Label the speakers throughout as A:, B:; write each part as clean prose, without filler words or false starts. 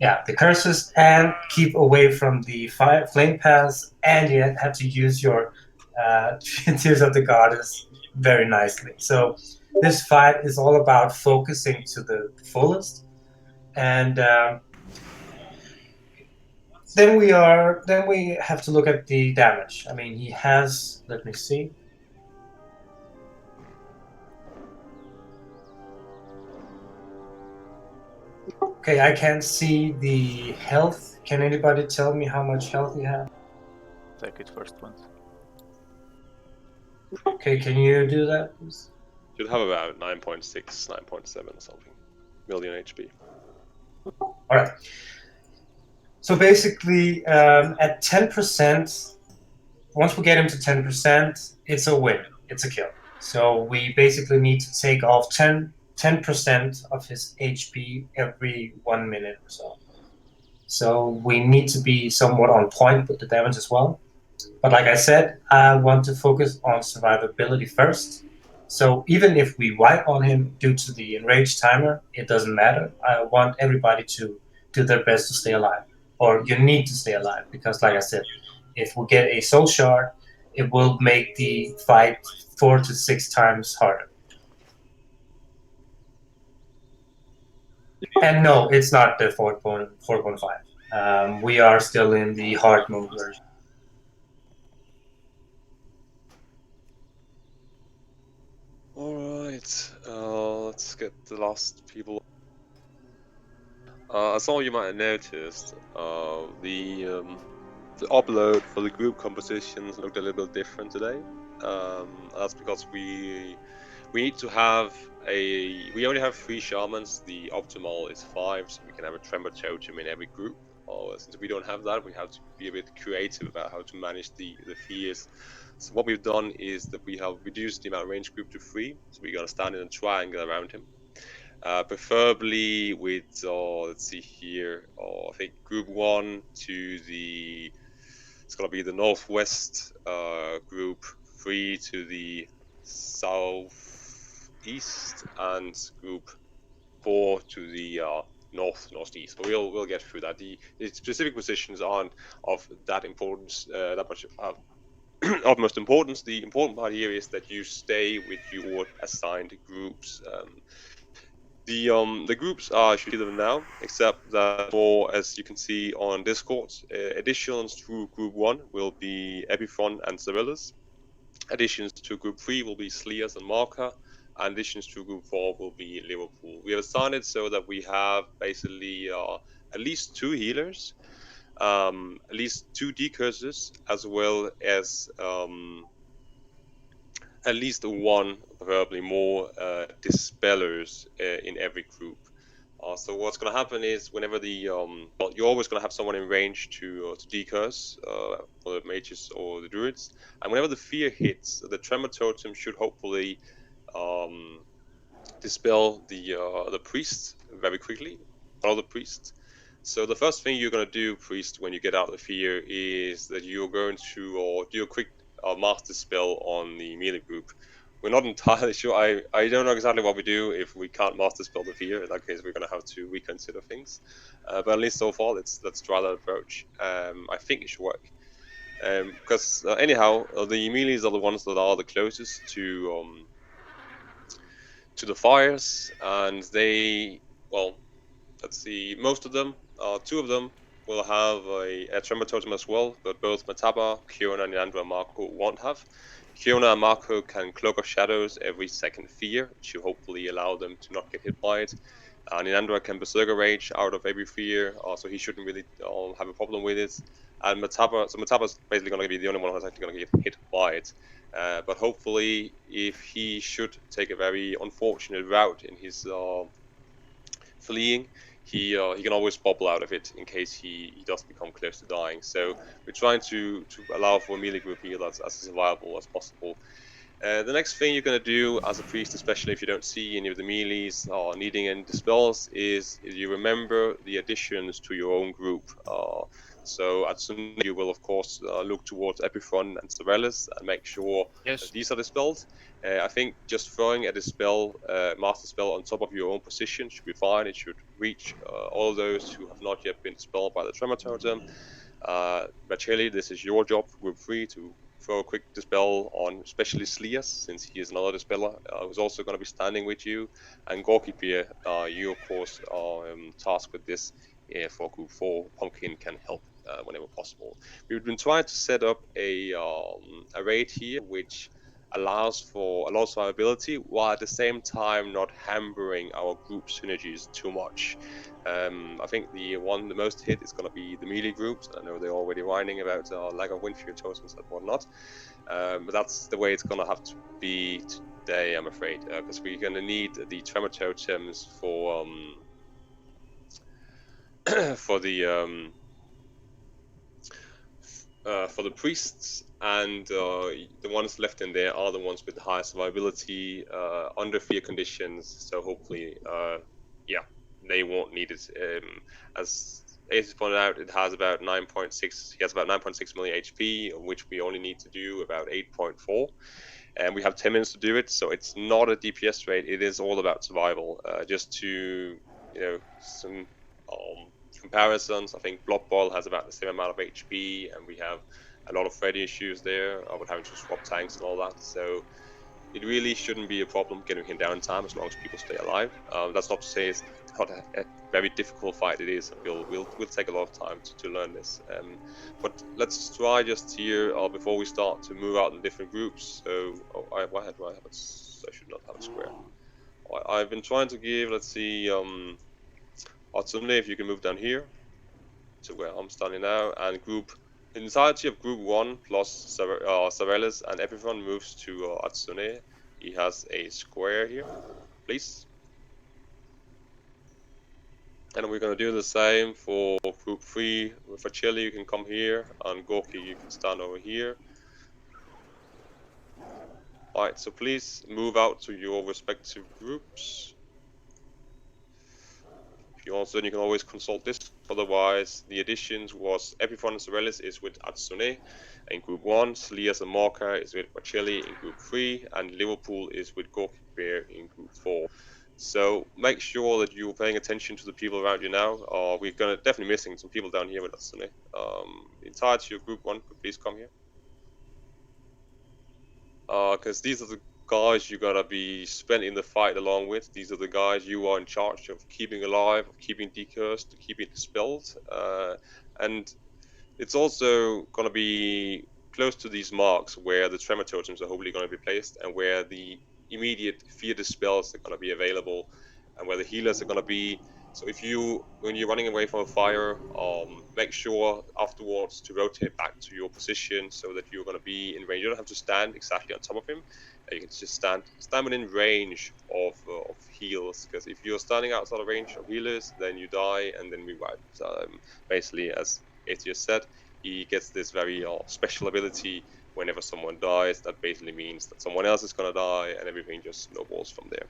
A: yeah, the curses, and keep away from the flame paths, and you have to use your Tears of the Goddess very nicely. So this fight is all about focusing to the fullest, and then we have to look at the damage. I mean, he has. Let me see. Okay, I can't see the health. Can anybody tell me how much health he has?
B: Take it first once.
A: Okay, can you do that, please?
C: Should have about 9.6, 9.7 or something million HP.
A: All right. So basically, at 10%, once we get him to 10%, it's a win. It's a kill. So we basically need to take off 10% of his HP every 1 minute or so. So we need to be somewhat on point with the damage as well. But like I said, I want to focus on survivability first. So even if we wipe on him due to the enraged timer, it doesn't matter. I want everybody to do their best to stay alive. Or you need to stay alive, because like I said, if we get a soul shard, it will make the fight 4 to 6 times harder. And no, it's not the 4.5. We are still in the hard mode version.
C: Alright, let's get the last people. As all you might have noticed, the upload for the group compositions looked a little bit different today. That's because we need to have we only have 3 shamans. The optimal is 5, so we can have a tremor totem in every group. Since we don't have that, we have to be a bit creative about how to manage the fears. So what we've done is that we have reduced the amount of range group to 3, so we're gonna stand in a triangle around him. Preferably with, let's see here, I think group 1 to the, it's gonna be the northwest group, 3 to the southeast, and group 4 to the northeast. But we'll get through that. The specific positions aren't of that importance, that much utmost importance. The important part here is that you stay with your assigned groups. The groups are, I should see them now, except that for, as you can see on Discord, additions to group 1 will be Epifron and Cerillus. Additions to group 3 will be Sleas and Marker, and additions to group 4 will be Liverpool. We have assigned it so that we have basically at least 2 healers, at least 2 decursors, as well as at least 1, preferably more, dispellers in every group. So what's going to happen is whenever the well, you're always going to have someone in range to decurse for the mages or the druids, and whenever the fear hits, the tremor totem should hopefully dispel the priest very quickly, follow the priest. So the first thing you're going to do, priest, when you get out of the fear is that you're going to do a quick master spell on the melee group. We're not entirely sure. I don't know exactly what we do if we can't master spell the fear. In that case, we're going to have to reconsider things. But at least so far, let's try that approach. I think it should work. Because anyhow, the melees are the ones that are the closest to the fires, and they, well, let's see, most of them, 2 of them will have a tremor totem as well, but both Mataba, Kiona, Neandra, and Marco won't have. Kiona and Marco can Cloak of Shadows every second fear, which should hopefully allow them to not get hit by it. Neandra can Berserker Rage out of every fear, so he shouldn't really have a problem with it. And Mataba, so Mataba's basically going to be the only one who's actually going to get hit by it. But hopefully, if he should take a very unfortunate route in his fleeing, he can always bobble out of it in case he does become close to dying. So we're trying to allow for a melee group here that's as survivable as possible. The next thing you're going to do as a priest, especially if you don't see any of the melees or needing any dispels, is you remember the additions to your own group. So at some you will of course look towards Epiphron and Sorellis and make sure
B: Yes.
C: that these are dispelled. I think just throwing a dispel, master spell on top of your own position should be fine. It should reach all those who have not yet been dispelled by the Tremor Totem. Macheli, this is your job, Group 3, to throw a quick dispel on especially Slias, since he is another dispeller who's also going to be standing with you. And Gorkipir, you of course are tasked with this for Group 4. Pumpkin can help whenever possible. We've been trying to set up a raid here which allows for a lot of survivability while at the same time not hampering our group synergies too much. I think the most hit is going to be the melee groups. I know they're already whining about lack of Windfield totems and whatnot, but that's the way it's going to have to be today, I'm afraid, because we're going to need the Tremor totems for for the priests, and the ones left in there are the ones with the highest survivability under fear conditions. So hopefully, yeah, they won't need it. As Ace pointed out, it has about 9.6. He has about 9.6 million HP, of which we only need to do about 8.4. And we have 10 minutes to do it, so it's not a DPS raid. It is all about survival. Just to, some comparisons, I think Blood Boil has about the same amount of HP, and we have a lot of Freddy issues there with having to swap tanks and all that. So it really shouldn't be a problem getting him down in time as long as people stay alive. That's not to say it's not a very difficult fight. It is. We'll take a lot of time to learn this. But let's try just here before we start to move out in different groups. So why do I have it? I should not have it square. I've been trying to give. Let's see. Hatsune, if you can move down here to where I'm standing now, and the entirety of Group 1 plus Sorellis and Epiphron moves to Hatsune. He has a square here, please. And we're going to do the same for Group 3. For Chili, you can come here, and Gorky, you can stand over here. Alright, so please move out to your respective groups. You can always consult this. Otherwise, the additions was Epiphron and Sorellis is with Hatsune in Group 1, Slias and Morka is with Bacheli in Group 3, and Liverpool is with Gorky Bear in Group 4. So make sure that you're paying attention to the people around you now. We're definitely missing some people down here with Hatsune. The entirety of Group 1, please come here. Because these are the guys you're gonna be spending the fight along with. These are the guys you are in charge of keeping alive, of keeping decursed, keeping dispelled, and it's also gonna be close to these marks where the Tremor totems are hopefully gonna be placed, and where the immediate fear dispels are gonna be available, and where the healers are gonna be. So when you're running away from a fire, make sure afterwards to rotate back to your position so that you're going to be in range. You don't have to stand exactly on top of him. You can just stand within range of heals. Because if you're standing outside of range of healers, then you die and then revive. So basically, as Atheist said, he gets this very special ability. Whenever someone dies, that basically means that someone else is going to die, and everything just snowballs from there.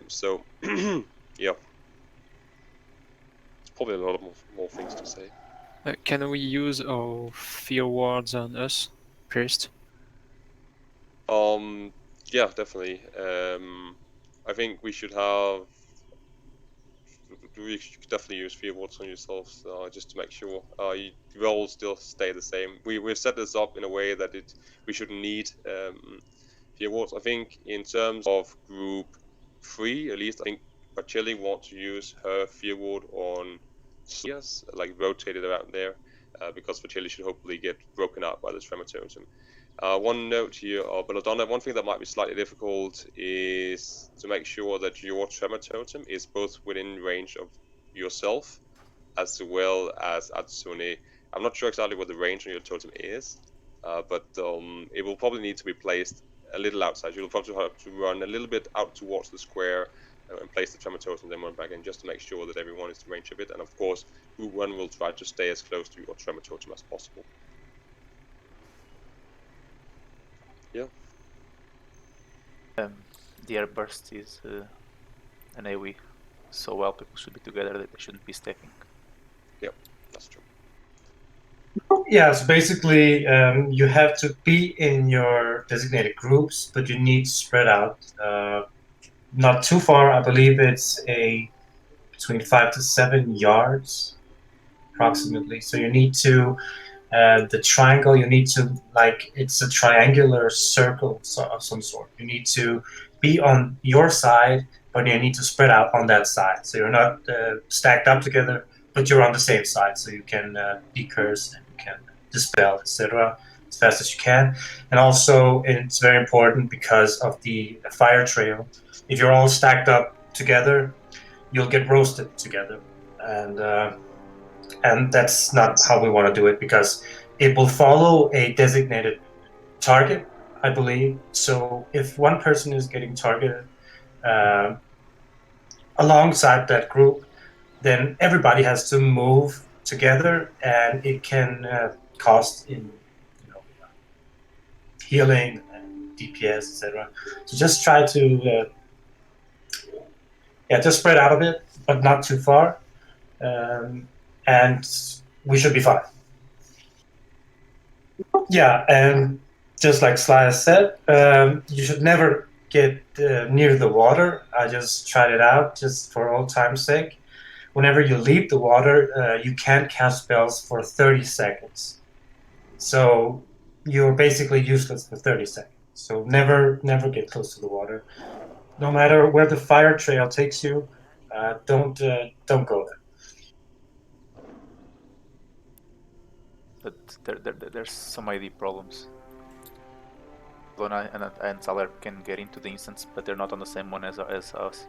C: So, yeah. Probably a lot of more things to say.
B: Can we use our fear wards on us, priest?
C: Yeah, definitely. I think we should have. We should definitely use fear wards on yourselves just to make sure you will still stay the same. We've set this up in a way that we shouldn't need fear wards. I think in terms of Group 3, at least, I think Bacheli wants to use her fear ward on Slias, like rotated around there, because Bacheli should hopefully get broken out by the Tremor totem. One note here, Belladonna, one thing that might be slightly difficult is to make sure that your Tremor totem is both within range of yourself as well as Hatsune. I'm not sure exactly what the range on your totem is, but it will probably need to be placed a little outside. You'll probably have to run a little bit out towards the square and place the Tremor totem, then run back in, just to make sure that everyone is in range of it. And of course, Group 1 will try to stay as close to your Tremor totem as possible. Yeah.
D: The airburst is an AoE, so while people should be together, they shouldn't be stacking.
C: Yep, that's true.
A: Yeah, so basically, you have to be in your designated groups, but you need to spread out. Not too far. I believe it's between 5 to 7 yards, approximately. So you need to the triangle. You need to it's a triangular circle of some sort. You need to be on your side, but you need to spread out on that side. So you're not stacked up together, but you're on the same side, so you can decurse and you can dispel, etc., as fast as you can. And also, it's very important because of the fire trail. If you're all stacked up together, you'll get roasted together, and that's not how we want to do it because it will follow a designated target, I believe. So if one person is getting targeted uh, alongside that group, then everybody has to move together, and it can cost in healing and DPS, etc. So just try to just spread out a bit, but not too far, and we should be fine. Yeah, and just like Sly said, you should never get near the water. I just tried it out just for old time's sake. Whenever you leave the water, you can't cast spells for 30 seconds. So you're basically useless for 30 seconds. So never get close to the water. No matter where the fire trail takes you, don't go there.
D: But there's some ID problems. Lona and Salar can get into the instance, but they're not on the same one as us.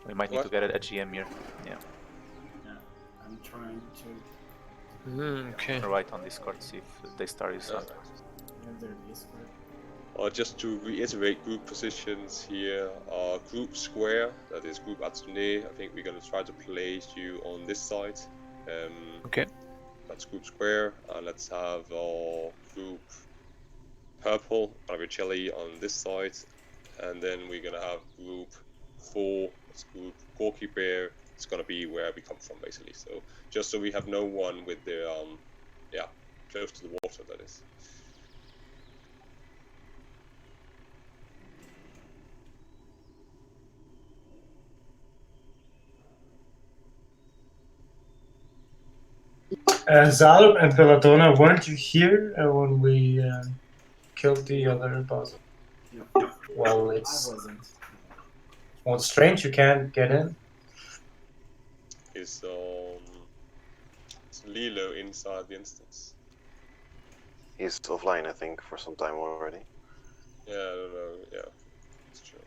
D: We might need to get it at GM here. Yeah.
E: Yeah, I'm trying to.
B: Okay.
D: Write on Discord, see if Daystar is on.
E: Have their Discord.
C: Just to reiterate group positions here, group square, that is group Atsune. I think we're going to try to place you on this side.
B: Okay.
C: That's group square. Let's have our group purple, Aravicelli, on this side. And then we're going to have group 4, that's group Gorky Bear. It's going to be where we come from, basically. So just so we have no one with the, close to the water, that is.
A: Zalub and Belladonna, weren't you here when we killed the other boss?
E: No,
A: Well,
E: I wasn't.
A: Well, it's strange you can't get in.
C: Is Lilo inside the instance?
F: He's offline, I think, for some time already.
C: Yeah, I don't know. Yeah, it's true.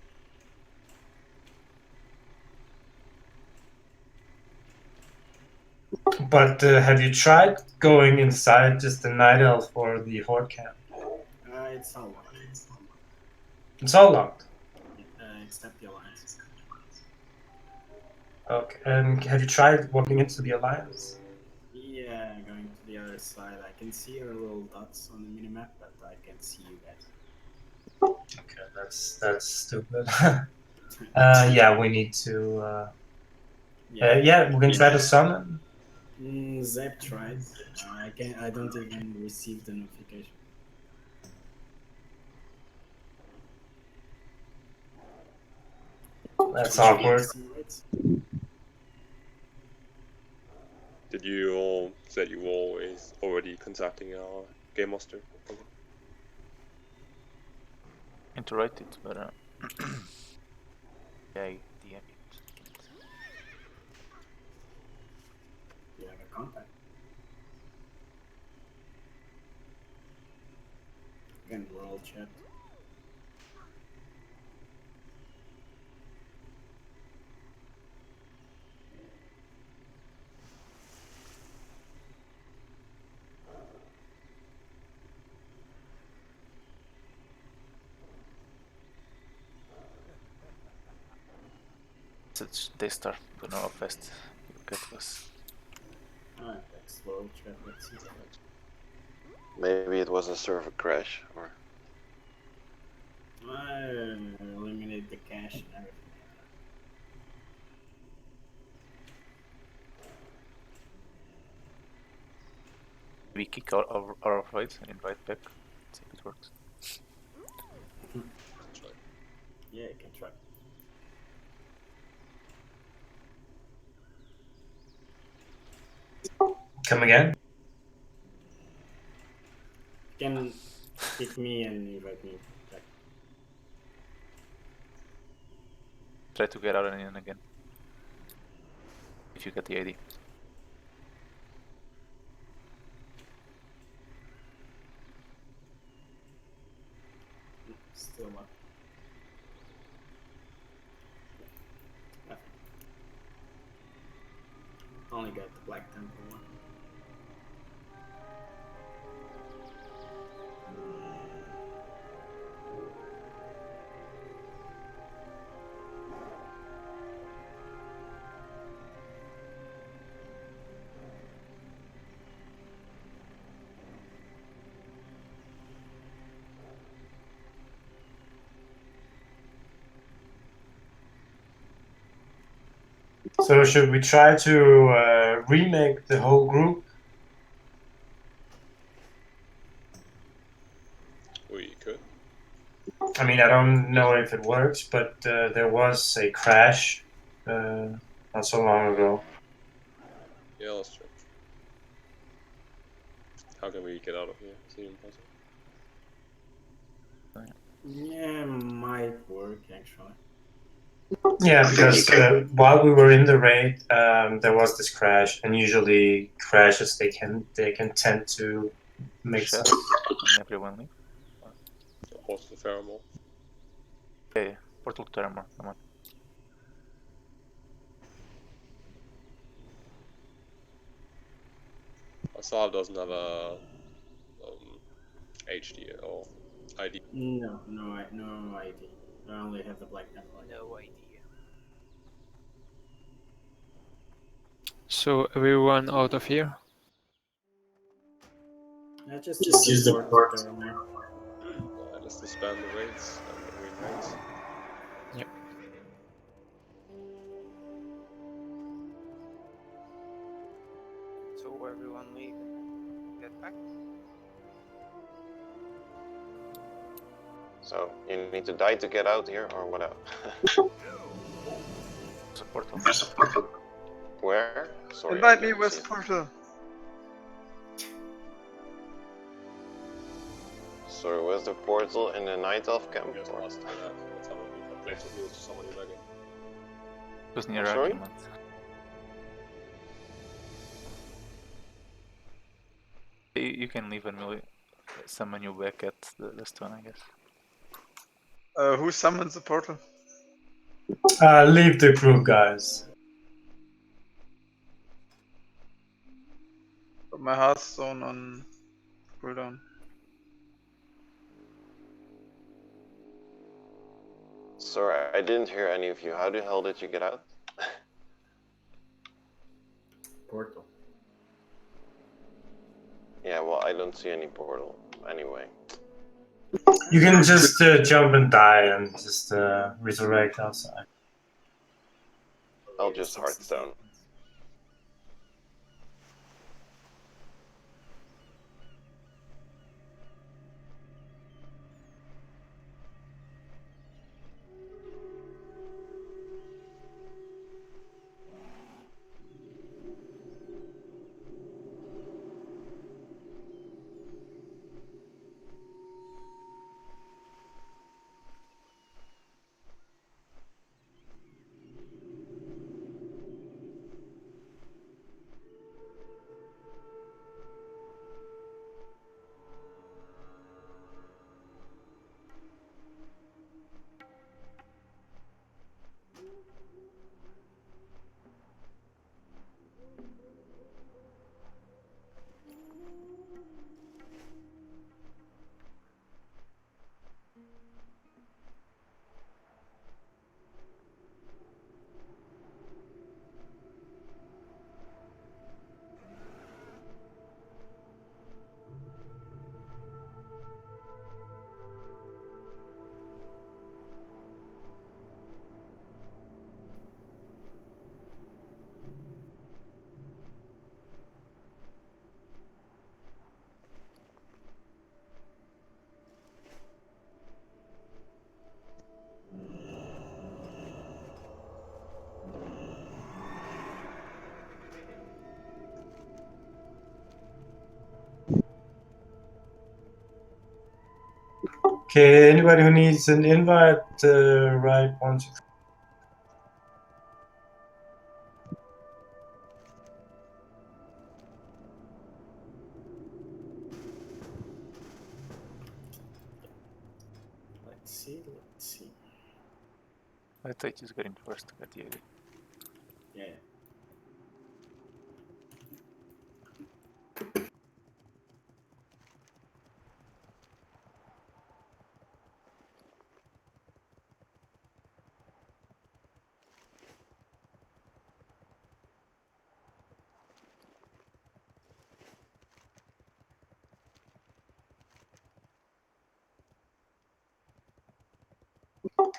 A: But have you tried going inside just the night elf or the horde camp?
E: It's all locked.
A: It's all locked.
E: Except the alliance.
A: Okay. And have you tried walking into the alliance?
E: Yeah, going to the other side. I can see your little dots on the minimap, but I can't see you guys.
A: Okay, that's stupid. Yeah, we need to. Yeah, we can try to summon.
E: Zeb tried. I don't even receive the notification.
A: That's awkward.
C: Did you all said you were always already contacting our game master?
D: Interrupt it, but yeah, DM it.
E: You have a contact. Again, we're all chat.
D: It's Daystar, but no fast. Look at us.
E: That's world chat. Let's see.
F: Maybe it was a server crash, or
E: Eliminate the cache and everything.
D: We kick our fights and invite back. See if it works.
E: Yeah, you can try.
A: Come again?
E: You can kick me and invite me back.
D: Try to get out and in again. If you get the ID.
E: Still up. Nothing. Only got the Black Temple one.
A: So should we try to remake the whole group?
C: We could.
A: I mean, I don't know if it works, but there was a crash not so long ago.
C: Yeah, that's true. How can we get out of here? Is it even possible?
E: Yeah, might work actually.
A: Yeah, because while we were in the raid, there was this crash, and usually crashes they can tend to make
D: Chef
A: some.
D: and everyone leave.
C: Horse to Pheromore.
D: Okay, portal to Terramore, come on.
C: Assav doesn't have a HD or ID.
E: No ID. I only have the Black Temple.
G: No idea.
B: So everyone out of here?
E: I just use the port.
C: Let's disband the raids and re-raids.
B: Yep.
G: So everyone leave and get back.
F: So you need to die to get out here, or what?
D: There's a portal.
F: Where? Sorry.
H: Invite
F: I
H: me
F: didn't
H: with
F: see it.
H: portal.
F: Sorry, was the portal in the Night Elf camp?
C: Yes,
F: Or?
C: last time let's have a look at place of news to summon you back in.
D: It was near
F: Sorry?
D: Archimonde. You can leave and we'll summon you back at the stone, I guess.
H: Who summons the portal?
A: Leave the group, guys.
H: Put my Hearthstone on cooldown.
F: Sorry, I didn't hear any of you. How the hell did you get out?
E: Portal.
F: Yeah, well, I don't see any portal anyway.
A: You can just jump and die and just resurrect outside.
F: I'll just Hearthstone.
A: Okay, anybody who needs an invite, right? 1, 2, 3.
E: Let's see, let's see.
D: I thought he's getting first to get the idea.
E: Yeah.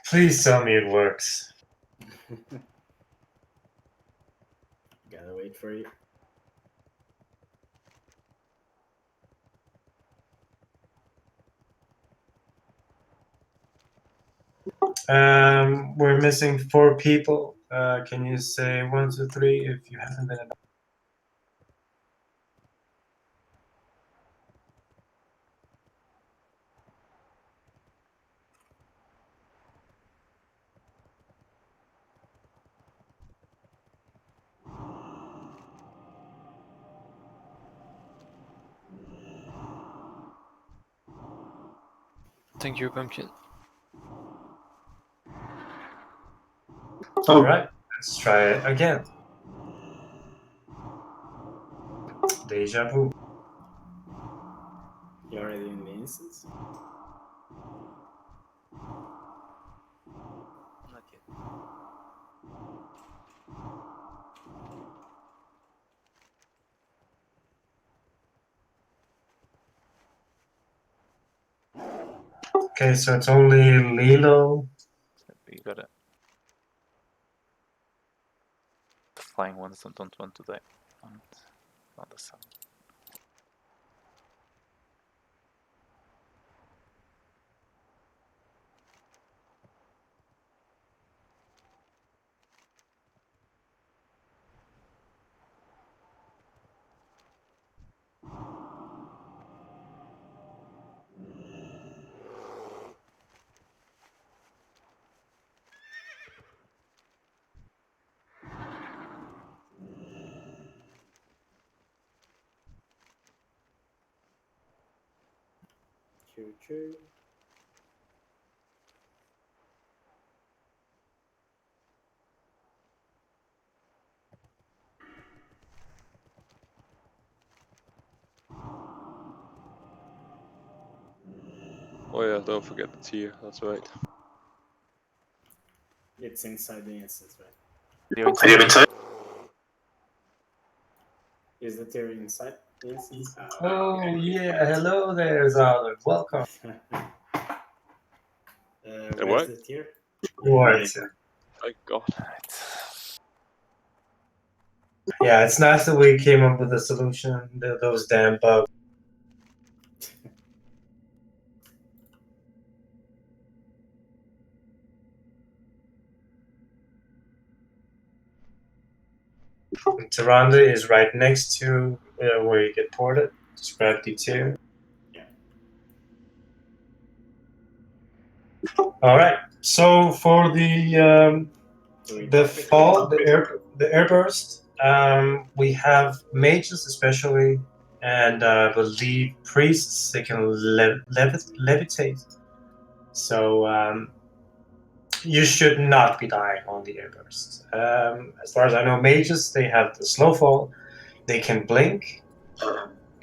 A: Please tell me it works.
E: Gotta wait for you.
A: We're missing 4 people. Can you say 1, 2, 3 if you haven't been?
B: Thank you, Pumpkin.
A: All right, let's try it again. Deja vu.
E: You already in the instance?
G: Not yet.
A: Okay, so it's only Lilo.
D: You gotta. The flying ones don't want to die on the sun.
E: Choo-choo.
C: Oh yeah, don't forget the tier. That's right.
E: It's inside the instance, right?
D: You're inside.
E: Is the tier inside the instance?
A: Oh yeah, hello there, Zala. Welcome.
C: It
E: Where's
C: worked?
E: the tier?
A: What?
C: Thank God.
A: Yeah, it's nice that we came up with a solution. Those damn bugs. Tyrande is right next to where you get ported. Just grab D2.
E: Yeah.
A: All right. So for the fall, the air burst, we have mages especially, and I believe priests. They can levitate. So you should not be dying on the air burst. As far as I know, mages, they have the slow fall. They can blink,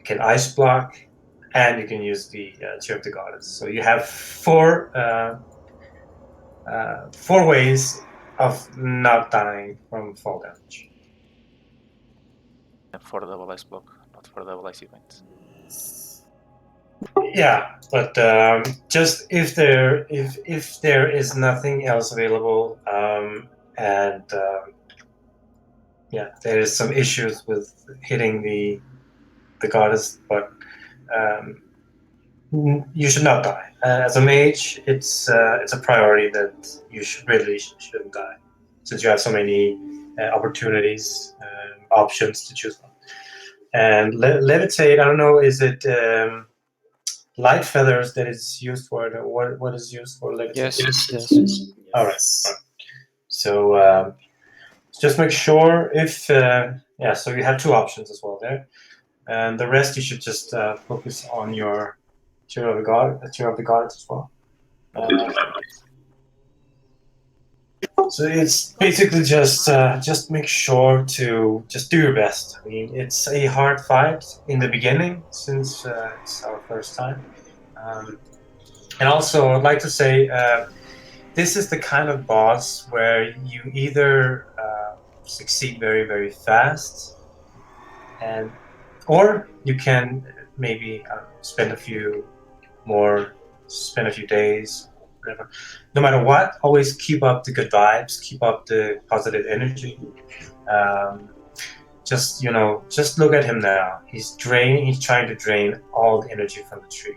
A: can ice block, and you can use the Tear of the Goddess. So you have 4 ways of not dying from fall damage.
D: And for the double ice block, not for the double ice event.
A: Yeah, but just if there is nothing else available, and yeah, there is some issues with hitting the goddess, but you should not die. As a mage, it's a priority that you shouldn't die, since you have so many opportunities, options to choose from. And levitate, I don't know, is it light feathers that is used for it, or what is used for levitation?
B: Yes.
A: All right. So just make sure if yeah. So you have two options as well there, and the rest you should just focus on your Tear of the Goddess as well. So it's basically just make sure to just do your best. I mean, it's a hard fight in the beginning since it's our first time, and also I'd like to say this is the kind of boss where you either succeed very fast, and or you can maybe spend a few days, whatever. No matter what, always keep up the good vibes, keep up the positive energy. Um, just look at him now. He's trying to drain all the energy from the tree,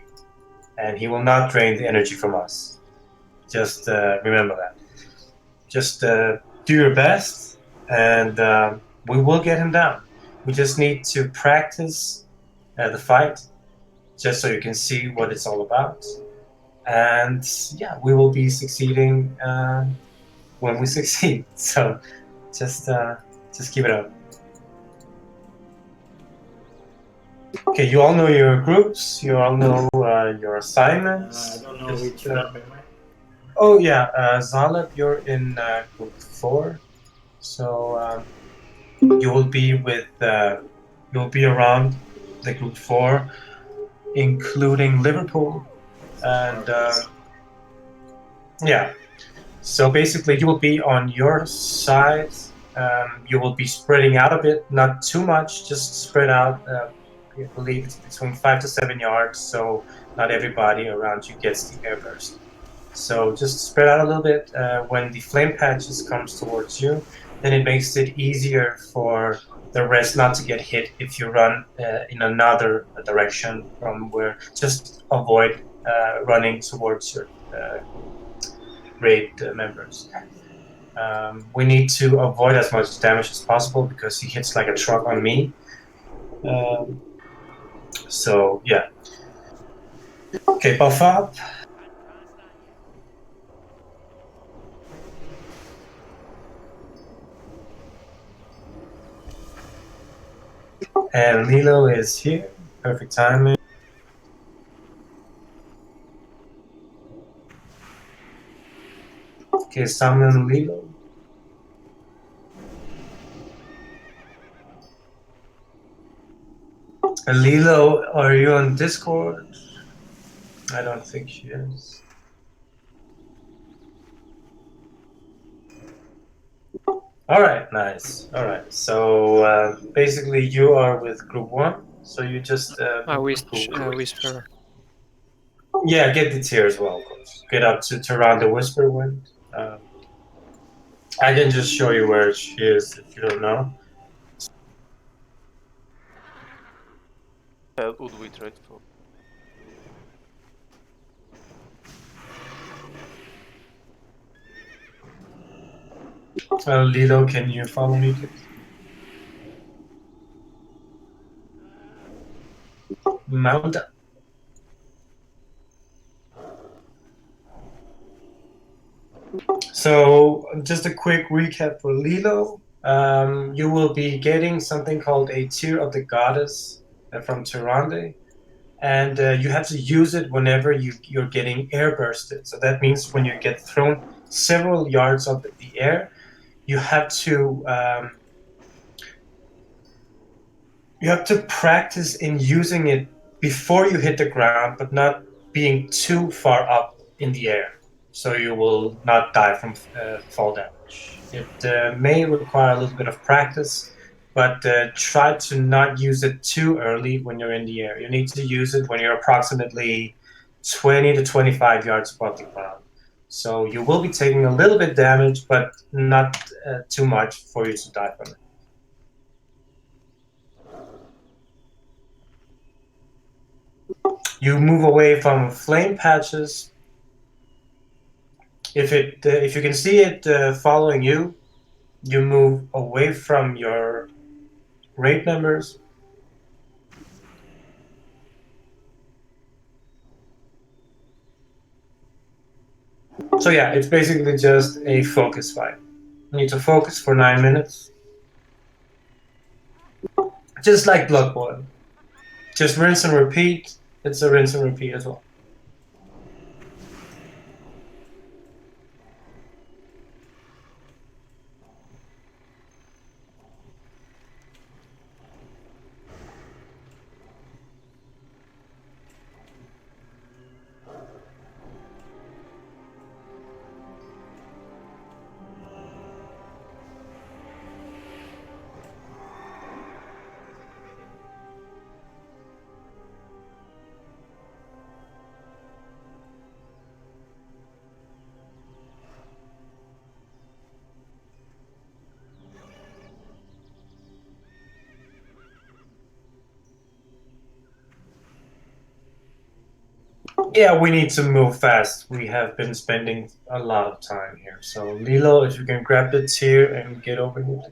A: and he will not drain the energy from us. Just remember that. Just do your best, and we will get him down. We just need to practice the fight, just so you can see what it's all about. And yeah, we will be succeeding when we succeed. So just keep it up. Okay, you all know your groups. You all know your assignments.
E: I don't know which group am I.
A: Oh yeah, Zaleb, you're in group 4. So you will be you'll be around the group 4, including Liverpool, and yeah. So basically, you will be on your side. You will be spreading out a bit, not too much, just spread out. I believe it's between 5 to 7 yards, so not everybody around you gets the airburst. So just spread out a little bit. When the flame patches comes towards you, then it makes it easier for the rest not to get hit if you run in another direction from where. Just avoid running towards your raid members. We need to avoid as much damage as possible because he hits like a truck on me. So yeah. Okay, buff up. And Lilo is here. Perfect timing. Okay, summon Lilo. Lilo, are you on Discord? I don't think she is. All right, nice. All right, so basically you are with group 1, so you just
B: Whisper.
A: Yeah, get the tier as well, of course. Get up to around the Whisper Wind. I can just show you where she is if you don't know.
D: Would we trade for?
A: Lilo, can you follow me, please? Mount up. So, just a quick recap for Lilo. You will be getting something called a Tear of the Goddess from Tyrande, and you have to use it whenever you're getting air bursted. So that means when you get thrown several yards up in the air, you have to practice in using it before you hit the ground, but not being too far up in the air, so you will not die from fall damage. It may require a little bit of practice, but try to not use it too early when you're in the air. You need to use it when you're approximately 20 to 25 yards above the ground. So you will be taking a little bit damage, but not too much for you to die from it. You move away from flame patches. If you can see it following you, you move away from your raid members. So yeah, it's basically just a focus fight. You need to focus for 9 minutes. Just like Blood Boil. Just rinse and repeat. It's a rinse and repeat as well. Yeah, we need to move fast. We have been spending a lot of time here. So Lilo, if you can grab the tier and get over here.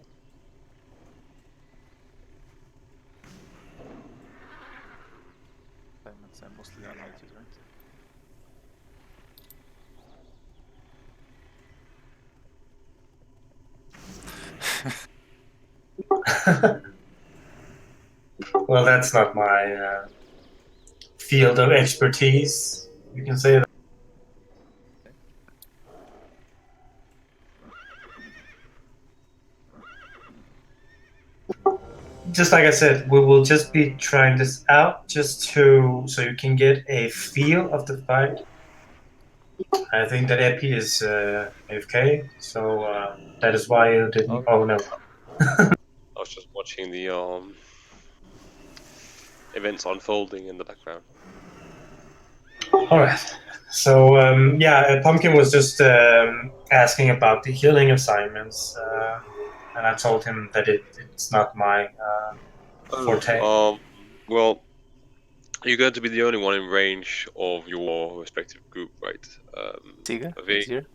D: Diamonds are mostly on altitude, right?
A: Well, that's not my field of expertise. You can say that. Just like I said, we will just be trying this out just so you can get a feel of the fight. I think that Epi is AFK, so that is why you didn't. Oh no.
C: I was just watching the events unfolding in the background.
A: All right. So yeah, Pumpkin was just asking about the healing assignments, and I told him that it's not my forte.
C: Well, you're going to be the only one in range of your respective group, right?
D: Tiga,
C: I think-
D: is here.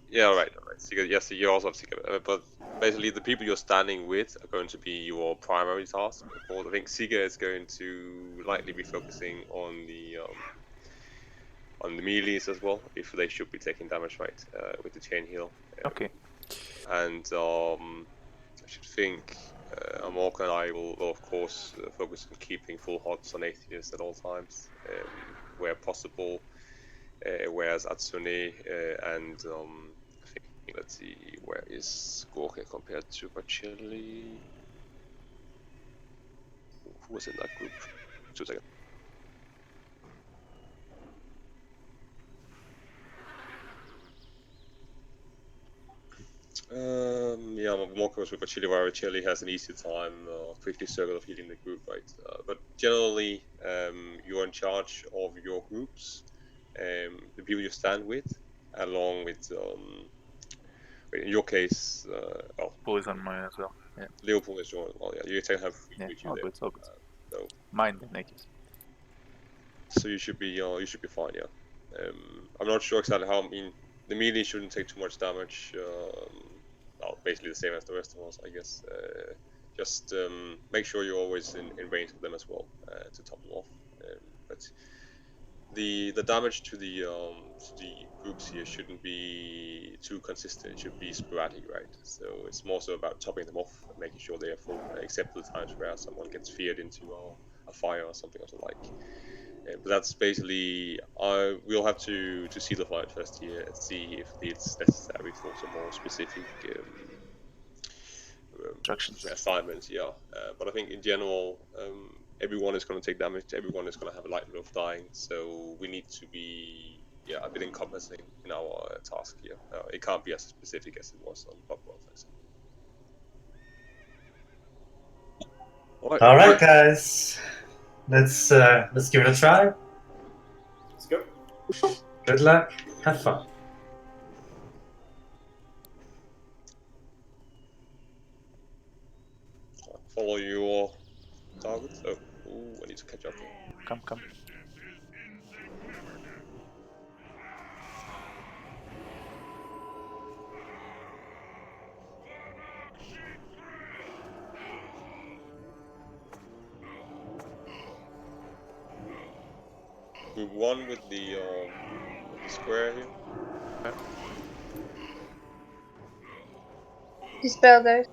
C: Yeah, all right. Sika, yes, you also have Sika, but basically the people you're standing with are going to be your primary task. Of course, I think Sika is going to likely be focusing on the melees as well, if they should be taking damage, right, with the chain heal.
D: Okay.
C: And I should think Amorka and I will of course focus on keeping full HOTS on Atheist at all times, where possible. Whereas Atsune and I think, let's see, where is Gorka compared to Bachili? Who was in that group? 2 seconds. Yeah, more goes with Chile, where Chile has an easy time, 50 circle of healing the group, right? But generally, you're in charge of your groups, the people you stand with, along with, in your case,
D: Pool is on mine as well. Yeah.
C: Leopold is your, well, yeah, you can have
D: Yeah.
C: with you
D: All
C: there.
D: good. All good.
C: So,
D: Mine the naked.
C: so you should be fine, yeah. I'm not sure exactly how. I mean, the melee shouldn't take too much damage. Well, basically the same as the rest of us, I guess. Just make sure you're always in range of them as well to top them off. But the damage to the groups here shouldn't be too consistent. It should be sporadic, right? So it's more so about topping them off and making sure they are full, except for the times where someone gets feared into a fire or something of the like. But that's basically, we'll have to see the fight first here and see if it's necessary for some more specific
D: Instructions.
C: assignments. Yeah, but I think in general, everyone is going to take damage. Everyone is going to have a likelihood of dying. So we need to be a bit encompassing in our task here. It can't be as specific as it was on Blood Boil, for example.
A: All right, guys. Let's give it a try.
E: Let's go.
A: Good luck. Have fun.
C: Follow your targets. Oh, ooh, I need to catch up here.
D: Come, come.
C: Group 1 with the square here.
I: Dispel those.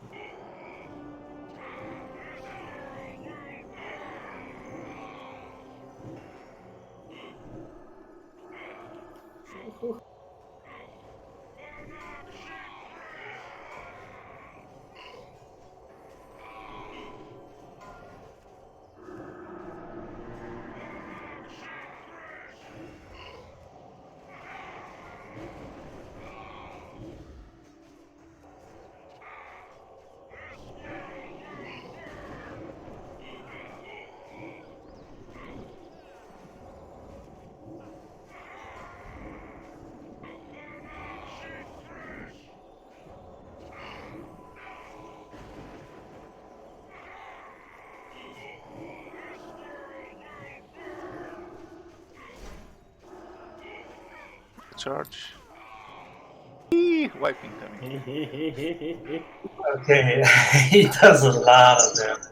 D: Charge. Eee, wiping coming.
A: Okay, he does a lot of damage.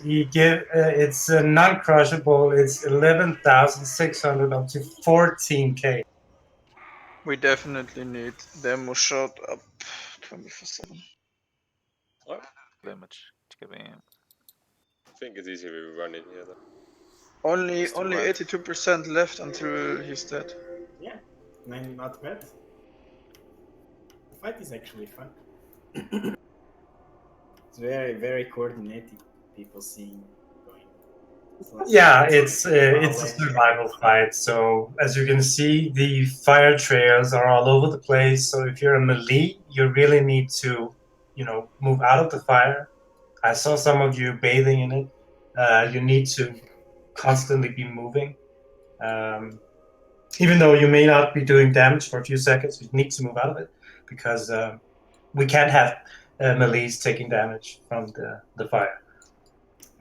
A: It's non-crushable. It's 11,600 up to 14k.
H: We definitely need demo shot up 24/7.
D: Damage. Kabam.
C: I think it's easier if we run in here though.
H: Only
D: Still
H: only
D: alive.
H: 82% left until he's dead.
E: Yeah, not bad. The fight is actually fun. It's very coordinated. People seeing going.
A: Yeah, it's a survival fight. So as you can see, the fire trails are all over the place. So if you're a melee, you really need to, move out of the fire. I saw some of you bathing in it. You need to constantly be moving. Even though you may not be doing damage for a few seconds, you need to move out of it because we can't have melees taking damage from the fire.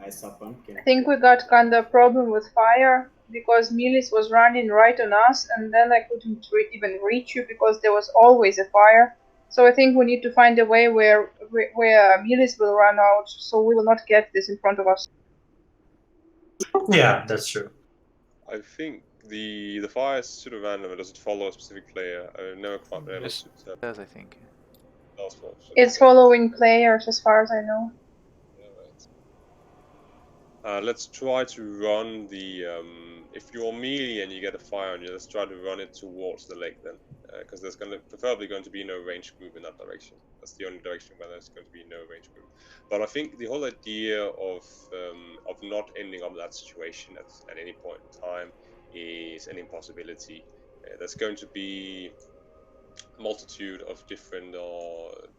E: I saw pumpkin.
I: I think we got kind of problem with fire because Milis was running right on us, and then I couldn't even reach you because there was always a fire. So I think we need to find a way where Milis will run out, so we will not get this in front of us.
A: Yeah, that's true.
C: I think the fire is sort of random. It doesn't follow a specific player. I've never quite been able
B: Yes.
C: to tell.
D: Does I think.
I: It's following players as far as I know.
C: Let's try to run the. If you're melee and you get a fire on you, let's try to run it towards the lake then, because there's preferably going to be no range group in that direction. That's the only direction where there's going to be no range group. But I think the whole idea of not ending up in that situation at any point in time is an impossibility. There's going to be a multitude of different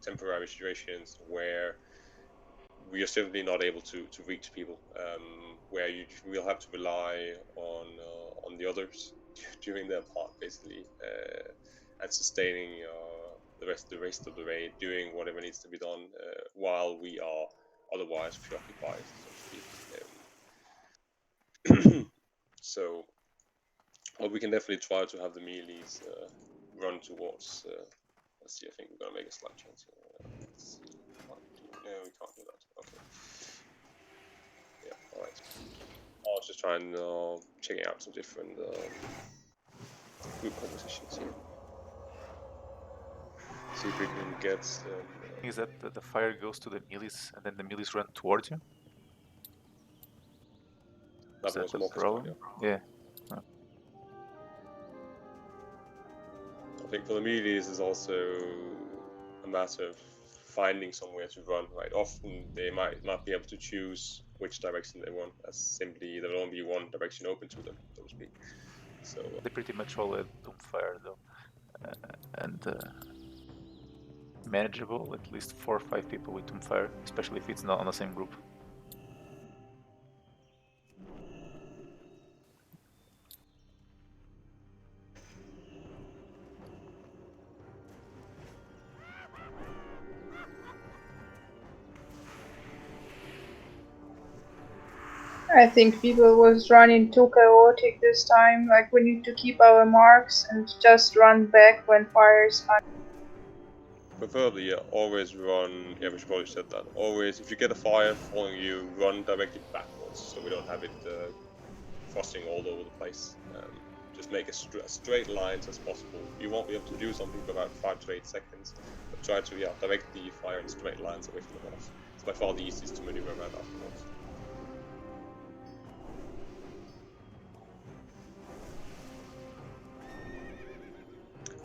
C: temporary situations where we are simply not able to reach people, where you will have to rely on the others doing their part basically, and sustaining the rest of the raid, doing whatever needs to be done while we are otherwise preoccupied, so to speak. So, well, we can definitely try to have the melees run towards. Let's see. I think we're gonna make a slight change here. Let's see. No, we can't do that. Okay. Yeah, alright. I was just trying checking out some different group compositions here. See if we can get
D: Is that the fire goes to the melees and then the melees run towards you?
C: that was more
D: problem? Yeah.
C: I think for the melees is also a matter of finding somewhere to run, right? Often they might not be able to choose which direction they want, as simply there will only be one direction open to them, so to speak. So
D: they pretty much all had Doomfire though, and manageable. At least 4 or 5 people with Doomfire, especially if it's not on the same group.
I: I think people was running too chaotic this time. Like, we need to keep our marks and just run back when fires are.
C: preferably, yeah, always run. Yeah, we should probably said that. Always, if you get a fire following you, run directly backwards, so we don't have it frosting all over the place. just make as straight lines as possible. You won't be able to do something for about 5 to 8 seconds, but try to direct the fire in straight lines away from the boss. It's by far the easiest to maneuver around afterwards.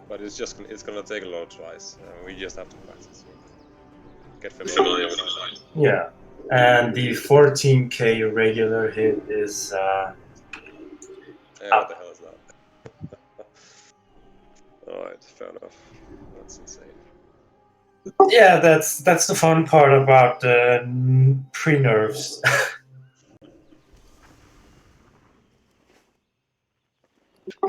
C: But it's gonna take a lot of tries. We just have to practice. Get familiar with it.
A: Yeah, and the 14k regular hit is
C: Yeah, what the hell is that? Alright, fair enough. That's insane.
A: yeah, that's the fun part about pre-nerfs.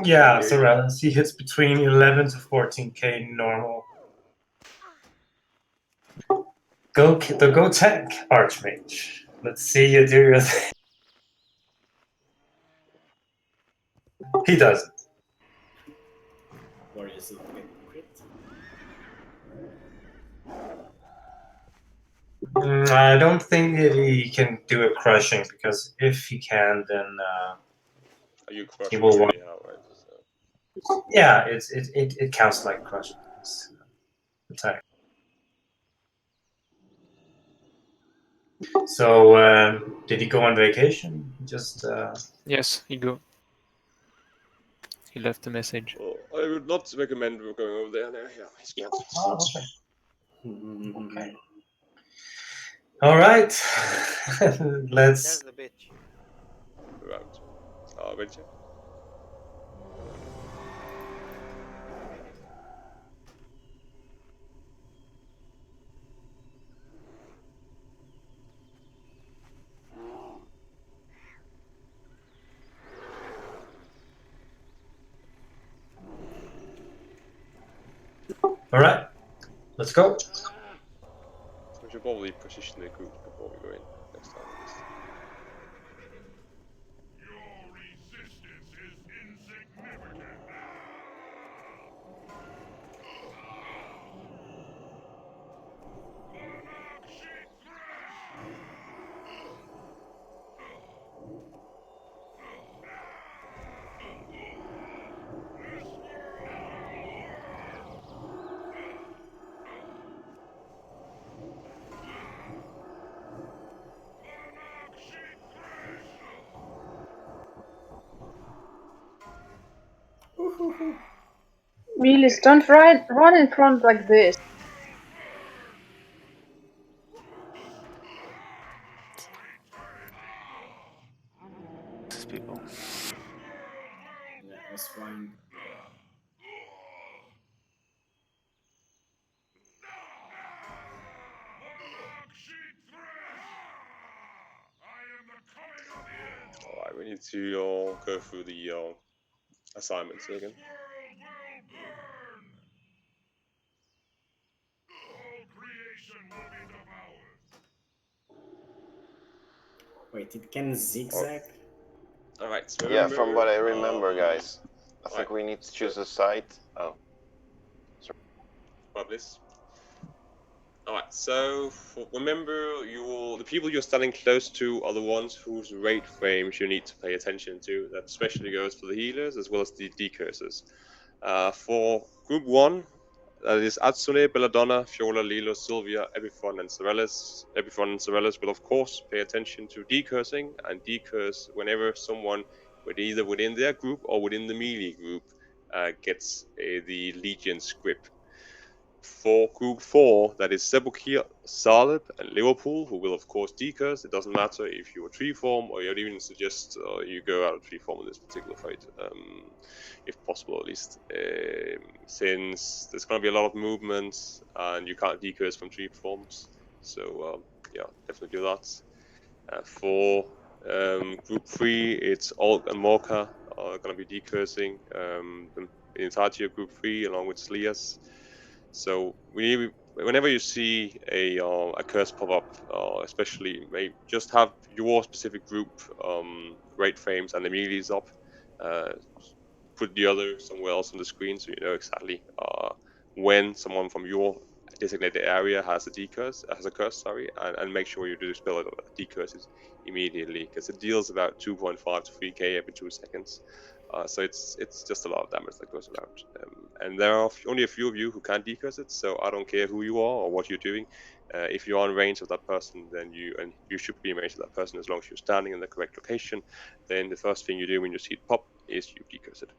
A: Yeah, Sorellis, he hits between 11 to 14k normal. Go tank, Archmage. Let's see you do your thing. He doesn't.
E: Or is it get crit?
A: I don't think that he can do a crushing, because if he can, then
C: You
A: he
C: crushing
A: will want.
C: anyhow, right?
A: Yeah, it counts like crushing. It's attack. So did he go on vacation? Just
B: Yes, he left a message.
C: Well, I would not recommend going over there now. Yeah, he's gone.
A: Oh, okay. Okay. All right. Let's.
G: There's the bitch.
C: Right. Richard?
A: All right. Let's go.
C: We should probably position the group before we go in next time. At least.
I: Melis, don't run in front like this.
D: These people.
E: Yeah, that's fine.
C: Alright, we need to go through the assignments again.
E: Wait, it can zigzag?
C: Alright, so
F: Yeah,
C: remember,
F: from what I remember, guys. I think
C: right.
F: we need to choose a site. Oh.
C: About this. Alright, so remember, the people you're standing close to are the ones whose rate frames you need to pay attention to. That especially goes for the healers as well as the decursors. For group 1, that is Atsune, Belladonna, Fiola, Lilo, Sylvia, Epiphon, and Sorellis. Epiphon and Sorellis will of course pay attention to decursing and decurse whenever someone either within their group or within the melee group gets the Legion's grip. For group 4, that is Sebukir, Salib, and Liverpool, who will of course decurse. It doesn't matter if you're tree form, or I'd even suggest you go out of tree form in this particular fight, if possible at least, since there's going to be a lot of movement and you can't decurse from tree forms. So yeah, definitely do that. For group 3, it's Alt and Morka are going to be decursing the entirety of group 3 along with Slias. So whenever you see a curse pop up, especially just have your specific group rate frames and the melees up. Put the other somewhere else on the screen so you know exactly when someone from your designated area has a curse, and make sure you do spell decurses immediately, because it deals about 2.5 to 3k every 2 seconds. So it's just a lot of damage that goes around. And there are only a few of you who can decurse it, so I don't care who you are or what you're doing. If you're in range of that person, then you should be in range of that person as long as you're standing in the correct location. Then the first thing you do when you see it pop is you decurse it.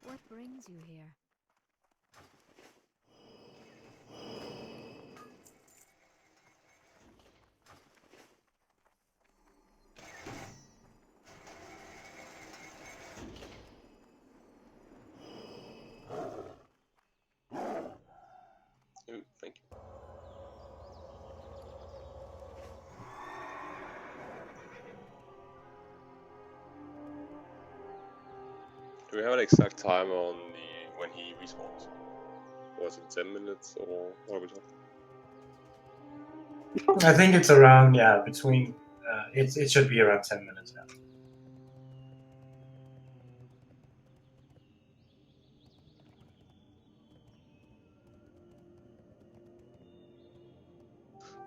J: What brings you here?
C: Ooh, thank you. Do we have an exact time on when he respawns? Was it 10 minutes or what are we talking?
A: I think it's around, yeah, between. It should be around 10 minutes now.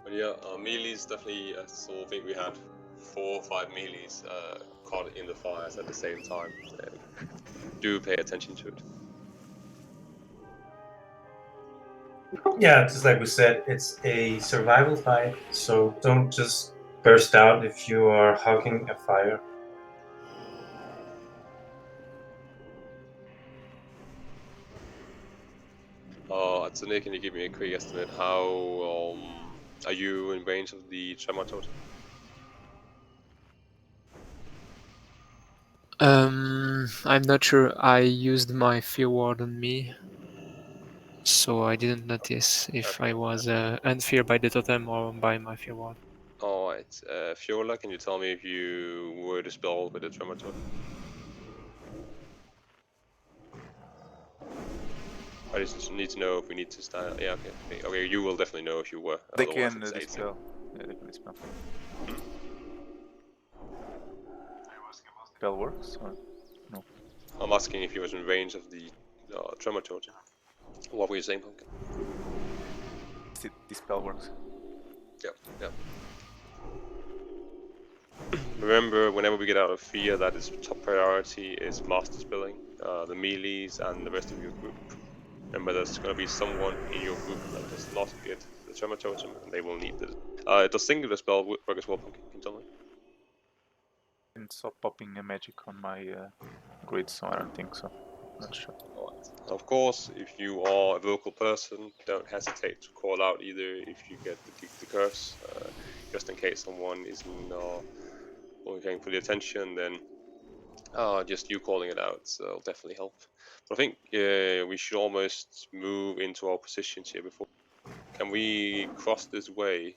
C: But yeah, melees definitely. So I think we had 4 or 5 melees caught in the fires at the same time. Do pay attention to it.
A: Yeah, just like we said, it's a survival fight, so don't just burst out if you are hugging a fire.
C: Atsune, can you give me a quick estimate? How are you in range of the tremor totem?
B: I'm not sure. I used my fear ward on me, so I didn't notice if I was unfeared by the totem or by my fear ward.
C: Alright, Fiola, can you tell me if you were to spell with the tremor totem? I just need to know if we need to stand. Yeah, okay, you will definitely know if you were.
D: They
C: otherwise
D: can
C: it's 18.
D: dispel. Yeah, they can dispel. Spell works or no?
C: I'm asking if he was in range of the tremor totem. What were you saying, Pumpkin?
D: Dispel works.
C: Yep. Remember, whenever we get out of fear, that is top priority is master spelling, the melees and the rest of your group. Remember, there's going to be someone in your group that does not get the tremor totem, and they will need it. Does singular spell work as well, Pumpkin? Can you tell me?
D: And stop popping a magic on my grid, so I don't think so. Not sure.
C: Alright. Of course, if you are a vocal person, don't hesitate to call out either if you get the curse, just in case someone is only paying for the attention, then just you calling it out, so it'll definitely help. But I think we should almost move into our positions here before. Can we cross this way,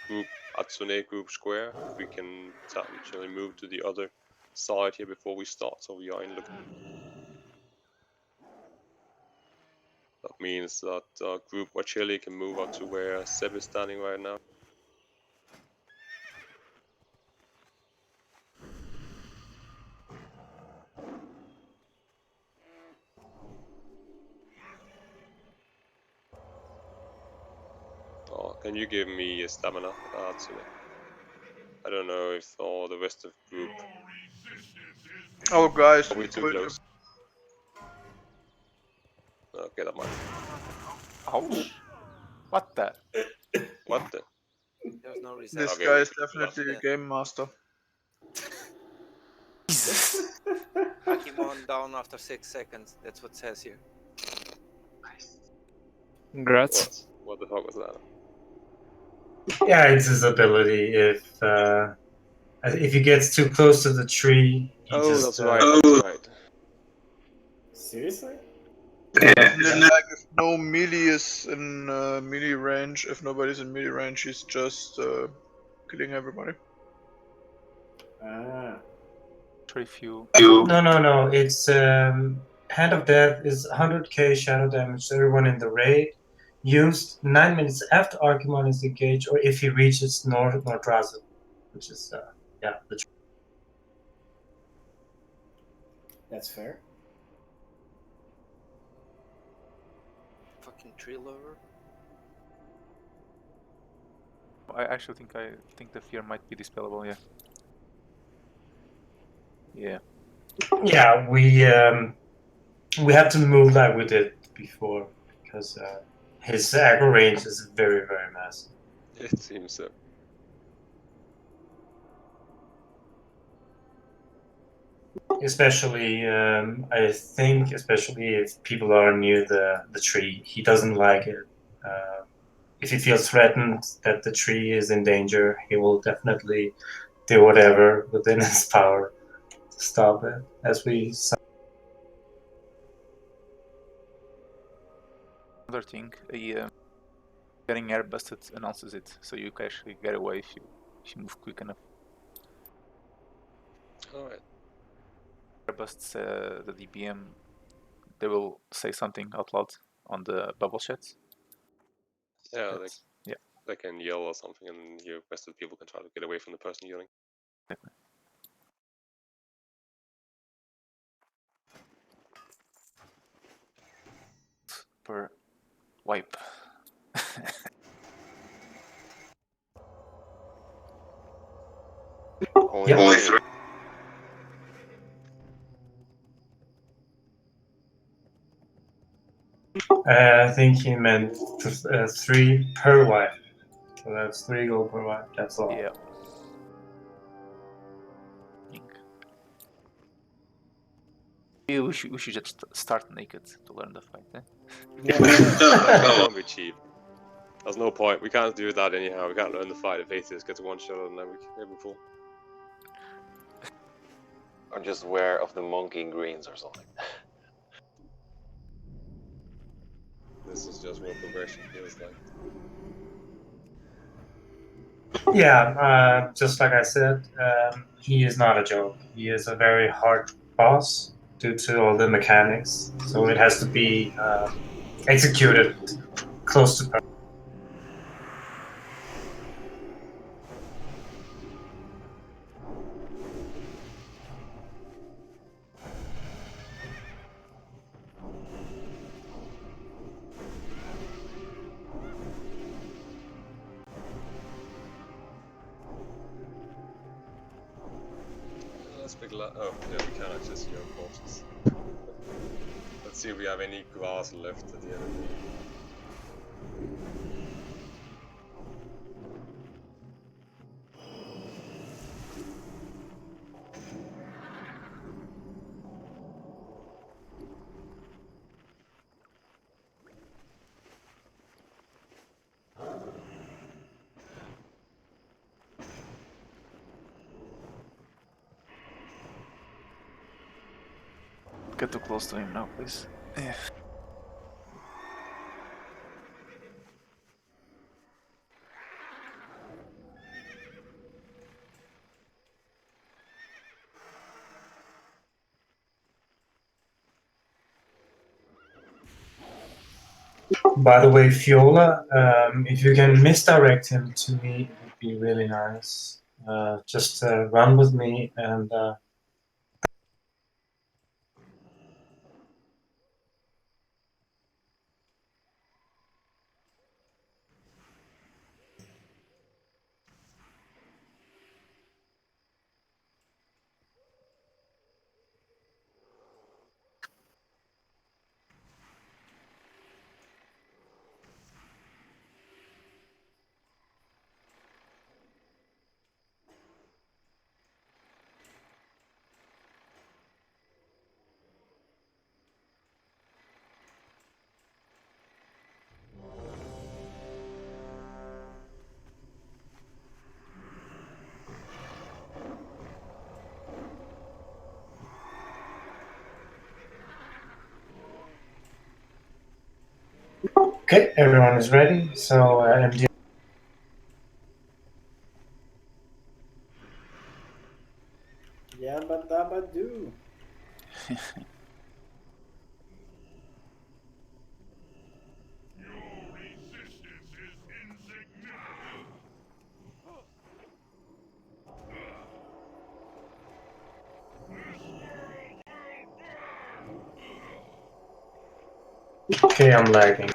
C: group Atsune group square? If we can actually move to the other side here before we start, so we are in look. That means that group Wachili can move up to where Seb is standing right now. Can you give me a stamina, Atsune? I don't know if the rest of the group.
H: Oh, guys,
C: Are we too close? Okay, that might.
D: Ouch! What the?
C: What the?
G: There's no reason.
H: This
C: Okay,
H: guy is
C: we-
H: definitely a game master.
G: Archimonde down after 6 seconds. That's what it says here.
B: Congrats.
C: What the fuck was that?
A: Yeah, it's his ability. If he gets too close to the tree, he
C: That's right. That's right.
E: Seriously?
H: And then, like, if no melee is in melee range, if nobody's in melee range, he's just killing everybody.
E: Ah.
D: If you.
A: No. It's Hand of Death is 100k shadow damage to everyone in the raid, used 9 minutes after Archimonde is engaged, or if he reaches Nordraza, which is the.
E: That's fair.
G: Fucking tree lover.
D: I actually think the fear might be dispellable. Yeah. Yeah.
A: Yeah, we have to move like we did before because his aggro range is very, very massive.
C: It seems so.
A: Especially, I think, especially if people are near the tree, he doesn't like it. If he feels threatened that the tree is in danger, he will definitely do whatever within his power to stop it. As we saw.
D: Another thing, getting air busted announces it, so you can actually get away if you move quick enough.
C: Alright.
D: Air busts the DPM. They will say something out loud on the bubble chats.
C: Yeah,
D: Yeah.
C: they can yell or something, and the rest of the people can try to get away from the person yelling.
D: Exactly. Per wipe.
F: Only three.
A: I think he meant 3 per wipe. So that's 3 gold per wipe. That's all.
D: Yeah. We should just start naked to learn the fight. Eh?
C: Don't be cheap. There's no point. We can't do that anyhow. We can't learn the fight if Atheist gets one shot and then we'll be full.
F: Or just wear of the monkey greens or something.
C: This is just what progression feels like.
A: Yeah, just like I said, he is not a joke. He is a very hard boss due to all the mechanics. So it has to be executed close to perfect.
C: Let's pick oh, yeah, we can access your corpses. Let's see if we have any grass left at the end of the game.
D: Get too close to him now, please. Yeah.
A: By the way, Fiola, if you can misdirect him to me, it would be really nice. Just run with me and okay, everyone is ready. So MD.
E: Yabba dabba do.
A: Okay, I'm lagging.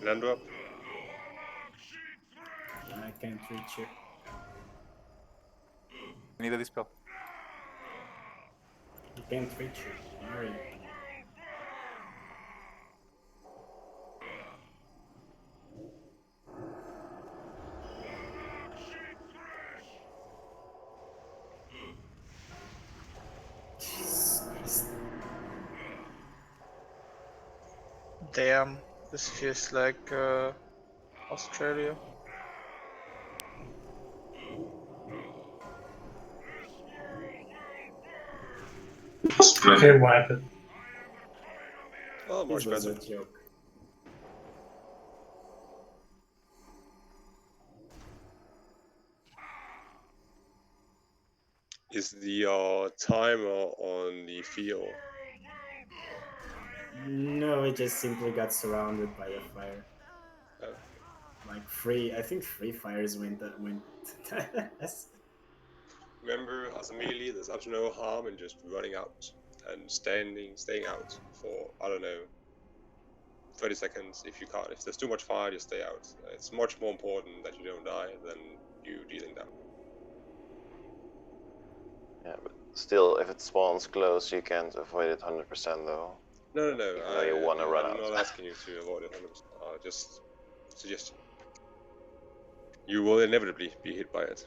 C: Land drop.
E: I can't reach you.
D: I need a dispel.
E: I can't reach you. Hurry.
H: Damn, this feels like Australia.
A: Okay, wipe it.
C: Oh,
E: This
C: much
E: was
C: better.
E: a joke.
C: Is the timer on the field?
E: No, it just simply got surrounded by a fire.
C: Oh.
E: Like I think 3 fires went.
C: Remember, as a melee, there's absolutely no harm in just running out and staying out for, I don't know, 30 seconds if you can't. If there's too much fire, just stay out. It's much more important that you don't die than you dealing damage.
F: Yeah, but still, if it spawns close, you can't avoid it 100% though.
C: No.
F: Even though you want to run
C: I'm
F: out.
C: not asking you to avoid it 100%. Just suggesting. You will inevitably be hit by it.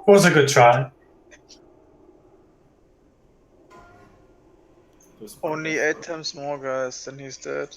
A: Was a good try.
H: Only 8 times more, guys, than he's dead.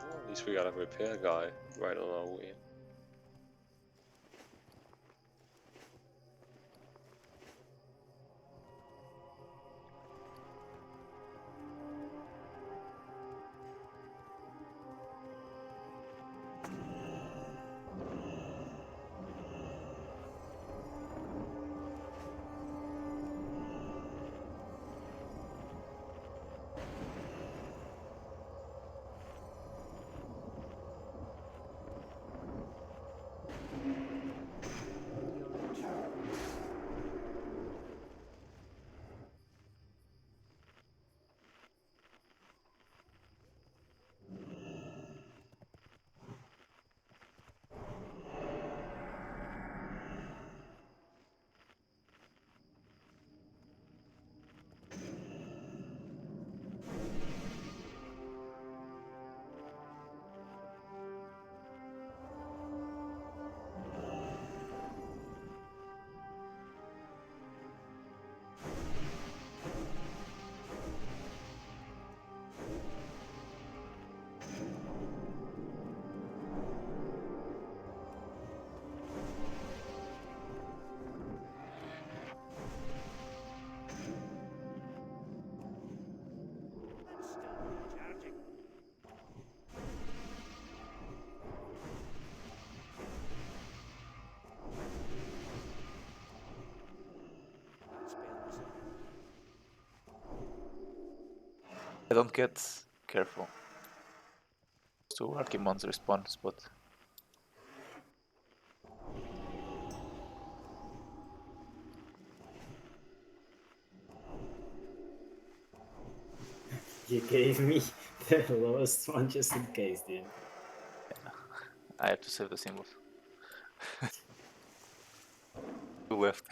C: At least we got a repair guy right on our way.
D: I don't get careful. To Archimonde's respawn spot.
E: You gave me the lowest one just in case, dude.
D: I have to save the symbols. 2 left.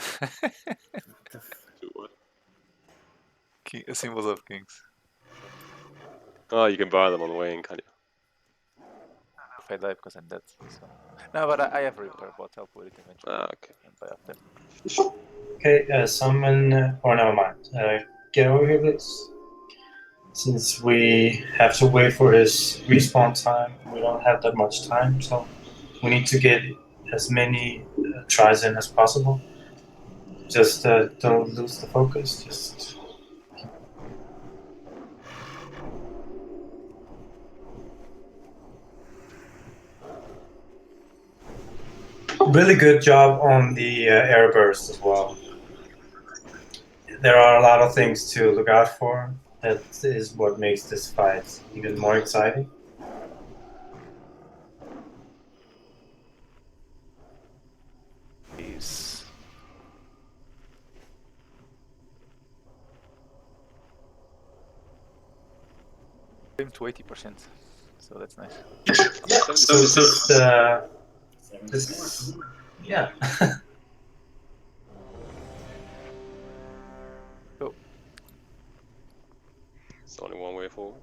C: What?
D: Symbols of kings.
C: Oh, you can buy them on the way in, can't you?
D: If I die because I'm dead. So. No, but I have repair bot. I'll put it eventually.
C: Ah, okay.
D: And buy after.
A: Okay, summon. Or never mind. Get over here, please. Since we have to wait for his respawn time, we don't have that much time, so we need to get as many tries in as possible. Just don't lose the focus. Just. Really good job on the air burst as well. There are a lot of things to look out for. That is what makes this fight even more exciting.
D: Is 80%, so that's nice.
A: So this yeah.
D: Oh.
C: It's only one way forward.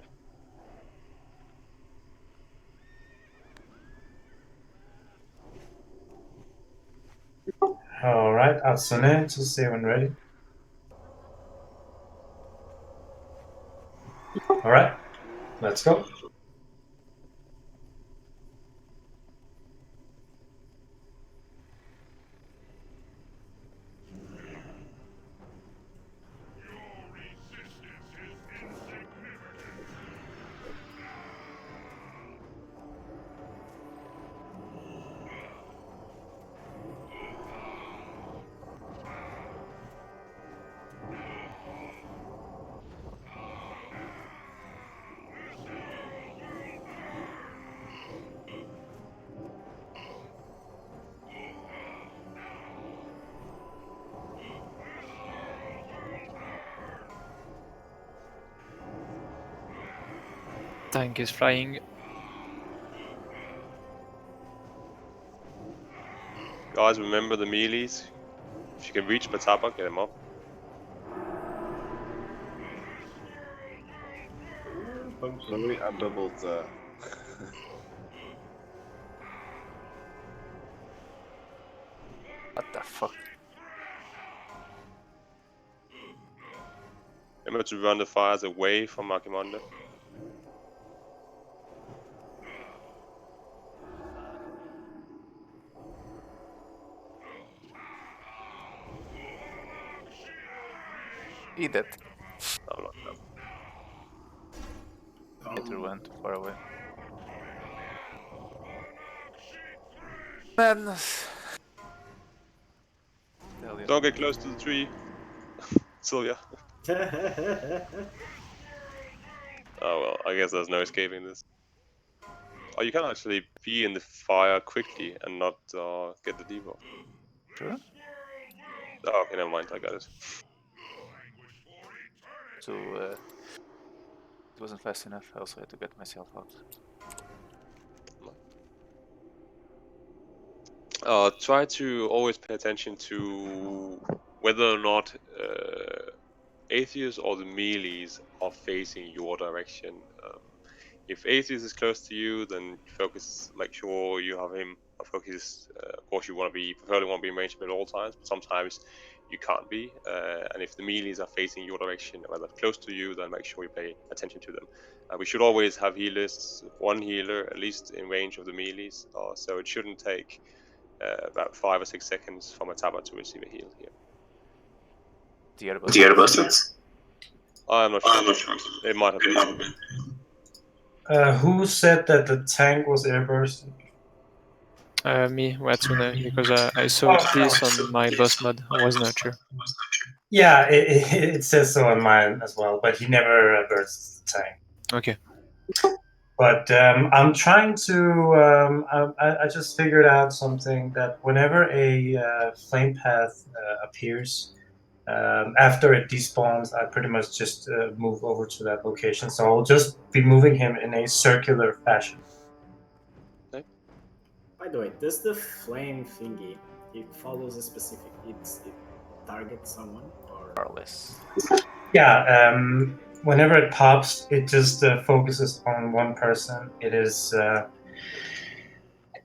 A: All right, I'll send it to say when ready. All right, let's go.
B: Tank is flying.
C: Guys, remember the melees. If you can reach Patapa, get him up.
F: Sorry, I doubled.
D: What the fuck?
C: Remember to run the fires away from Archimonde.
D: Eat that.
C: Oh, not that.
D: It went too far away. Madness.
C: Don't get close to the tree, Sylvia. Oh well, I guess there's no escaping this. Oh, you can actually be in the fire quickly and not get the debuff.
D: Sure.
C: Oh, okay, never mind, I got it.
D: So, it wasn't fast enough. I also had to get myself out.
C: Try to always pay attention to whether or not Atheist or the melees are facing your direction. If Atheist is close to you, then focus. Make sure you have him. Focus. Of course, you preferably want to be in range at all times, but sometimes you can't be. And if the melees are facing your direction, whether close to you, then make sure you pay attention to them. We should always have healers, one healer at least in range of the melees, so it shouldn't take about 5 or 6 seconds from a tablet to receive a heal here.
D: The airburst.
C: I'm not sure. It might have been.
A: Who said that the tank was airbursting?
B: Me, Watsune, because I saw it piece on my boss mod. I was not sure.
A: Yeah, it says so on mine as well, but he never bursts the tank.
B: Okay.
A: But I'm trying to. I just figured out something that whenever a flame path appears, after it despawns, I pretty much just move over to that location. So I'll just be moving him in a circular fashion.
E: By the way, does the flame thingy, it follows a specific, it targets someone or
D: Regardless.
A: Yeah, whenever it pops, it just focuses on one person. It is.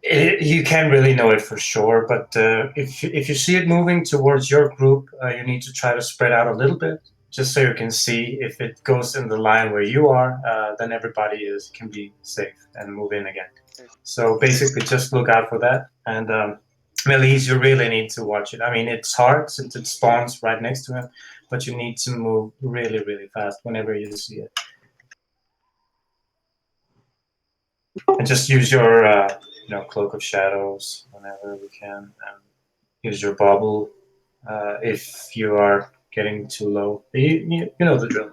A: You can't really know it for sure, but if you see it moving towards your group, you need to try to spread out a little bit, just so you can see if it goes in the line where you are. Then everybody can be safe and move in again. So basically, just look out for that. And Melis, you really need to watch it. I mean, it's hard since it spawns right next to him, but you need to move really, really fast whenever you see it. And just use your cloak of shadows whenever we can. Use your bubble if you are getting too low. You know the drill.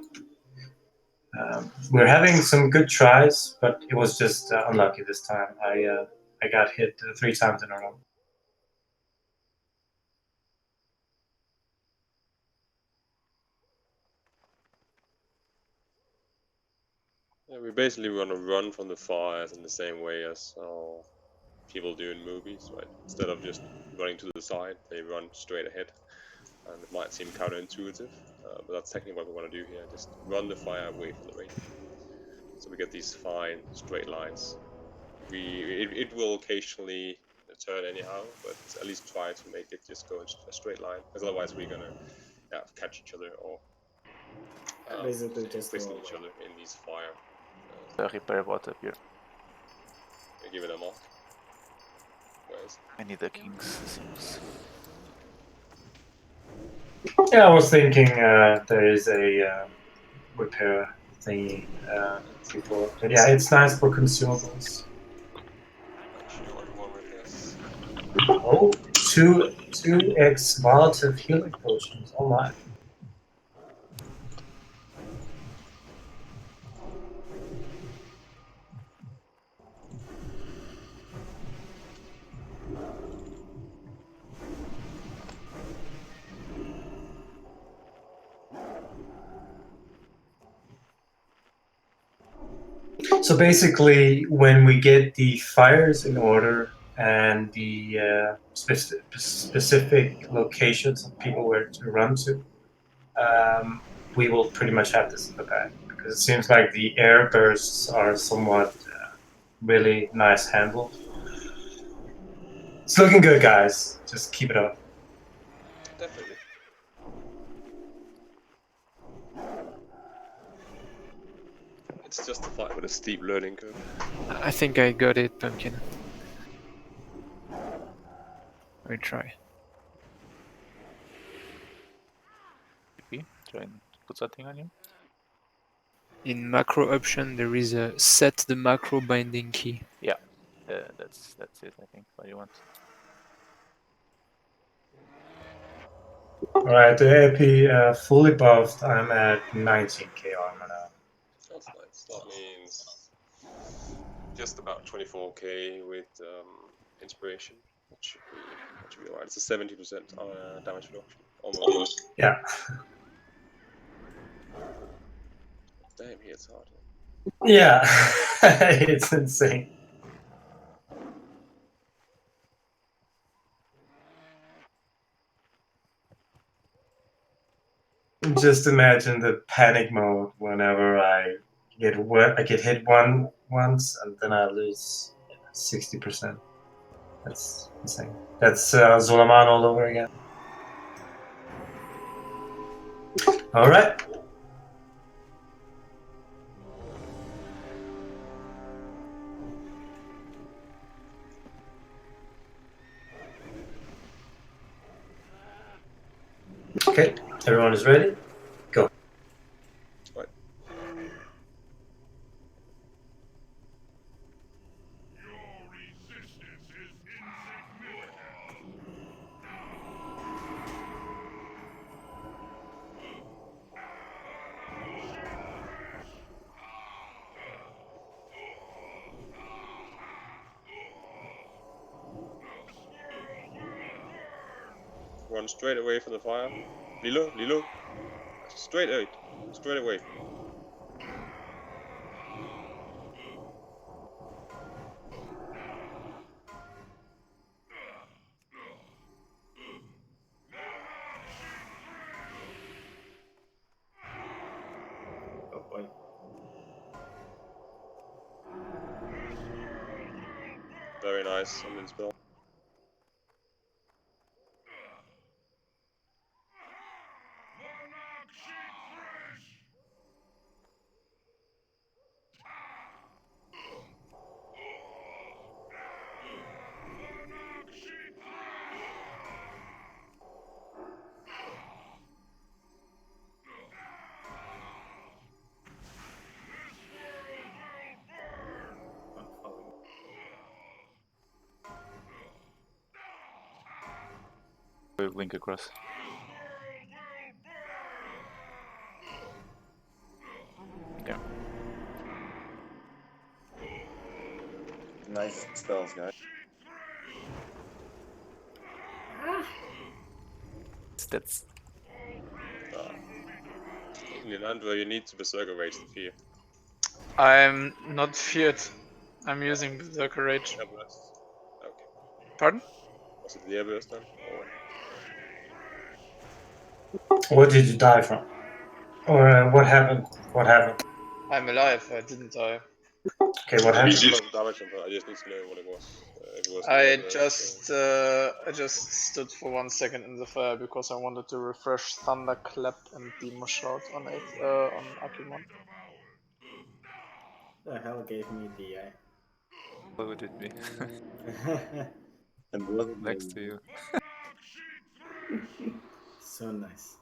A: We're having some good tries, but it was just unlucky this time. I got hit 3 times in a row.
C: Yeah, we basically want to run from the fires in the same way as people do in movies, right? Instead of just running to the side, they run straight ahead. And it might seem counterintuitive, but that's technically what we want to do here. Just run the fire away from the rain. So we get these fine straight lines. It will occasionally turn anyhow, but at least try to make it just go in a straight line, because otherwise we're gonna catch each other or
E: basically just
C: prison
E: go
C: each
E: away.
C: other in these fire.
D: The repair bot up here.
C: Give it a mark. Where is it?
D: I need the kings, seems.
A: Yeah, I was thinking there is a repair thingy before. But yeah, it's nice for consumables.
C: Actually, one with this.
A: Oh, 2x volatile healing potions. Oh my. So basically, when we get the fires in order and the specific locations of people where to run to, we will pretty much have this in the bag. Because it seems like the air bursts are somewhat really nice handled. It's looking good, guys. Just keep it up.
C: Definitely. It's just a fight with a steep learning curve.
B: I think I got it, Pumpkin. We try.
D: TP, try and put something on you.
B: In macro option, there is a set the macro binding key.
D: Yeah, that's it. I think what you want.
A: Alright, the AP fully buffed. I'm at 19k armor now.
C: That's nice. That means just about 24k with inspiration. That should be alright. It's a 70% damage reduction. Almost.
A: Yeah.
C: Damn, he hits hard.
A: Yeah, it's insane. Just imagine the panic mode whenever I get hit once and then I lose 60%. That's insane. That's Zulaman all over again. All right. Okay, everyone is ready? Go.
C: Right. Run straight away from the fire. Lilo, Lilo. Straight out. Straight away.
E: Oh boy.
C: Very nice. I'm in spell.
E: Not following.
D: We link across. Okay.
F: Nice spells, guys.
D: That's
C: Leandro, you need to Berserker Rage the fear.
H: I'm not feared. I'm using Berserker Rage.
C: Air Burst. Okay.
H: Pardon?
C: Was it the Air Burst then? Or...
A: What did you die from? Or what happened? What happened?
H: I'm alive. I didn't die.
A: Okay, what
C: I
A: happened?
C: love damage, but I just need to know what it was. If it was the
H: I
C: Air Burst,
H: just stood for 1 second in the fire because I wanted to refresh Thunderclap and Demo Shout on Archimonde.
E: The hell gave me the
D: what would it be?
F: And wasn't
D: Next to you.
E: So nice.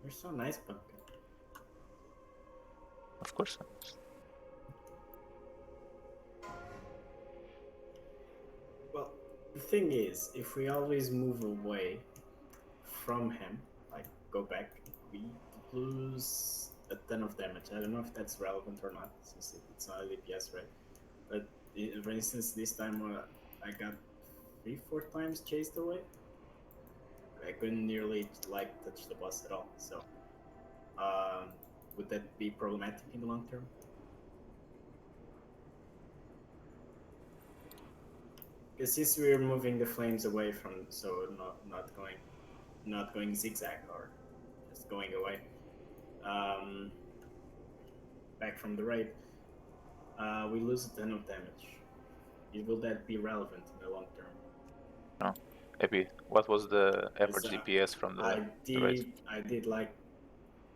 E: You're so nice, Pumpkin.
D: Of course.
E: Well, the thing is, if we always move away from him, like go back, we lose a ton of damage. I don't know if that's relevant or not, since it's not a DPS, right? But for instance, this time I got 3-4 times chased away. I couldn't nearly touch the boss at all. So, would that be problematic in the long term? Because since we're moving the flames away from, so not going zigzag or just going away, back from the raid, we lose a ton of damage. Will that be relevant in the long term?
D: No. Epi, what was the average
E: Because,
D: DPS from the raid?
E: I did like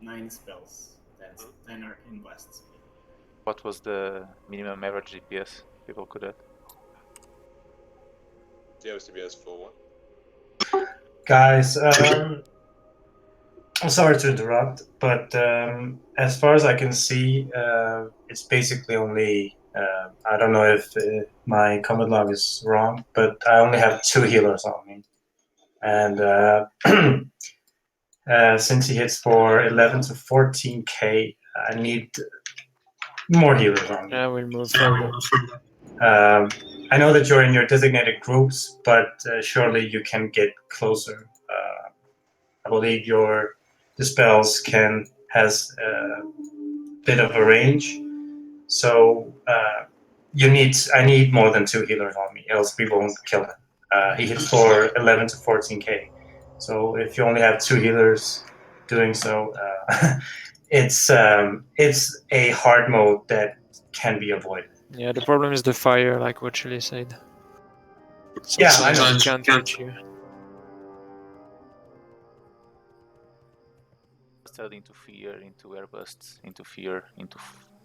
E: 9 spells. That's 10 arcane blasts.
D: What was the minimum average DPS people could have?
C: Do you have CBS for one?
A: Guys, I'm sorry to interrupt, but as far as I can see, it's basically only, I don't know if my comment log is wrong, but I only have 2 healers on me. And since he hits for 11 to 14k, I need more healers on me.
B: Yeah, we'll move further.
A: I know that you're in your designated groups, but surely you can get closer. I believe the spells has a bit of a range, so I need more than 2 healers on me, else we won't kill him. He hits for 11 to 14k, so if you only have 2 healers doing so, it's a hard mode that can be avoided.
B: Yeah, the problem is the fire, like what Chili said.
A: Yeah, I
B: Sometimes
A: know.
B: it can't reach you.
D: Started into fear, into air bursts, into fear, into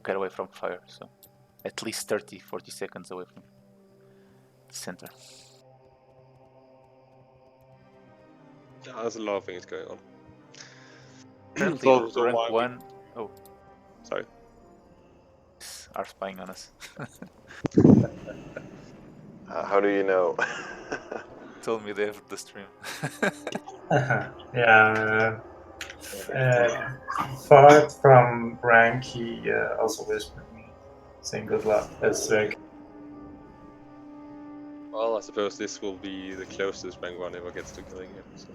D: get away from fire. So at least 30-40 seconds away from the center.
C: Yeah, there's a lot of things going on.
D: Currently,
C: So
D: rank
C: why
D: 1. Oh,
C: sorry.
D: are spying on us.
F: How do you know?
D: Told me they have the stream.
A: Yeah. Far from rank, he also whispered me, saying good luck. That's very.
C: Well, I suppose this will be the closest rank one ever gets to killing him. So.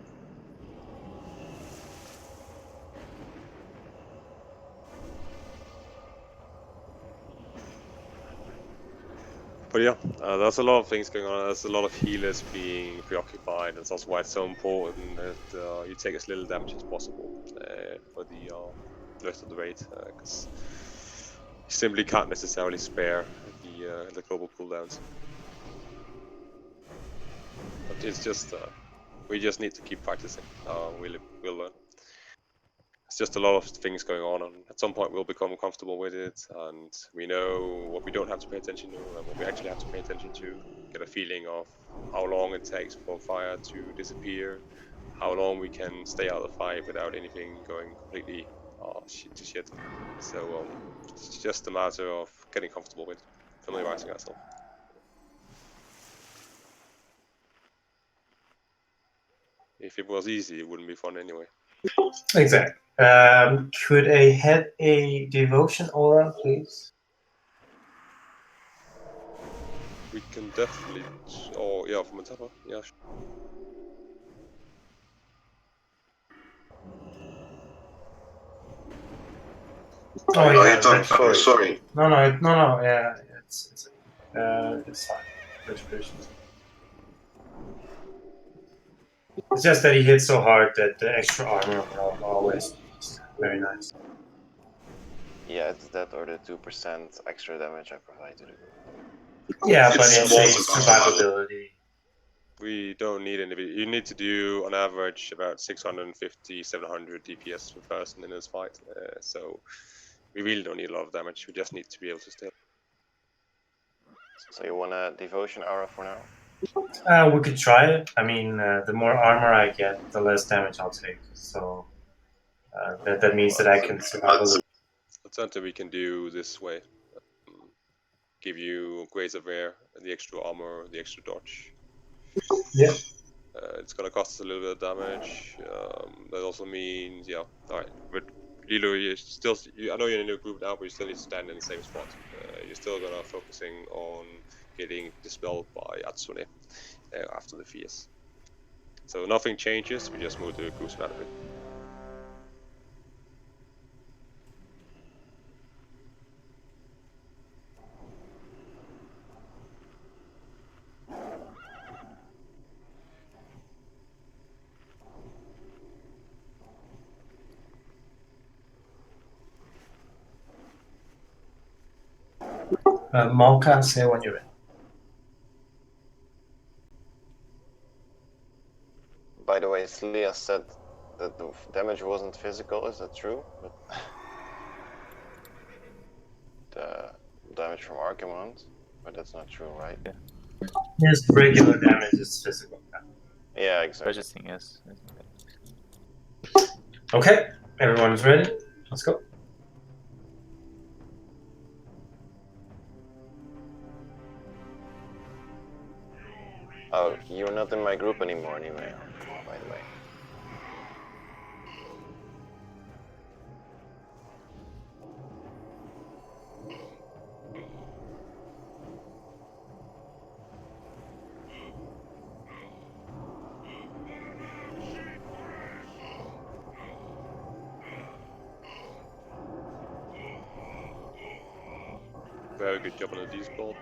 C: But yeah, there's a lot of things going on. There's a lot of healers being preoccupied. That's also why it's so important that you take as little damage as possible for the rest of the raid, because you simply can't necessarily spare the global cooldowns. But it's just we just need to keep practicing. We'll learn. It's just a lot of things going on, and at some point we'll become comfortable with it, and we know what we don't have to pay attention to and what we actually have to pay attention to. Get a feeling of how long it takes for fire to disappear, how long we can stay out of the fight without anything going completely shit to shit. So it's just a matter of getting comfortable with it, familiarizing ourselves. If it was easy, it wouldn't be fun anyway.
A: Exactly. Could I have a devotion aura, please?
C: We can definitely, or yeah, from a tapper, yeah.
A: Oh yeah.
F: Sorry.
A: No. Yeah, it's fine. Retribution. It's just that he hit so hard that the extra armor will always be very nice.
F: Yeah, it's that or the 2% extra damage I provide to the group.
A: Yeah, but it's a survivability.
C: We don't need any. You need to do on average about 650, 700 DPS per person in this fight. So we really don't need a lot of damage. We just need to be able to stay.
F: So you want a devotion aura for now?
A: We could try it. I mean, the more armor I get, the less damage I'll take. So that means that I can survive a little.
C: Alternatively, we can do this way. Give you Grace of Air, the extra armor, the extra dodge.
A: Yeah.
C: It's gonna cost us a little bit of damage. That also means, yeah, alright. But Lilo, I know you're in a new group now, but you still need to stand in the same spot. You're still gonna focusing on getting dispelled by Atsune after the Fierce. So nothing changes, we just move the groups around a bit.
A: Malka, say when you're in.
F: By the way, Slia said that the damage wasn't physical. Is that true? But the damage from Archimonde, but that's not true, right?
D: Yeah.
A: Yes, regular damage is physical.
F: Yeah, exactly.
D: Budgeting, yes.
A: Okay, everyone's ready. Let's go.
F: Oh, you're not in my group anymore anyway, by the way.
C: Very good job on the D-spell.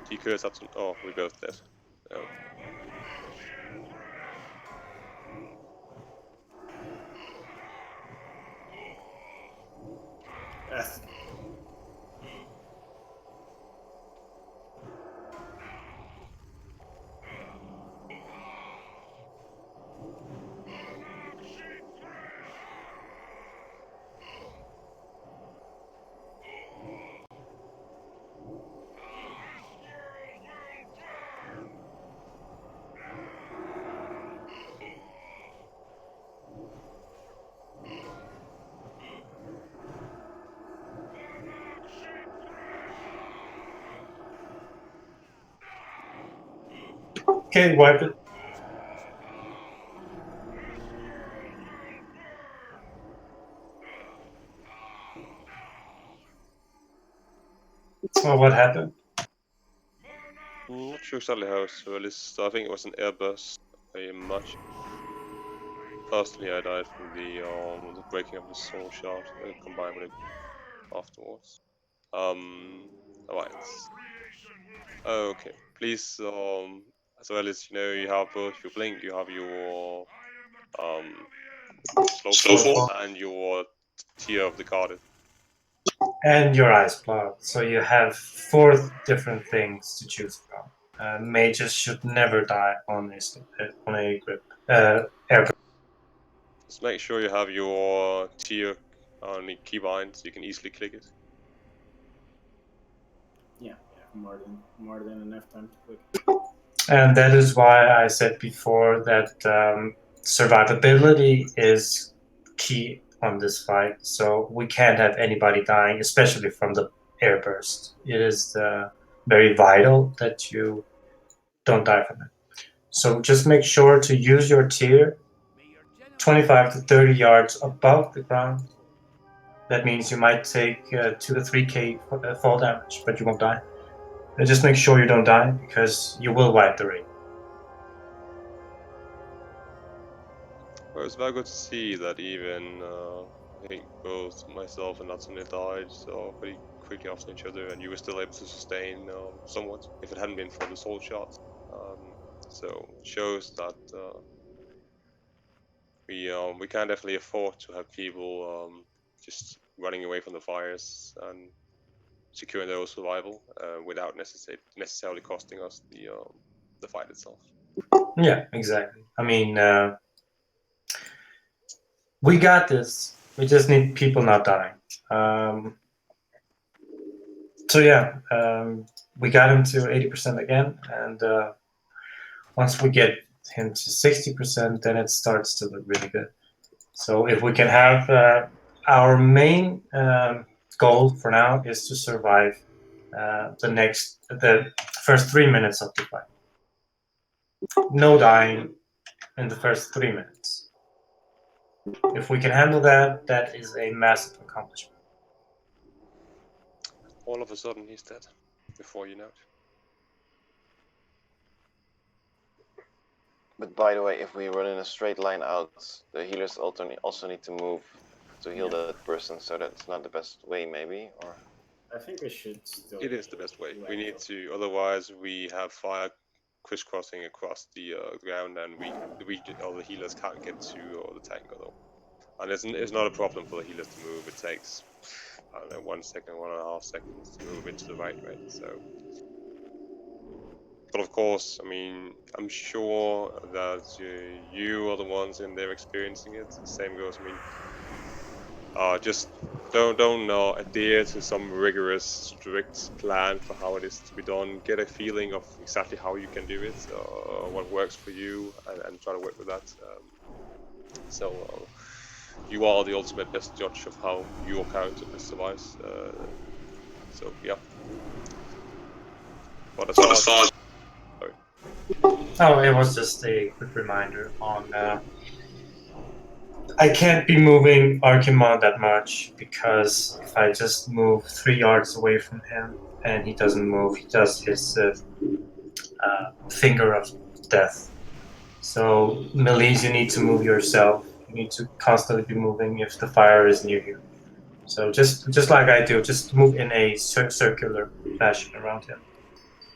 C: TK is up to... Oh, we both dead. Oh.
A: Okay, wipe it. So what happened?
C: I'm not sure exactly how it's released. I think it was an airburst, very much. Personally, I died from the breaking of the soul shard combined with it afterwards. Alright. Okay, please, as well as you know, you have both your blink, you have your slow and your tier of the guarded.
A: And your ice block. So you have 4 different things to choose from. Mages should never die on a grip. Air.
C: Just make sure you have your tier on the keybind so you can easily click it.
E: Yeah, more than enough time to click.
A: And that is why I said before that survivability is key on this fight. So we can't have anybody dying, especially from the air burst. It is very vital that you don't die from it. So just make sure to use your tier 25 to 30 yards above the ground. That means you might take 2 to 3k fall damage, but you won't die. And just make sure you don't die, because you will wipe the raid.
C: Well, it's very good to see that even I think both myself and Natsune died pretty quickly after each other, and you were still able to sustain somewhat if it hadn't been for the soul shot. So it shows that we can definitely afford to have people just running away from the fires and securing their own survival without necessarily costing us the fight itself.
A: Yeah, exactly. I mean, we got this. We just need people not dying. So yeah, we got him to 80% again, and once we get him to 60%, then it starts to look really good. So if we can have our main goal for now is to survive the first 3 minutes of the fight. No dying in the first 3 minutes. If we can handle that, that is a massive accomplishment.
C: All of a sudden he's dead before you know it.
F: But by the way, if we run in a straight line out, the healers also need to move to heal that person, so that's not the best way, maybe, or...
E: I think we should still...
C: It is the best way. We need to, otherwise we have fire crisscrossing across the ground, and all the healers can't get to the tank at all. And it's not a problem for the healers to move. It takes, I don't know, 1 second, 1.5 seconds to move into the right, so... But of course, I mean, I'm sure that you are the ones in there experiencing it. The same goes, I mean, just don't adhere to some rigorous, strict plan for how it is to be done. Get a feeling of exactly how you can do it, what works for you, and try to work with that. You are the ultimate best judge of how your character best survives. So yeah. But as far as
A: Oh, it was just a quick reminder on... I can't be moving Archimonde that much, because if I just move 3 yards away from him and he doesn't move, he does his finger of death. So melees, you need to move yourself. You need to constantly be moving if the fire is near you. So just like I do, just move in a circular fashion around him.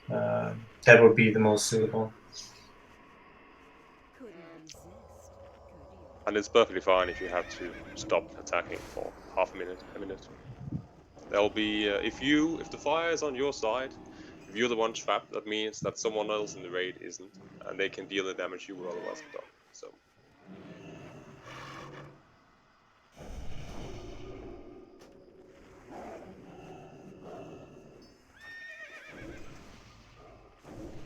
A: That would be the most suitable.
J: Couldn't resist, could you?
C: And it's perfectly fine if you have to stop attacking for half a minute, a minute. There'll be if the fire is on your side, if you're the one trapped, that means that someone else in the raid isn't, and they can deal the damage you would otherwise have done.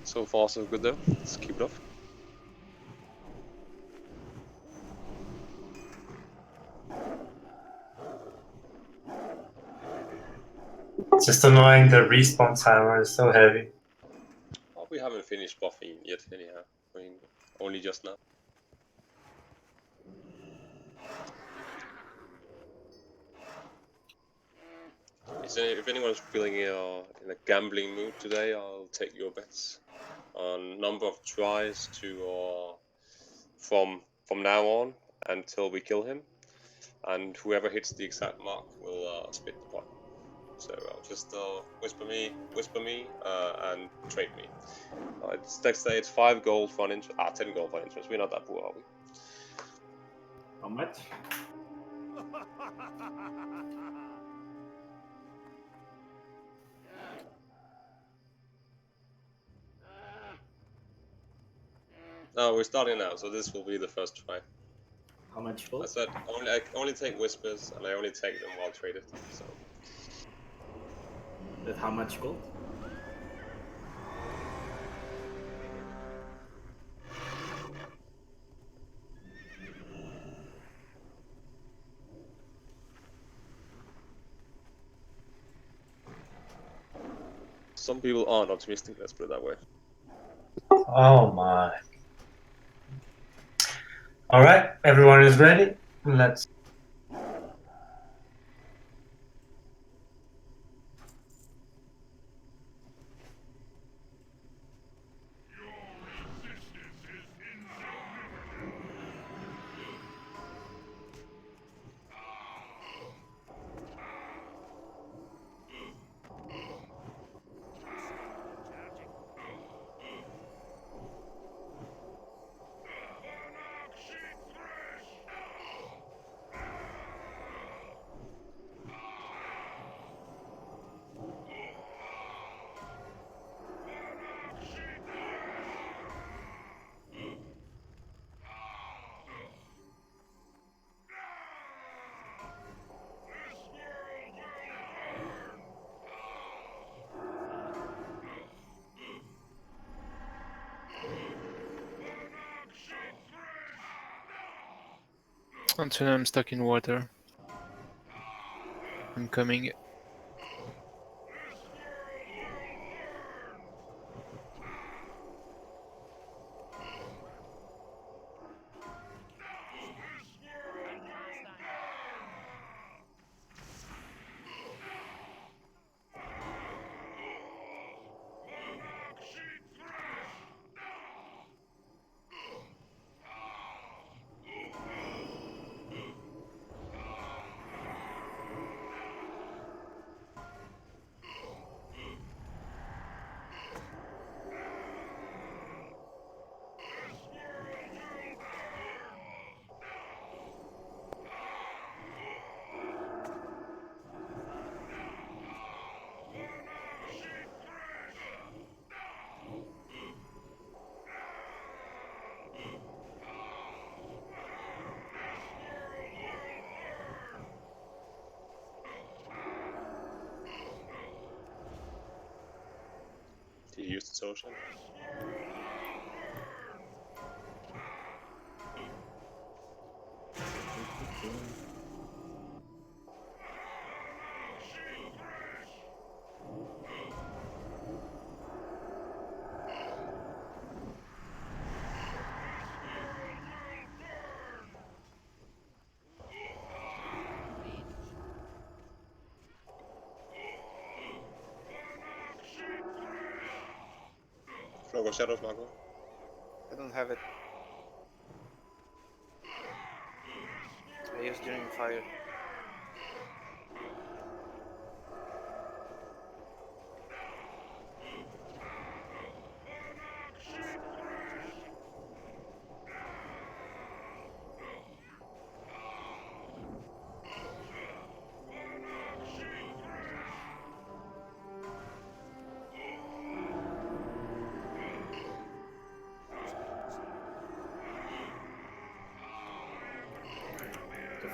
C: So far so good though. Let's keep it up.
A: It's just annoying, the respawn timer is so heavy.
C: Oh, we haven't finished buffing yet anyhow. I mean, only just now. If anyone's feeling in a gambling mood today, I'll take your bets on number of tries to from now on until we kill him, and whoever hits the exact mark will split the pot. So just whisper me, and trade me. It's 5 gold for an interest. 10 gold for an interest. We're not that poor, are we?
E: How much?
C: No, we're starting now, so this will be the first try.
E: How much gold?
C: I said I only take whispers, and I only take them while traded. So.
E: With how much gold?
C: Some people aren't optimistic, let's put it that way.
A: Oh my. Alright, everyone is ready. Let's.
B: Until I'm stuck in water. I'm coming.
C: Did you use the social? Flow of Shadows, Marco.
G: I don't have it. I used during fire.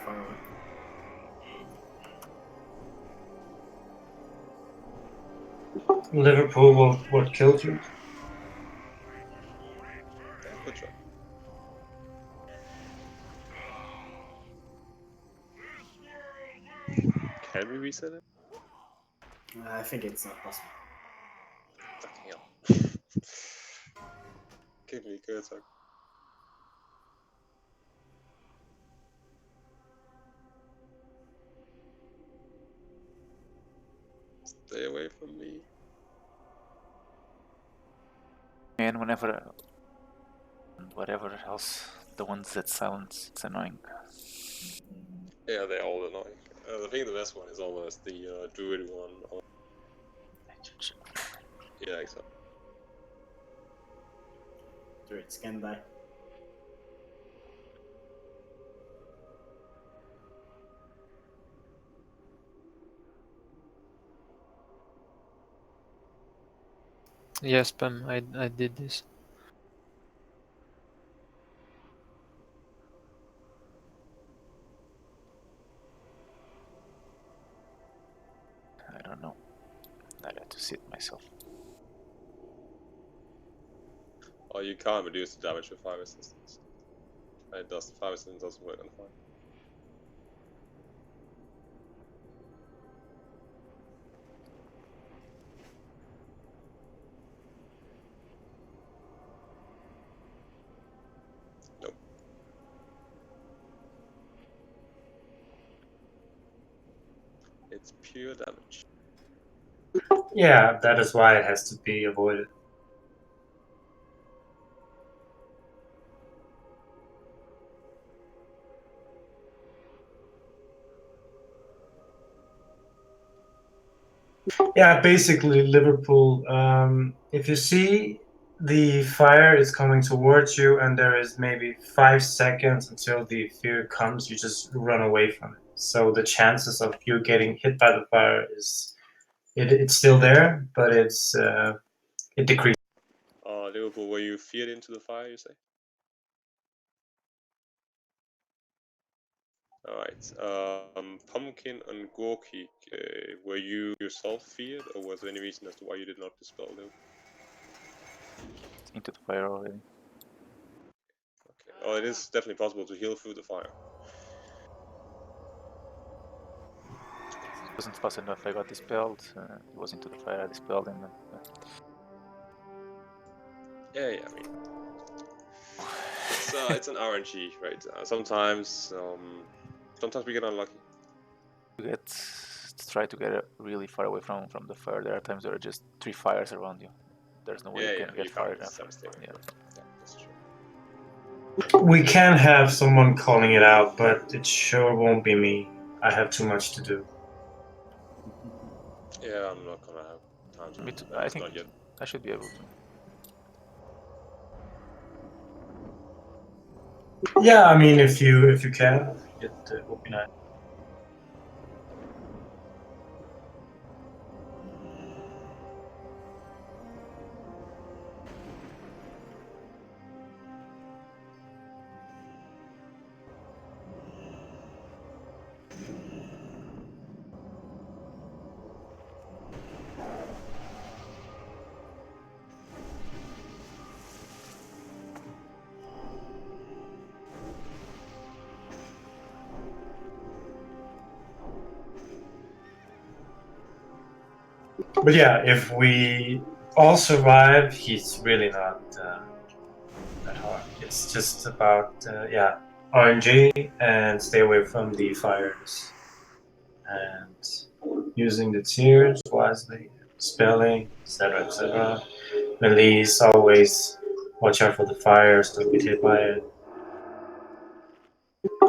E: far away.
A: Liverpool, what killed you?
C: Yeah, good try. Can we reset it?
E: I think it's not possible.
C: Fucking hell. Give me a good attack. Stay away from me.
D: And whenever, whatever else, the ones that silence, it's annoying.
C: Yeah, they're all annoying. I think the best one is almost the druid one. Yeah, exactly.
E: Druids can die.
B: Yes, Pam, I did this.
D: I don't know. I had to see it myself.
C: Oh, you can't reduce the damage with fire resistance. It does. Fire resistance doesn't work on fire. Nope. It's pure damage.
A: Yeah, that is why it has to be avoided. Yeah, basically Liverpool. If you see the fire is coming towards you and there is maybe 5 seconds until the fear comes, you just run away from it. So the chances of you getting hit by the fire is it's still there, but it decreases.
C: Liverpool, were you feared into the fire, you say? Alright. Pumpkin and Gorky, were you yourself feared, or was there any reason as to why you did not dispel them?
D: Into the fire already.
C: Okay. Oh, it is definitely possible to heal through the fire.
D: It wasn't fast enough. I got dispelled. It was into the fire. I dispelled him.
C: Yeah, I mean, it's an RNG, right? Sometimes we get unlucky.
D: You try to get really far away from the fire. There are times there are just 3 fires around you. There's no way you can get far enough.
C: Yeah, that's true.
A: We can have someone calling it out, but it sure won't be me. I have too much to do.
C: Yeah, I'm not gonna have time to.
D: Me too.
C: At
D: I
C: least
D: think
C: not yet.
D: I should be able to.
A: Yeah, I mean, if you can, it would be nice. But yeah, if we all survive, he's really not that hard. It's just about RNG and stay away from the fires and using the tears wisely, spelling, etc., etc. Release, always watch out for the fires, don't get hit by it.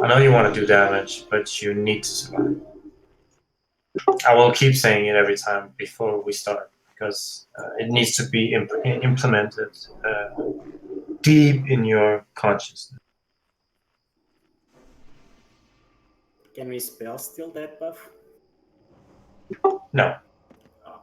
A: I know you want to do damage, but you need to survive. I will keep saying it every time before we start, because it needs to be implemented deep in your consciousness.
E: Can we spell steal that buff?
A: No.
E: Oh.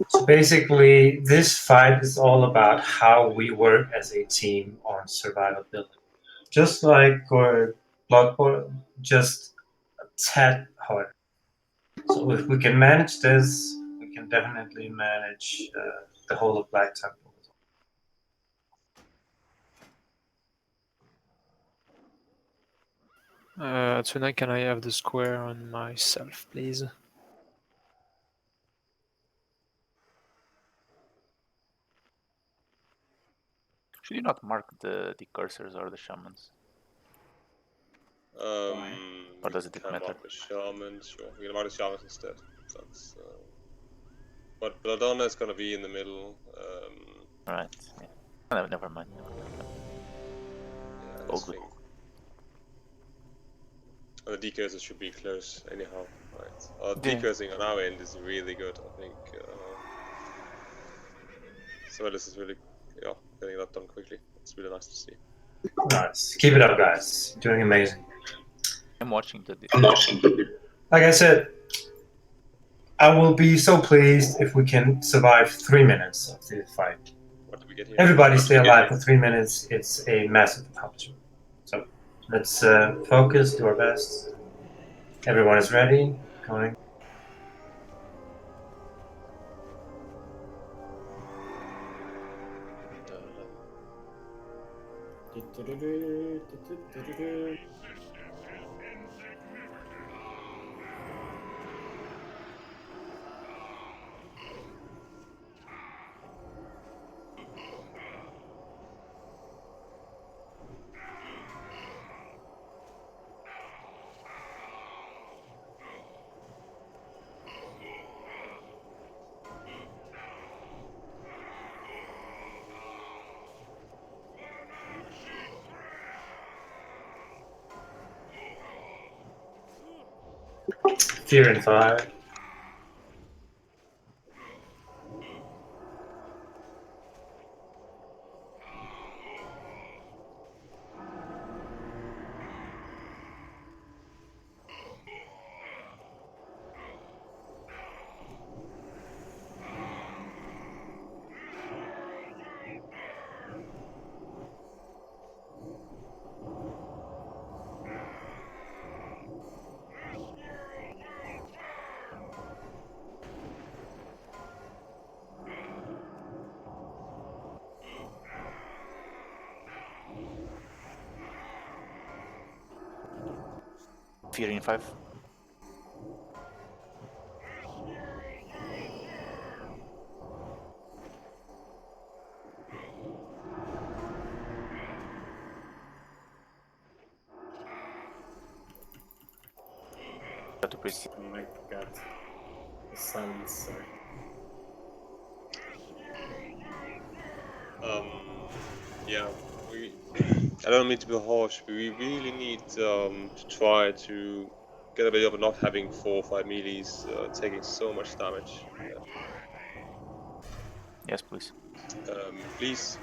A: So basically, this fight is all about how we work as a team on survivability. Just like Bloodborne, just a tad harder. So if we can manage this, we can definitely manage the whole of Black Temple.
B: Tonight, can I have the square on myself, please?
D: Should you not mark the cursors or the shamans? Or does it matter?
C: Mark the shamans, sure. We can mark the shamans instead. That's, but Belladonna is gonna be in the middle.
D: Right. Yeah. Oh, never mind.
C: Yeah,
D: All
C: this
D: good.
C: thing. And the decursors should be close anyhow, right? Decursing on our end is really good, I think. So this is really, getting that done quickly. It's really nice to see.
A: Nice. Keep it up, guys. Doing amazing.
D: I'm watching the.
A: Like I said, I will be so pleased if we can survive 3 minutes of the fight.
C: What did we get here?
A: Everybody stay alive for 3 minutes. It's a massive accomplishment. So let's focus, do our best. Everyone is ready. Going. Fear and fire.
D: Fear in 5. To priest.
E: Oh my god. The silence, sorry.
C: Yeah, I don't mean to be harsh, but we really need to try to get a bit of not having 4 or 5 melees taking so much damage.
D: Yes, please.
C: Please,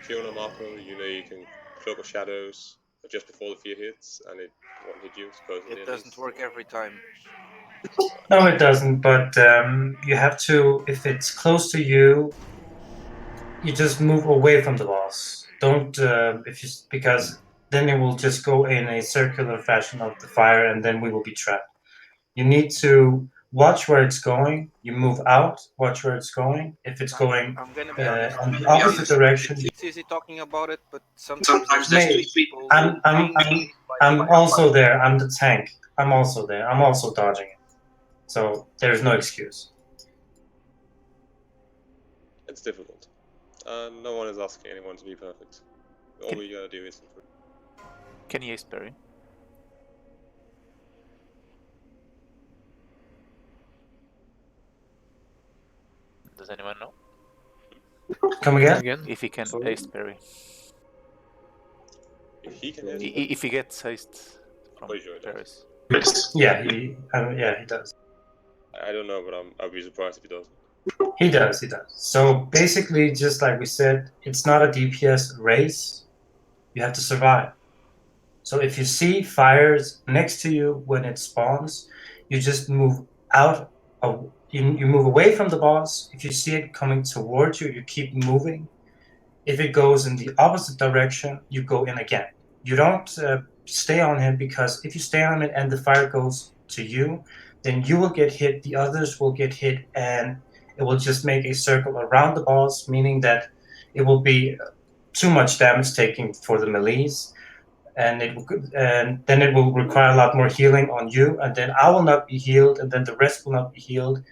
C: Fiona Marco, you can cloak of shadows just before the fear hits, and it won't hit you. Supposedly,
G: It doesn't work every time.
A: No, it doesn't. But you have to, if it's close to you, you just move away from the boss. Don't because then it will just go in a circular fashion of the fire, and then we will be trapped. You need to watch where it's going. You move out, watch where it's going. If it's going
G: I'm gonna be honest.
A: on the opposite direction,
G: It's easy talking about it, but sometimes there's
A: mate,
G: people.
A: I'm also there. I'm the tank. I'm also there. I'm also dodging it. So there's no excuse.
C: It's difficult. No one is asking anyone to be perfect. All we gotta do is improve.
D: Can you parry? Does anyone know?
A: Come again?
D: If he can ace parry.
C: If he can hit,
D: If he gets haste from
C: sure
D: parries.
A: Yeah, he does.
C: I don't know, but I'd be surprised if he doesn't.
A: He does. So basically, just like we said, it's not a DPS race. You have to survive. So if you see fires next to you when it spawns, you just move out you move away from the boss. If you see it coming towards you, you keep moving. If it goes in the opposite direction, you go in again. You don't stay on him, because if you stay on it and the fire goes to you, then you will get hit, the others will get hit, and it will just make a circle around the boss, meaning that it will be too much damage taking for the melees, and then it will require a lot more healing on you, and then I will not be healed, and then the rest will not be healed.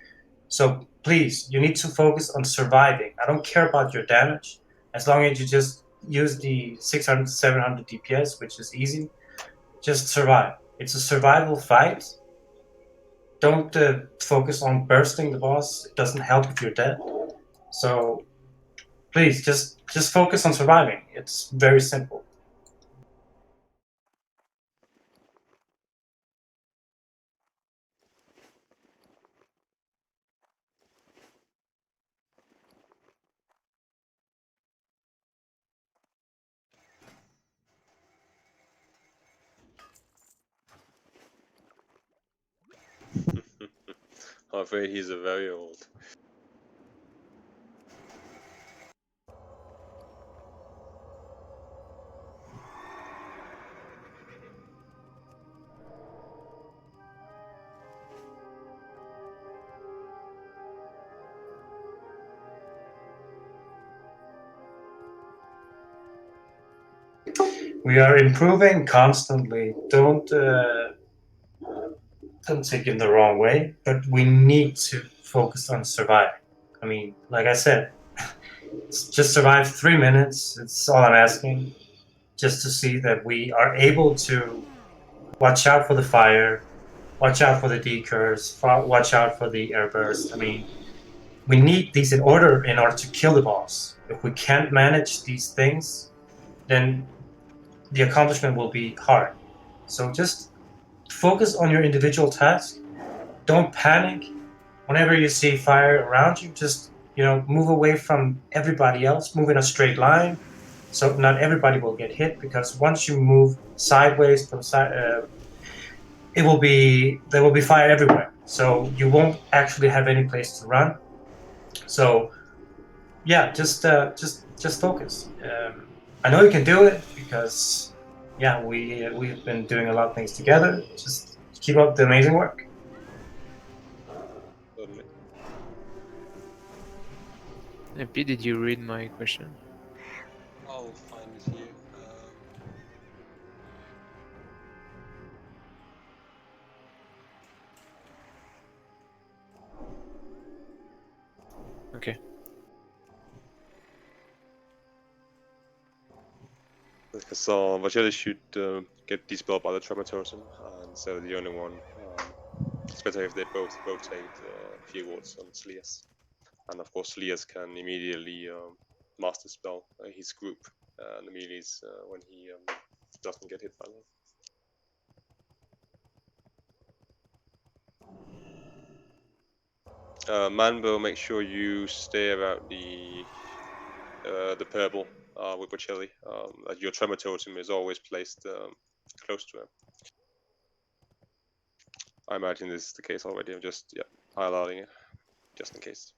A: So please, you need to focus on surviving. I don't care about your damage, as long as you just use the 600 to 700 DPS, which is easy. Just survive. It's a survival fight. Don't focus on bursting the boss. It doesn't help if you're dead. So please, just focus on surviving. It's very simple.
C: I'm afraid he's a very old.
A: We are improving constantly. Don't take it the wrong way, but we need to focus on surviving. I mean, like I said, just survive 3 minutes. It's all I'm asking. Just to see that we are able to watch out for the fire, watch out for the decurs, watch out for the airburst. I mean, we need these in order to kill the boss. If we can't manage these things, then the accomplishment will be hard. So just focus on your individual task. Don't panic. Whenever you see fire around you, just move away from everybody else. Move in a straight line, so not everybody will get hit. Because once you move sideways from side, there will be fire everywhere. So you won't actually have any place to run. So yeah, just focus. I know you can do it, because we've been doing a lot of things together. Just keep up the amazing work.
C: Certainly.
B: MP, did you read my question?
C: I'll find it here.
B: Okay.
C: So Vacheli should get dispelled by the Traumatism, and so the only one. It's better if they both rotate few wards on Slias. And of course, Slias can immediately master spell his group and the melees when he doesn't get hit by them. Manbo, make sure you stay around the purple with Bocelli. Your tremor totem is always placed close to him. I imagine this is the case already. I'm just highlighting it just in case.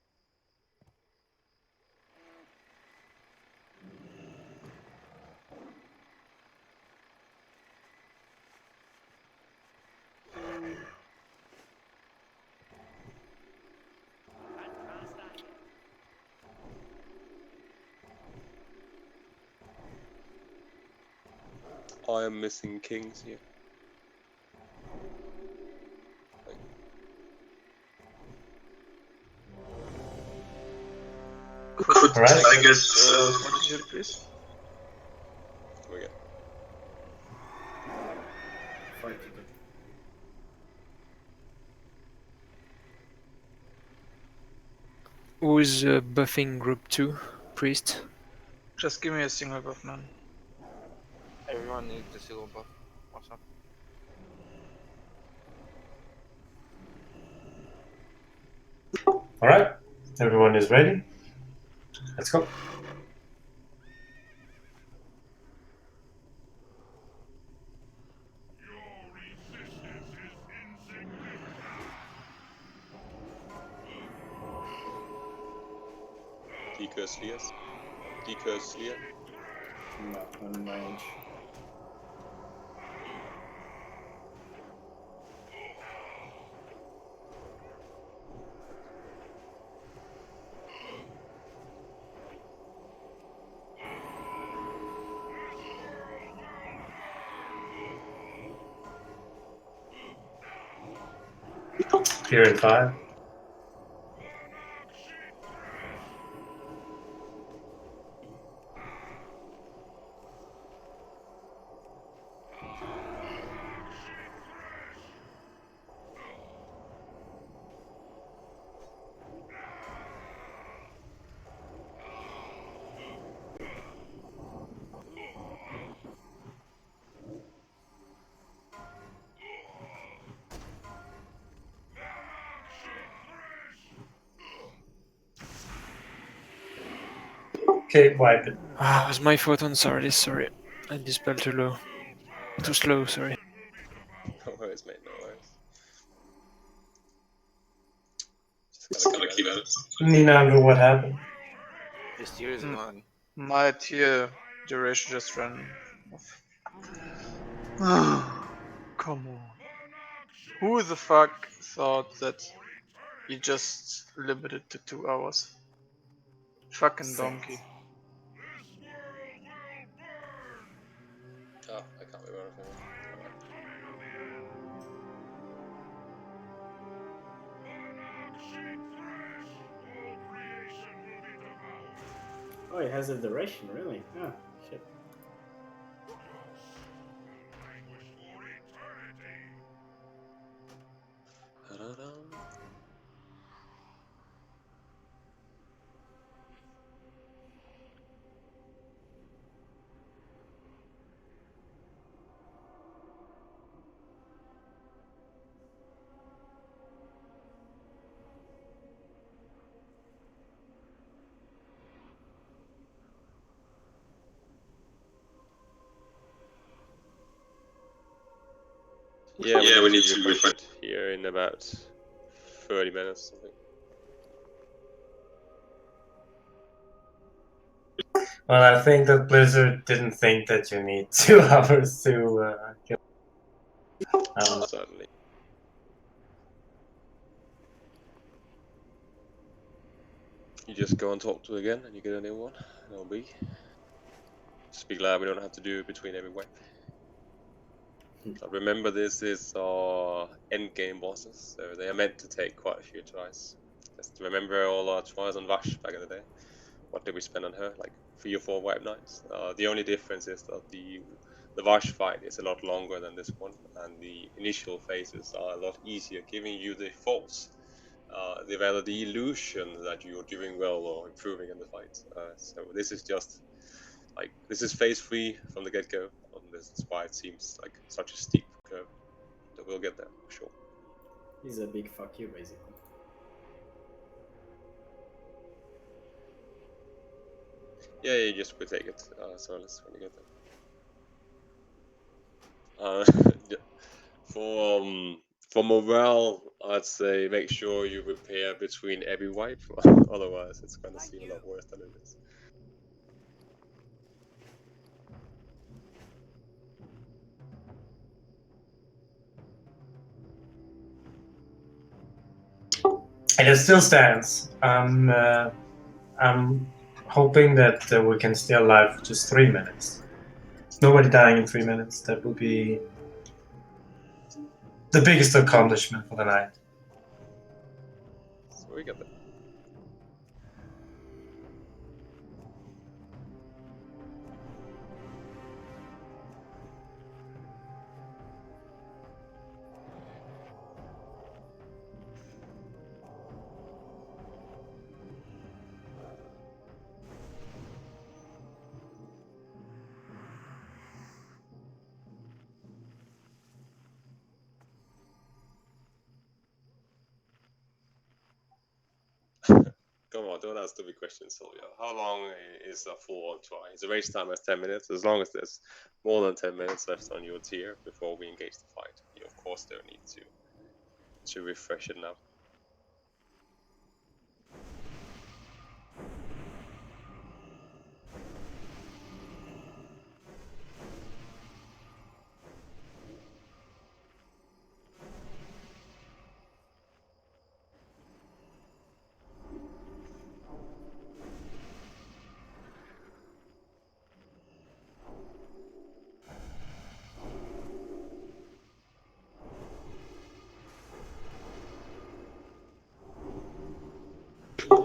C: I am missing kings here.
H: Could
A: Right.
H: I get one here, please?
C: Come again.
E: Fight again.
B: Who's buffing group 2? Priest?
H: Just give me a single buff, none.
G: Everyone needs the silver buff. What's up?
A: All right, everyone is ready. Let's go.
C: Decurse Lears. Decurse Lear.
E: Not on range.
A: Clear in 5. Okay, wipe it.
B: Ah, it was my fault on sorry. I dispelled too low. Too slow, sorry.
C: No worries, mate, no worries. Just gotta keep at it.
A: Nina, what happened?
G: His tier is long.
H: My tier duration just ran off. Come on. Who the fuck thought that he just limited to 2 hours? Fucking donkey.
C: Oh, I can't remember anything.
E: Oh, it has a duration, really? Oh, shit.
C: Yeah, we need to refresh it here in about 30 minutes, something.
A: Well, I think that Blizzard didn't think that you need 2 hours to kill.
C: Certainly. You just go and talk to it again, and you get a new one. It'll be. Just be glad we don't have to do it between every wipe. So remember, this is our end game bosses, so they are meant to take quite a few tries. Just remember all our tries on Vash back in the day. What did we spend on her? Like 3 or 4 wipe nights. The only difference is that the Vash fight is a lot longer than this one, and the initial phases are a lot easier, giving you the false, the illusion that you're doing well or improving in the fight. So this is just like, this is phase 3 from the get-go, and this is why it seems like such a steep curve. So we'll get there for sure.
E: He's a big fuck you, basically.
C: Yeah, you just retake it, Solis, when you get there. For morale, I'd say make sure you repair between every wipe, otherwise it's gonna seem a lot worse than it is.
A: And it still stands. I'm hoping that we can stay alive for just 3 minutes. Nobody dying in 3 minutes. That would be the biggest accomplishment for the night.
C: So we get there. Come on, don't ask stupid questions, Sylvia. How long is a full-on try? Is the race time as 10 minutes? As long as there's more than 10 minutes left on your tier before we engage the fight, you of course don't need to refresh it now.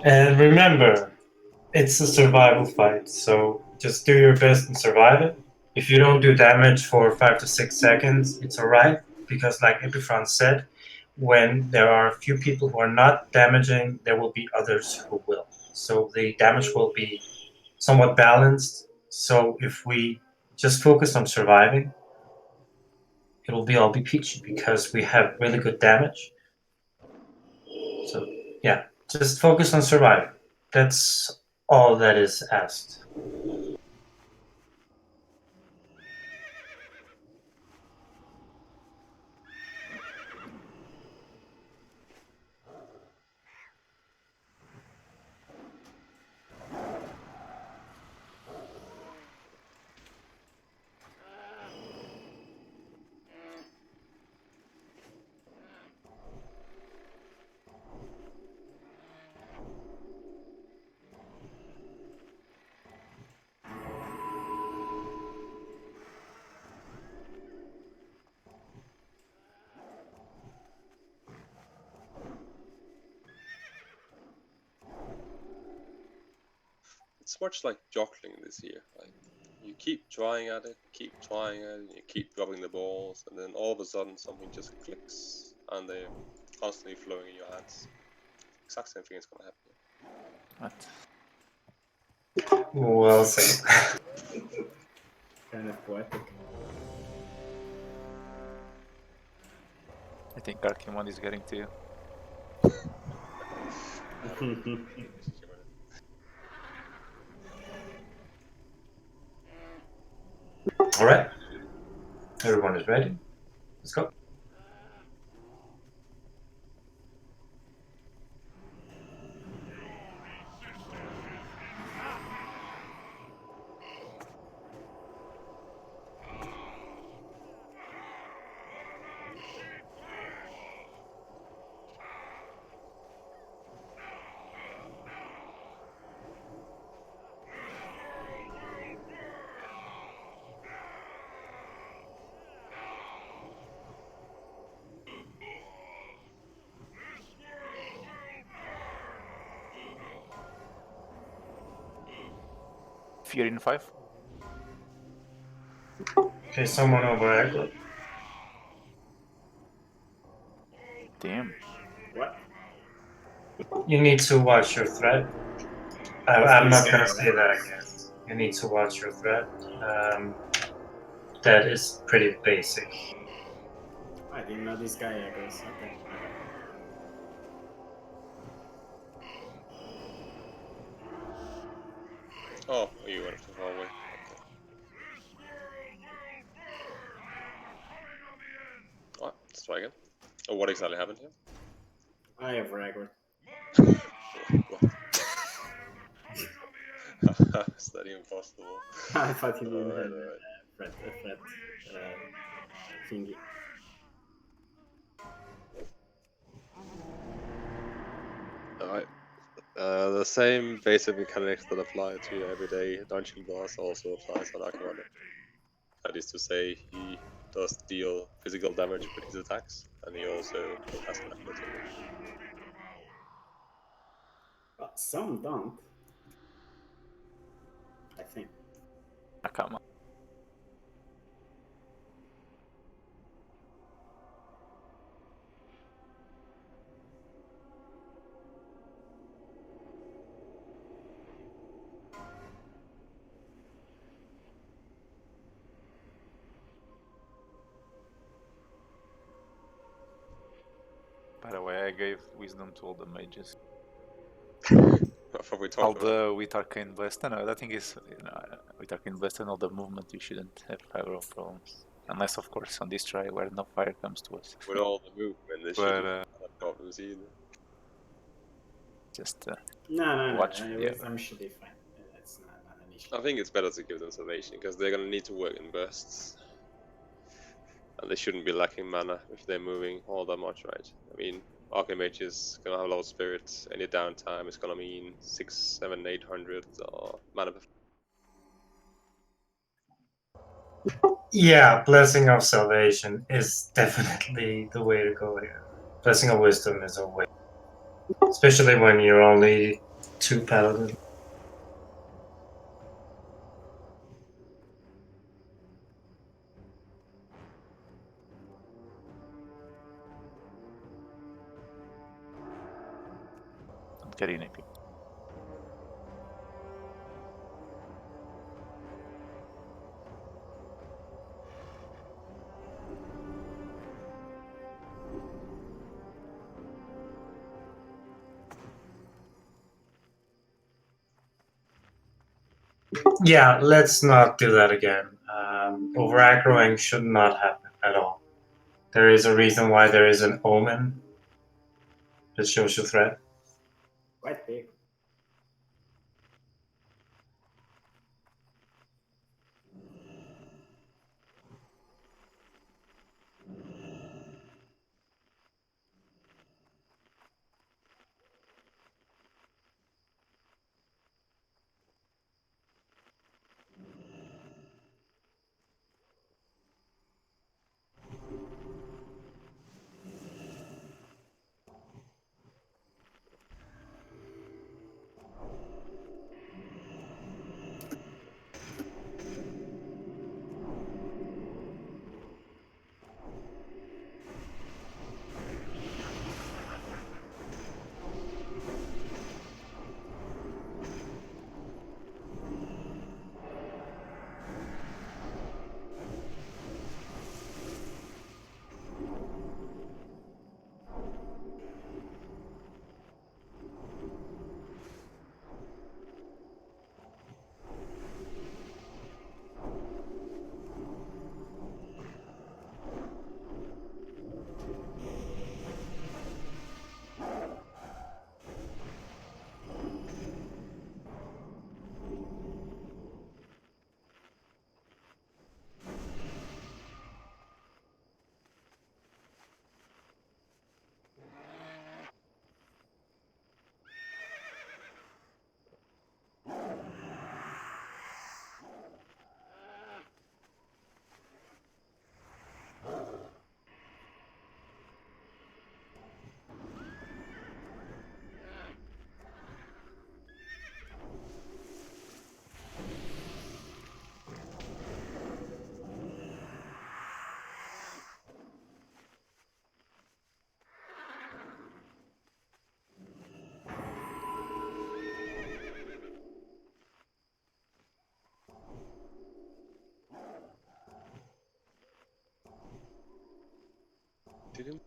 A: And remember, it's a survival fight, so just do your best and survive it. If you don't do damage for 5 to 6 seconds, it's alright, because like Epifran said, when there are a few people who are not damaging, there will be others who will. So the damage will be somewhat balanced. So if we just focus on surviving, it'll be all be peachy because we have really good damage. So yeah, just focus on surviving. That's all that is asked.
C: It's much like jockling this year. Like you keep trying at it, and you keep dropping the balls, and then all of a sudden something just clicks, and they're constantly flowing in your hands. Exact same thing is gonna happen.
D: What?
A: Well said.
E: Kind of poetic.
D: I think Archimonde is getting to you.
A: All right, everyone is ready. Let's go.
D: Fear in 5.
A: Okay, someone over aggro.
D: Damn.
E: What?
A: You need to watch your threat. I'm not gonna say that again. You need to watch your threat. That is pretty basic.
E: I didn't know this guy aggroes. Okay.
C: Oh, you went too far away. Alright, let's try again. Oh, what exactly happened here?
E: I have Ragor.
C: Is that even possible?
E: I thought you didn't have
C: Alright.
E: a threat thingy.
C: Alright. The same basic mechanics that apply to everyday dungeon boss also applies on Archimonde. That is to say, he does deal physical damage with his attacks, and he also has an ability.
E: But some don't. I think.
D: Come on. By the way, I gave wisdom to all the mages.
C: What we talked about.
D: Although with Arcane Blast, no, the thing is, with Arcane Blast and all the movement, you shouldn't have aggro problems. Unless, of course, on this try where no fire comes to us.
C: With all the movement, there shouldn't have problems either.
D: Just
E: No.
D: watch.
E: Wisdom should be fine. That's not an issue.
C: I think it's better to give them salvation, because they're gonna need to work in bursts. And they shouldn't be lacking mana if they're moving all that much, right? I mean, Archimage is gonna have a lot of spirits. Any downtime is gonna mean 600, 700, 800 mana.
A: Yeah, Blessing of Salvation is definitely the way to go here. Blessing of Wisdom is a way. Especially when you're only 2 Paladin.
D: I'm carrying AP.
A: Yeah, let's not do that again. Over aggroing should not happen at all. There is a reason why there is an omen that shows you threat.
E: Quite big.
C: Did him?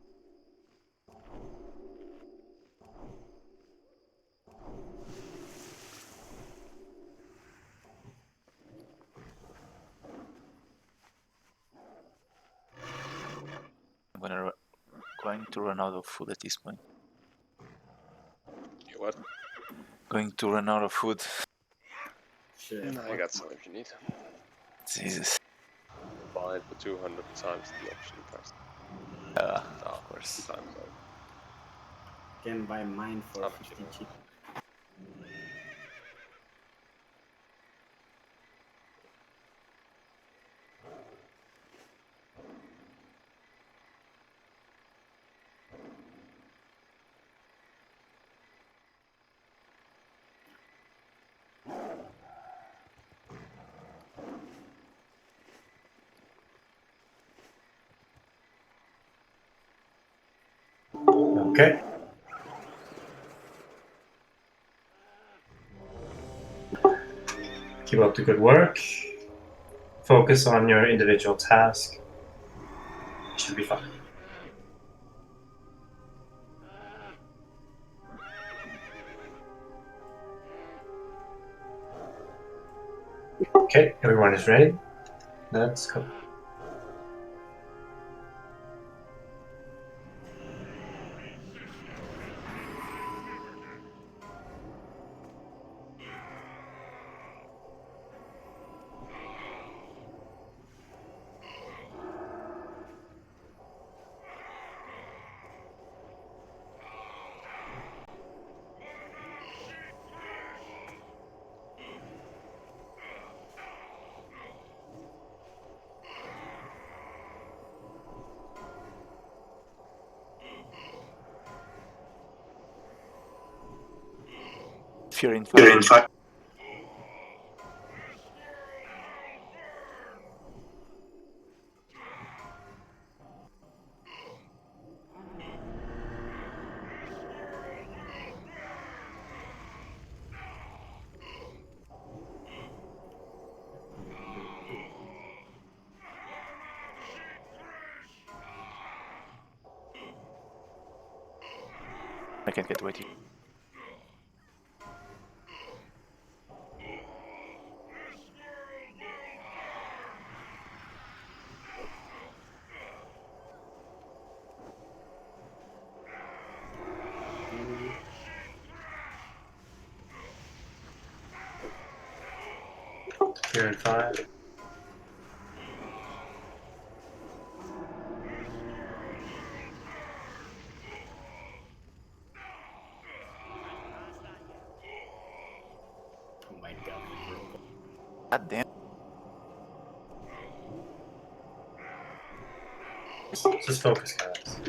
D: I'm going to run out of food at this point.
C: You what?
D: Going to run out of food.
E: Shit.
C: I got some if you need.
D: Jesus.
C: Buy it for 200 times the option price.
D: Of course.
C: Times though.
E: Can buy mine for
C: I'm
E: 50
C: kidding.
E: cheap.
A: Okay. Keep up the good work. Focus on your individual task. Should be fine. Okay, everyone is ready. Let's go.
D: Fear in 5. I can't get weighty.
A: Fear in 5.
E: Oh my god, we broke.
D: God damn.
A: Just focus, guys.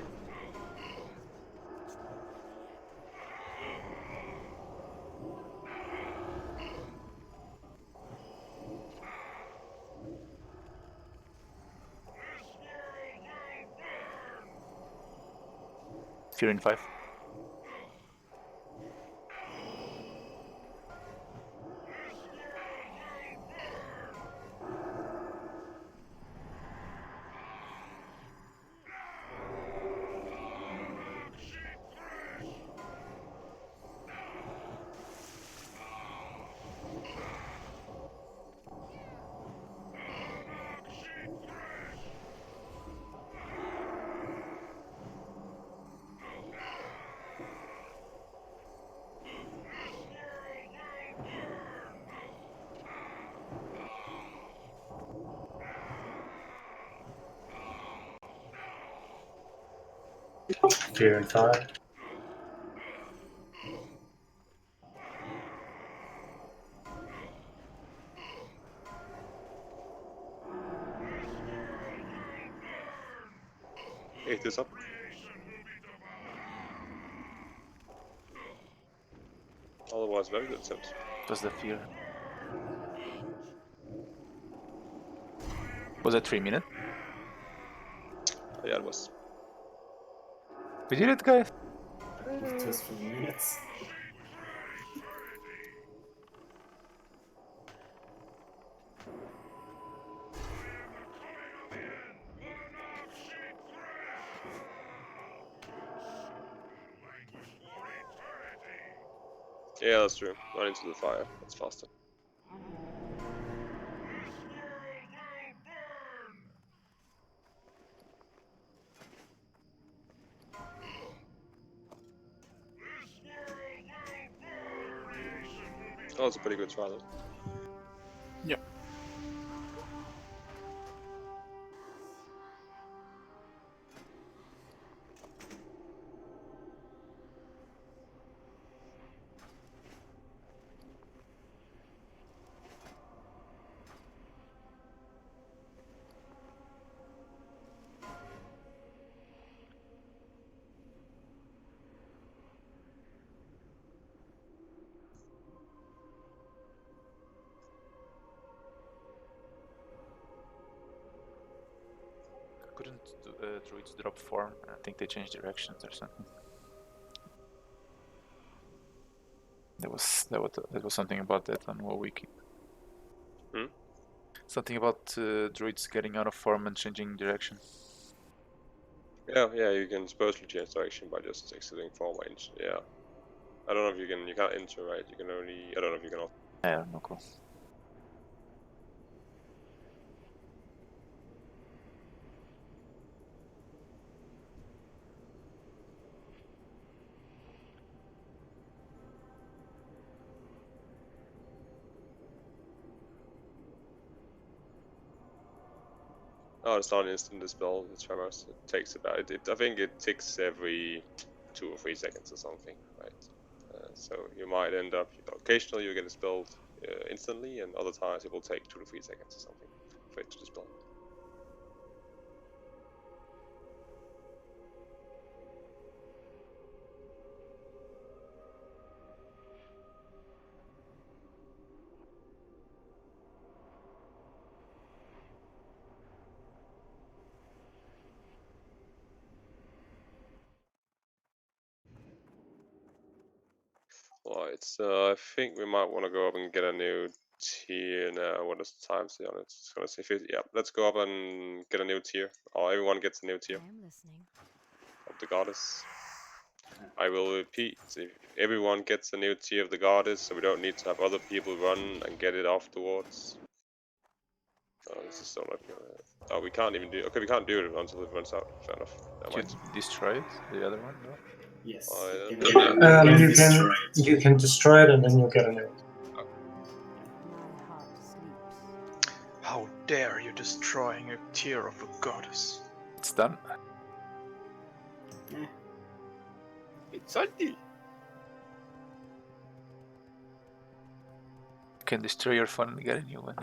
D: Fear in 5.
A: Fear in 5.
C: Eight is up. Otherwise, very good sense.
D: Was the fear? Was it 3 minutes?
C: Yeah, it was.
D: We did it, guys.
E: It was 3 minutes.
C: Yeah, that's true. Run into the fire. That's faster. Oh, it's a pretty good try though.
B: Yeah.
D: Couldn't druids drop form? I think they changed directions or something. There was something about that on WoW-Wiki.
C: Hmm?
D: Something about druids getting out of form and changing direction.
C: Yeah, you can supposedly change direction by just exiting form range. Yeah. I don't know if you can. You can't enter, right? You can only. I don't know if you can.
D: I don't know, cool.
C: Oh, it's not an instant dispel. The tremors. It takes about. I think it ticks every 2 or 3 seconds or something, right? So you might end up. Occasionally you get dispelled instantly, and other times it will take 2 to 3 seconds or something for it to dispel. Right, so I think we might want to go up and get a new tier now. What is the time say on it? It's gonna say 50. Yeah, let's go up and get a new tier. Or everyone gets a new tier
J: I am listening.
C: of the goddess. I will repeat, if everyone gets a new tier of the goddess, so we don't need to have other people run and get it afterwards. Oh, this is still not gonna... Oh, we can't even do... Okay, we can't do it until it runs out. Fair enough. Never
D: You
C: mind.
D: destroy it, the other one, no?
E: Yes.
C: I
E: You
C: don't
E: can,
A: You
E: destroy
A: can
E: it.
A: you can destroy it and then you'll get a new.
J: My heart sleeps.
H: How dare you destroying a tier of a goddess?
D: It's done.
E: Eh,
G: It's salty.
D: You can destroy your phone and get a new one.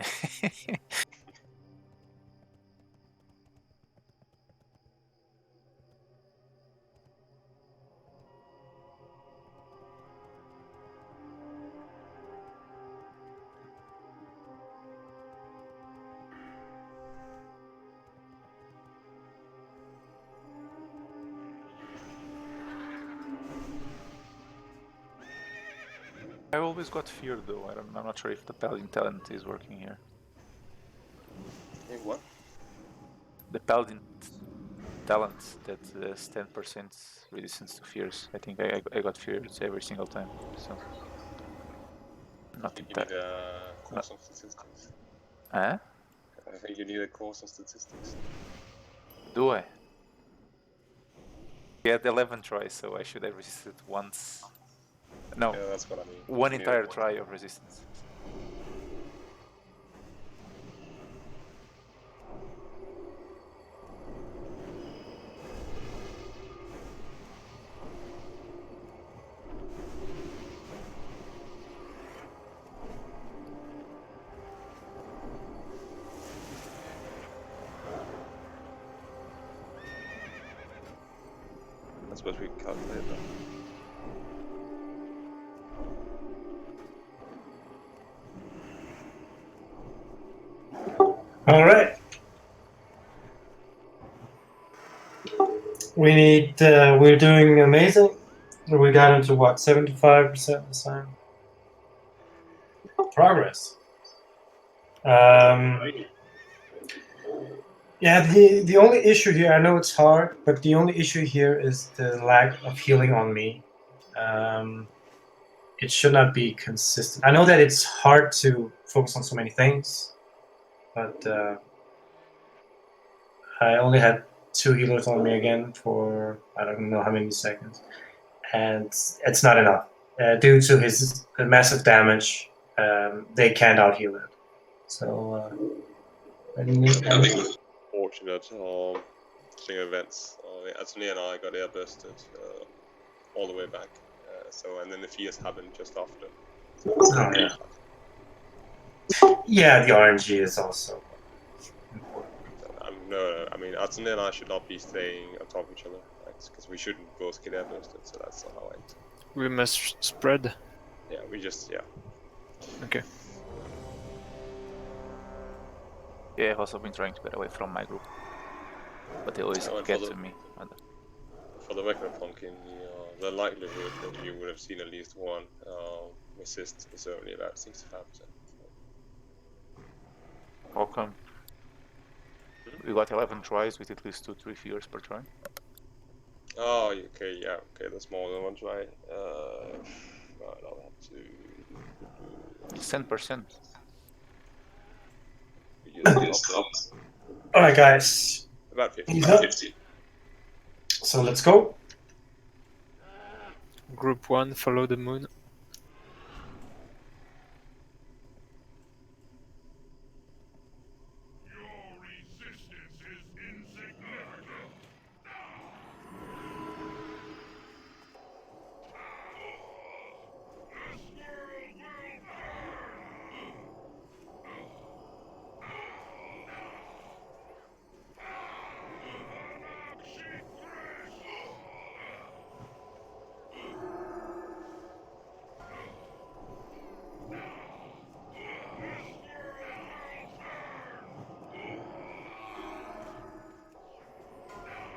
D: I always got fear though. I'm not sure if the Paladin talent is working here.
C: Hey, what?
D: The Paladin talent that has 10% resistance to fears. I think I got fears every single time. So
C: I
D: not
C: think you
D: impact.
C: need a course of statistics.
D: Huh?
C: I think you need a course of statistics.
D: Do I? You had 11 tries, so I should have resisted once. No,
C: Yeah, that's what I mean.
D: one
C: You need
D: entire
C: a-
D: try of resistance.
C: That's what we calculate that.
A: All right. We need. We're doing amazing. We got into what 75% this time. Progress. Yeah. The only issue here, I know it's hard, but the only issue here is the lack of healing on me. It should not be consistent. I know that it's hard to focus on so many things, but I only had 2 healers on me again for I don't know how many seconds, and it's not enough. Due to his massive damage, they can't out heal it. So
C: Fortunate string of events. Anthony and I got airbursted all the way back. And then the fears happened just after. So
A: oh, yeah. Yeah, the RNG is also important.
C: No, I mean, Anthony and I should not be staying on top of each other, because we shouldn't both get airbursted, so that's not how I act.
B: We must spread.
C: Yeah, we just, yeah.
B: Okay.
D: Yeah, I've also been trying to get away from my group, but they always get to me.
C: For the record, Pumpkin, the likelihood that you would have seen at least one assist is only about 65%.
D: How come? We got 11 tries with at least 2-3 fears per try.
C: Oh, okay, yeah, okay, that's more than one try. Right, I'll have to...
D: It's 10%.
A: All right, guys.
C: About 50.
A: He's up. So let's go.
B: Group 1, follow the moon.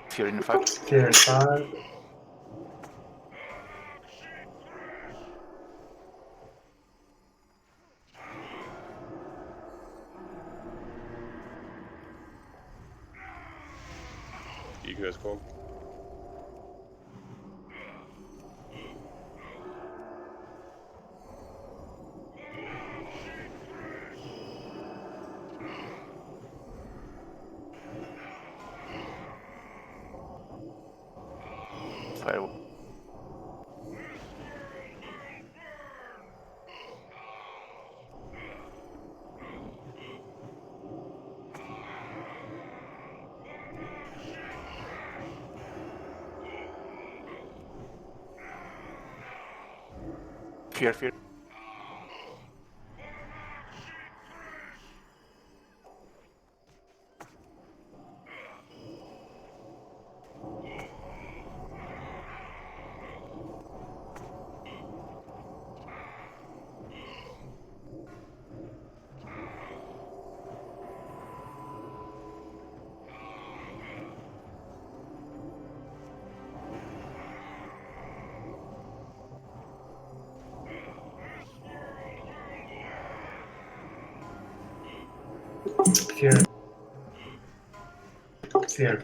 D: Fear in 5.
A: Fear in 5.
C: you as Grog.
D: Fire. Fear.
A: Fear. Fear.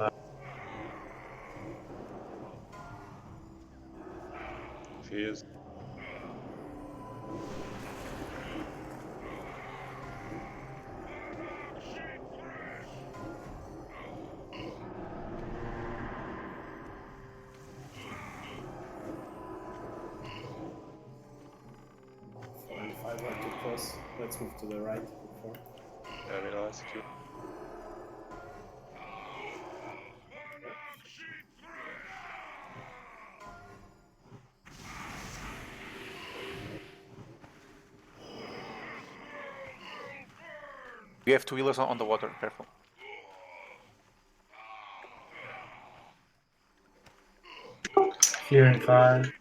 C: Fears.
E: Four and five are too close. Let's move to the right before.
C: Very nice. Cute.
D: We have 2 healers on the water. Careful.
A: Fear and 5.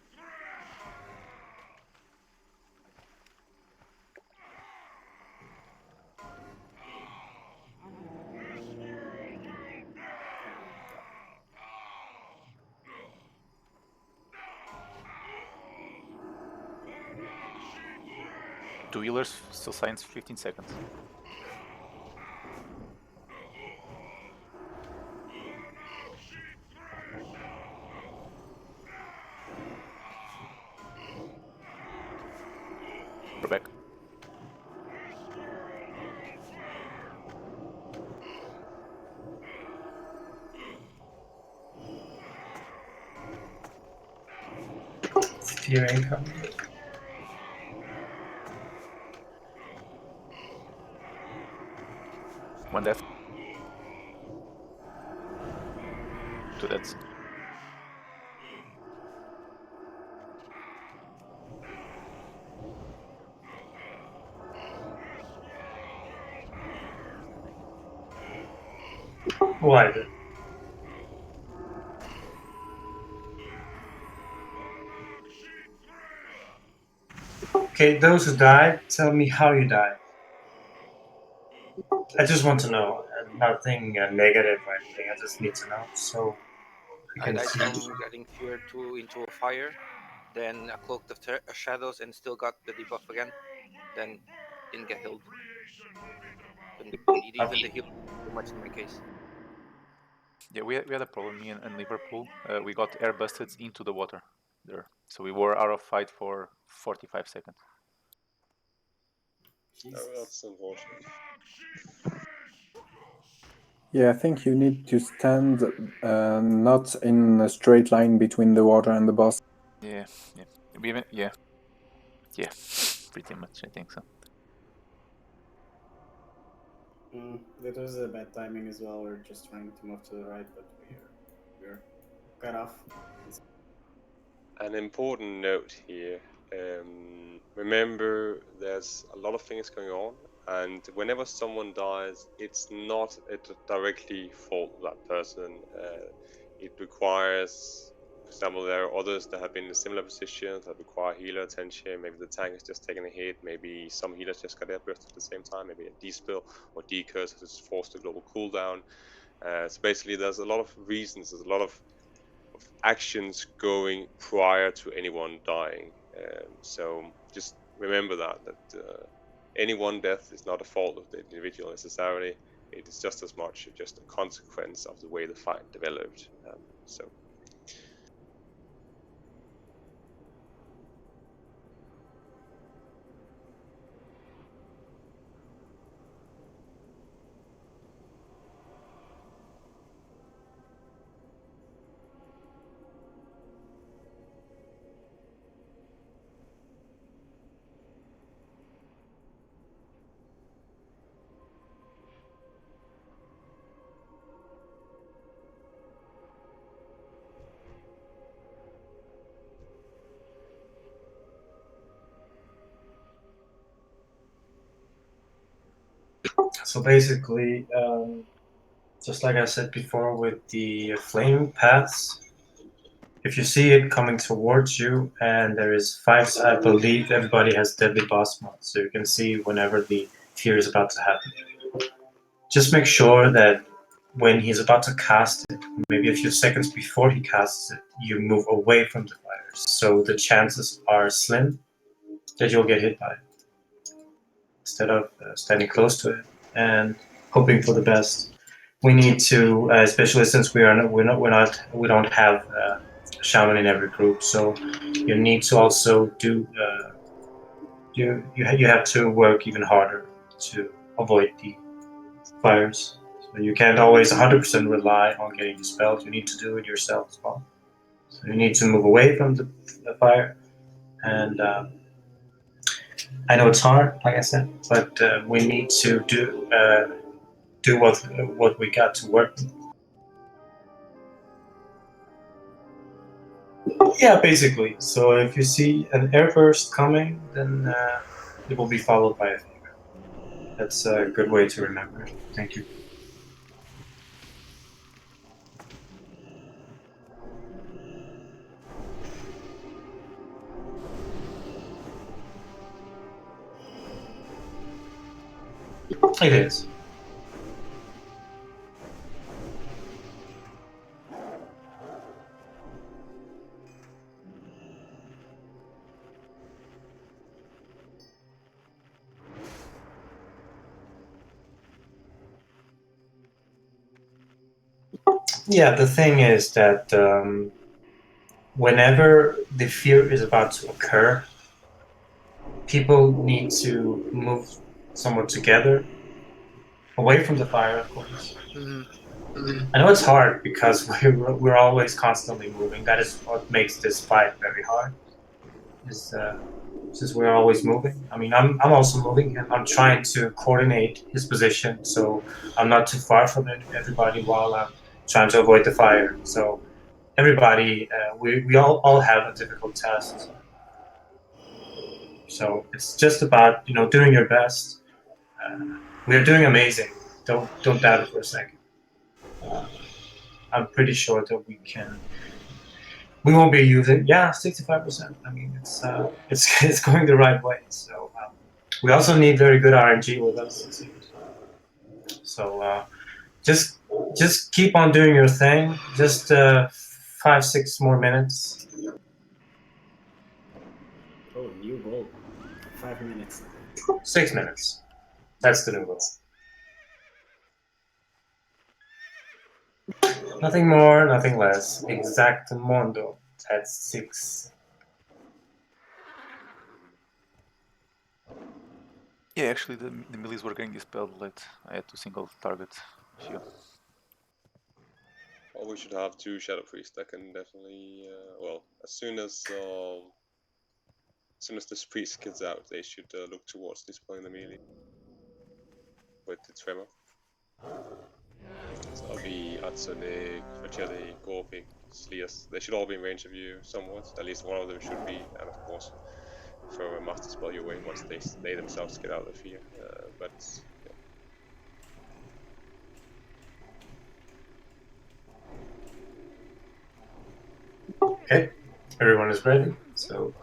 D: Two healers, still science 15 seconds. We're back.
A: Fear incoming.
D: One death. 2 deaths.
A: Why then? Okay, those who died, tell me how you died. I just want to know. Nothing negative or anything. I just need to know. So we
G: I
A: can
G: died
A: see.
G: from getting Fear 2 into a fire, then a Cloak of Shadows and still got the debuff again, then didn't get healed. Even the heal too much in my case.
D: Yeah, we had a problem in Liverpool. We got air busted into the water there. So we were out of fight for 45 seconds.
C: Oh, that's unfortunate.
K: Yeah, I think you need to stand not in a straight line between the water and the boss.
D: Yeah. Yeah, pretty much, I think so.
E: That was a bad timing as well. We're just trying to move to the right, but we're cut off.
C: An important note here. Remember, there's a lot of things going on, and whenever someone dies, it's not a directly fault of that person. It requires, for example, there are others that have been in similar positions that require healer attention. Maybe the tank has just taken a hit. Maybe some healers just got airburst at the same time. Maybe a D-spill or D-curse has forced a global cooldown. So basically, there's a lot of reasons. There's a lot of actions going prior to anyone dying. So just remember that any one death is not a fault of the individual necessarily. It is just as much just a consequence of the way the fight developed. So.
A: So basically, just like I said before with the flame paths, if you see it coming towards you and there is fights, I believe everybody has deadly boss mods, so you can see whenever the fear is about to happen. Just make sure that when he's about to cast it, maybe a few seconds before he casts it, you move away from the fire, so the chances are slim that you'll get hit by it, instead of standing close to it and hoping for the best. We need to, especially since we don't have shaman in every group, so you need to also do you have to work even harder to avoid the fires. So you can't always 100% rely on getting the spells. You need to do it yourself as well. So you need to move away from the fire, and I know it's hard, like I said, but we need to do what we got to work with. Yeah, basically. So if you see an airburst coming, then it will be followed by a fever. That's a good way to remember it. Thank you. It is. Yeah, the thing is that whenever the fear is about to occur, people need to move somewhat together, away from the fire, of course. I know it's hard because we're always constantly moving. That is what makes this fight very hard. Is since we're always moving. I mean, I'm also moving, and I'm trying to coordinate his position so I'm not too far from everybody while I'm trying to avoid the fire. So everybody, we all have a difficult task. So it's just about doing your best. We're doing amazing. Don't doubt it for a second. I'm pretty sure that we can. We won't be using 65%. I mean it's going the right way. So we also need very good RNG with us. So just keep on doing your thing. Just 5-6 more minutes.
E: Oh, new goal. 5 minutes.
A: 6 minutes. That's the new goal. Nothing more, nothing less. Exactamundo at 6.
D: Yeah, actually, the melees were getting dispelled late. I had to single target a few.
C: Well, we should have 2 Shadow Priests that can definitely, well, as soon as this priest gets out, they should look towards dispelling the melee with the Tremor. So that'll be Atsune, Fratelli, Gorpik, Slias. They should all be in range of you somewhat. At least one of them should be, and of course, throw a Master Spell your way once they themselves get out of fear. But yeah.
A: Okay, everyone is ready. So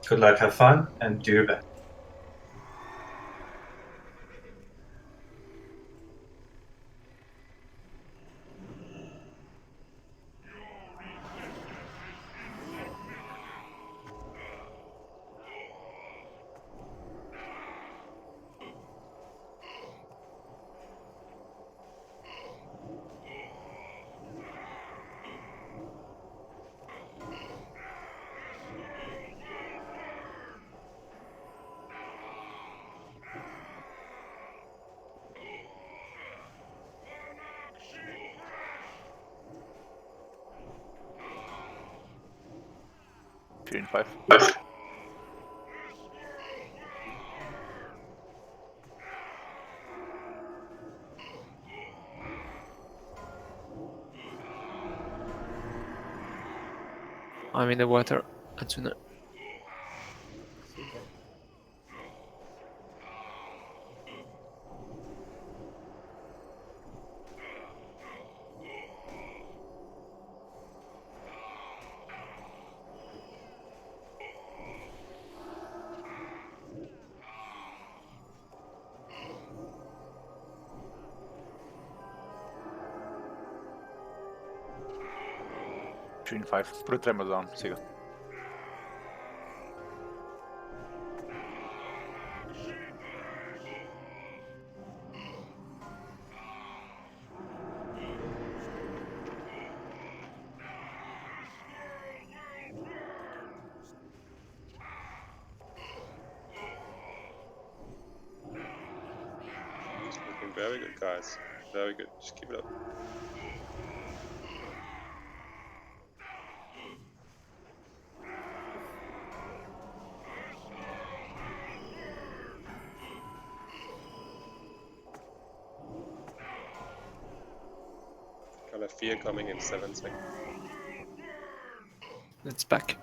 A: good luck, have fun, and do your best.
D: 3 and 5.
B: I'm in the water. Atsuna.
E: Okay.
D: Three and 5. Put a tremor down, Siga.
C: It's looking very good, guys. Very good. Just keep it up. Got a fear coming in 7 seconds.
B: It's back.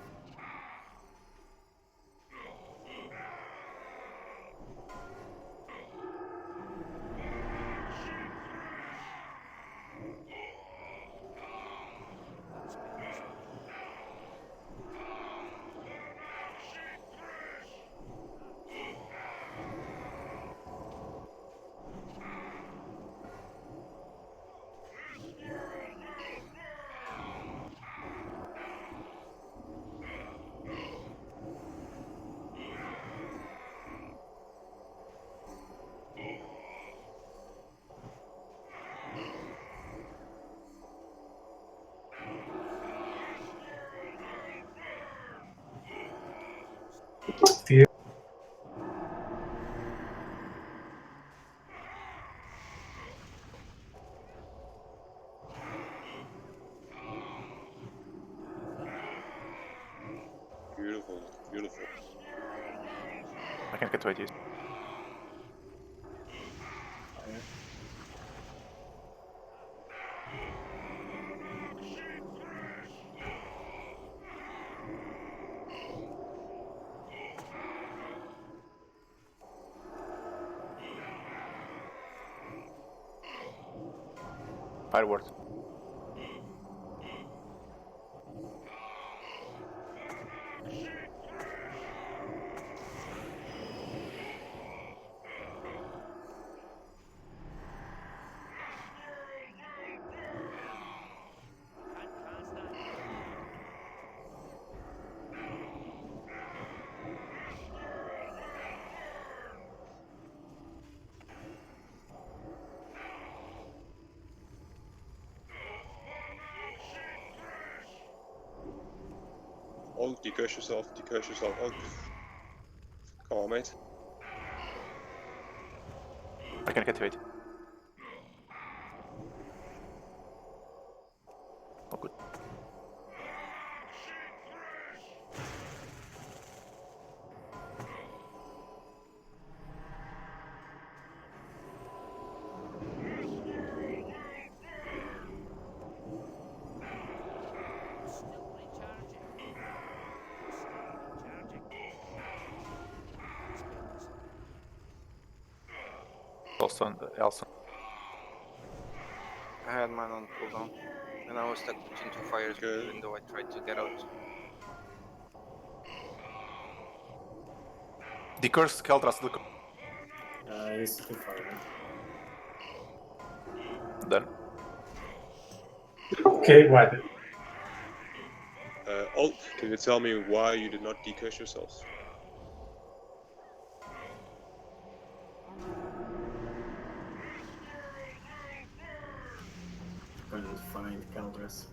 A: Fear.
C: Beautiful, beautiful.
D: I can get ready. Fireward.
C: Oh, decurse yourself, decurse yourself. Oh, come on, mate.
D: I can get ready. Oh, good. Also,
G: I had mine on cooldown, and I was stuck between two fires,
C: Good.
G: even though I tried to get out.
D: the curse Keltras
E: He's too far away.
D: done.
A: Okay, wipe it.
C: Alt, can you tell me why you did not decurse yourselves?
E: Couldn't find Caldras.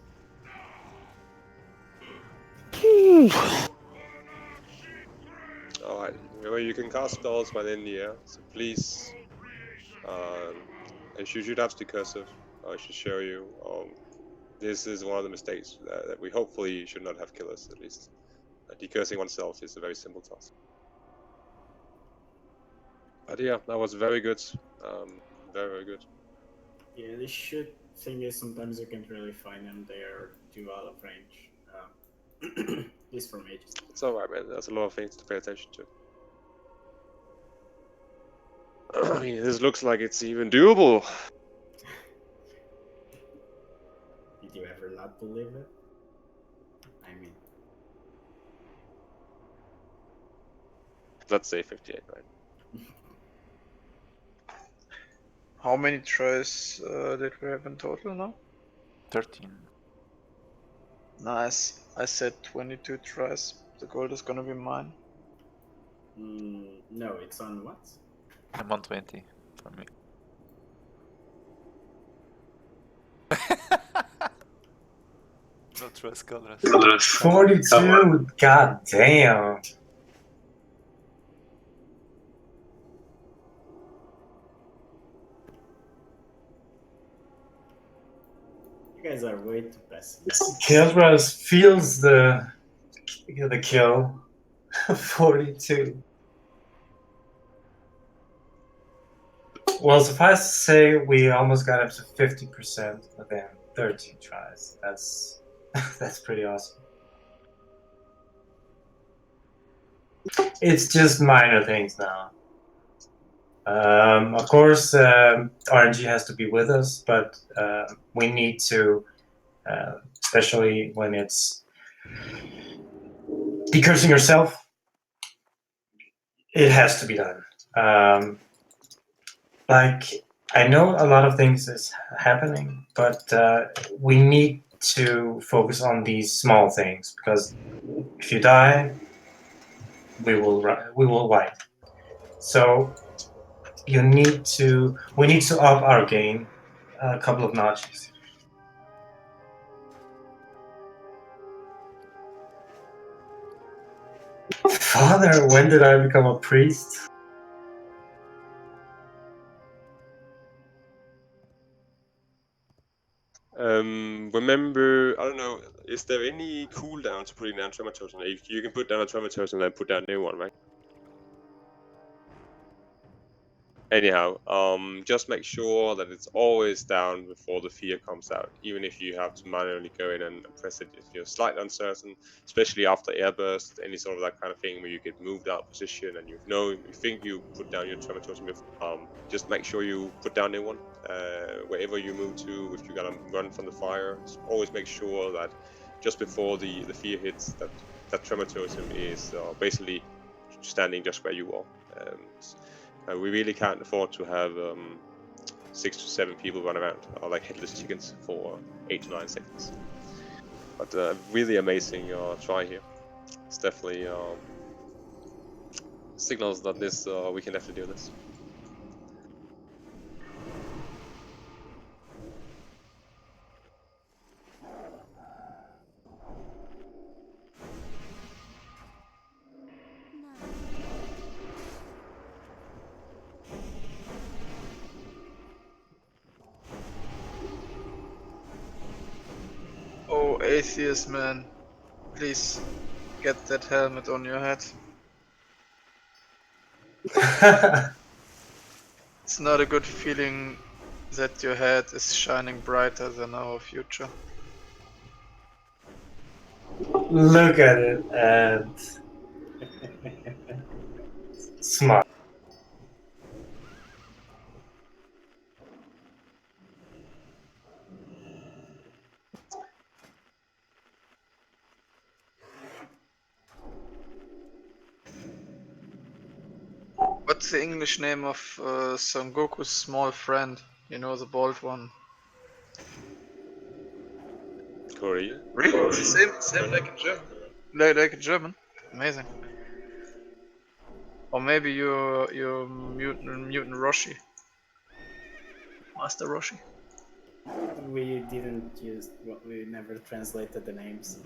C: Alright, remember you can cast spells while in the air, so please, and you should have decursive, I should show you. This is one of the mistakes that we hopefully should not have killers, at least. decursing oneself is a very simple task. But yeah, that was very good. Very, very good.
E: Yeah, the shoot thing is sometimes you can't really find them. They are too out of range. At least for mages.
C: It's alright, man. There's a lot of things to pay attention to. This looks like it's even doable.
E: Did you ever not believe it? I mean,
C: Let's say 58, right?
H: How many tries did we have in total now?
D: 13.
H: Nice. I said 22 tries. The gold is gonna be mine.
E: no, it's on what?
D: I'm on 20 for me. No trust colors.
A: 42. God damn.
E: You guys are way too pessimistic.
A: Kilras feels the kill. 42. Well, suffice to say, we almost got up to 50% within 13 tries. That's that's pretty awesome. It's just minor things now. Of course, RNG has to be with us, but we need to, especially when it's decursing yourself, it has to be done. Like, I know a lot of things is happening, but we need to focus on these small things, because if you die, we will wipe. So we need to up our game a couple of notches. Father, when did I become a priest?
C: Remember, I don't know, is there any cooldown to putting down tremor totem? You can put down a tremor totem and then put down a new one, right? Anyhow, just make sure that it's always down before the fear comes out, even if you have to manually go in and press it if you're slightly uncertain, especially after airburst, any sort of that kind of thing where you get moved out of position and you think you put down your tremor totem. Just make sure you put down a new one wherever you move to. If you gotta run from the fire, always make sure that just before the fear hits, that tremor totem is basically standing just where you are. We really can't afford to have 6 to 7 people run around like headless chickens for 8 to 9 seconds. But really amazing try here. It's definitely signals that this we can definitely do this.
H: Oh, atheist man. Please get that helmet on your head. It's not a good feeling that your head is shining brighter than our future.
A: Look at it and smart.
H: What's the English name of Son Goku's small friend? You know, the bald one.
C: Korea?
H: Really? Same like in German. Like in German? Amazing. Or maybe you're mutant Roshi. Master Roshi.
E: We didn't use. Well, we never translated the names.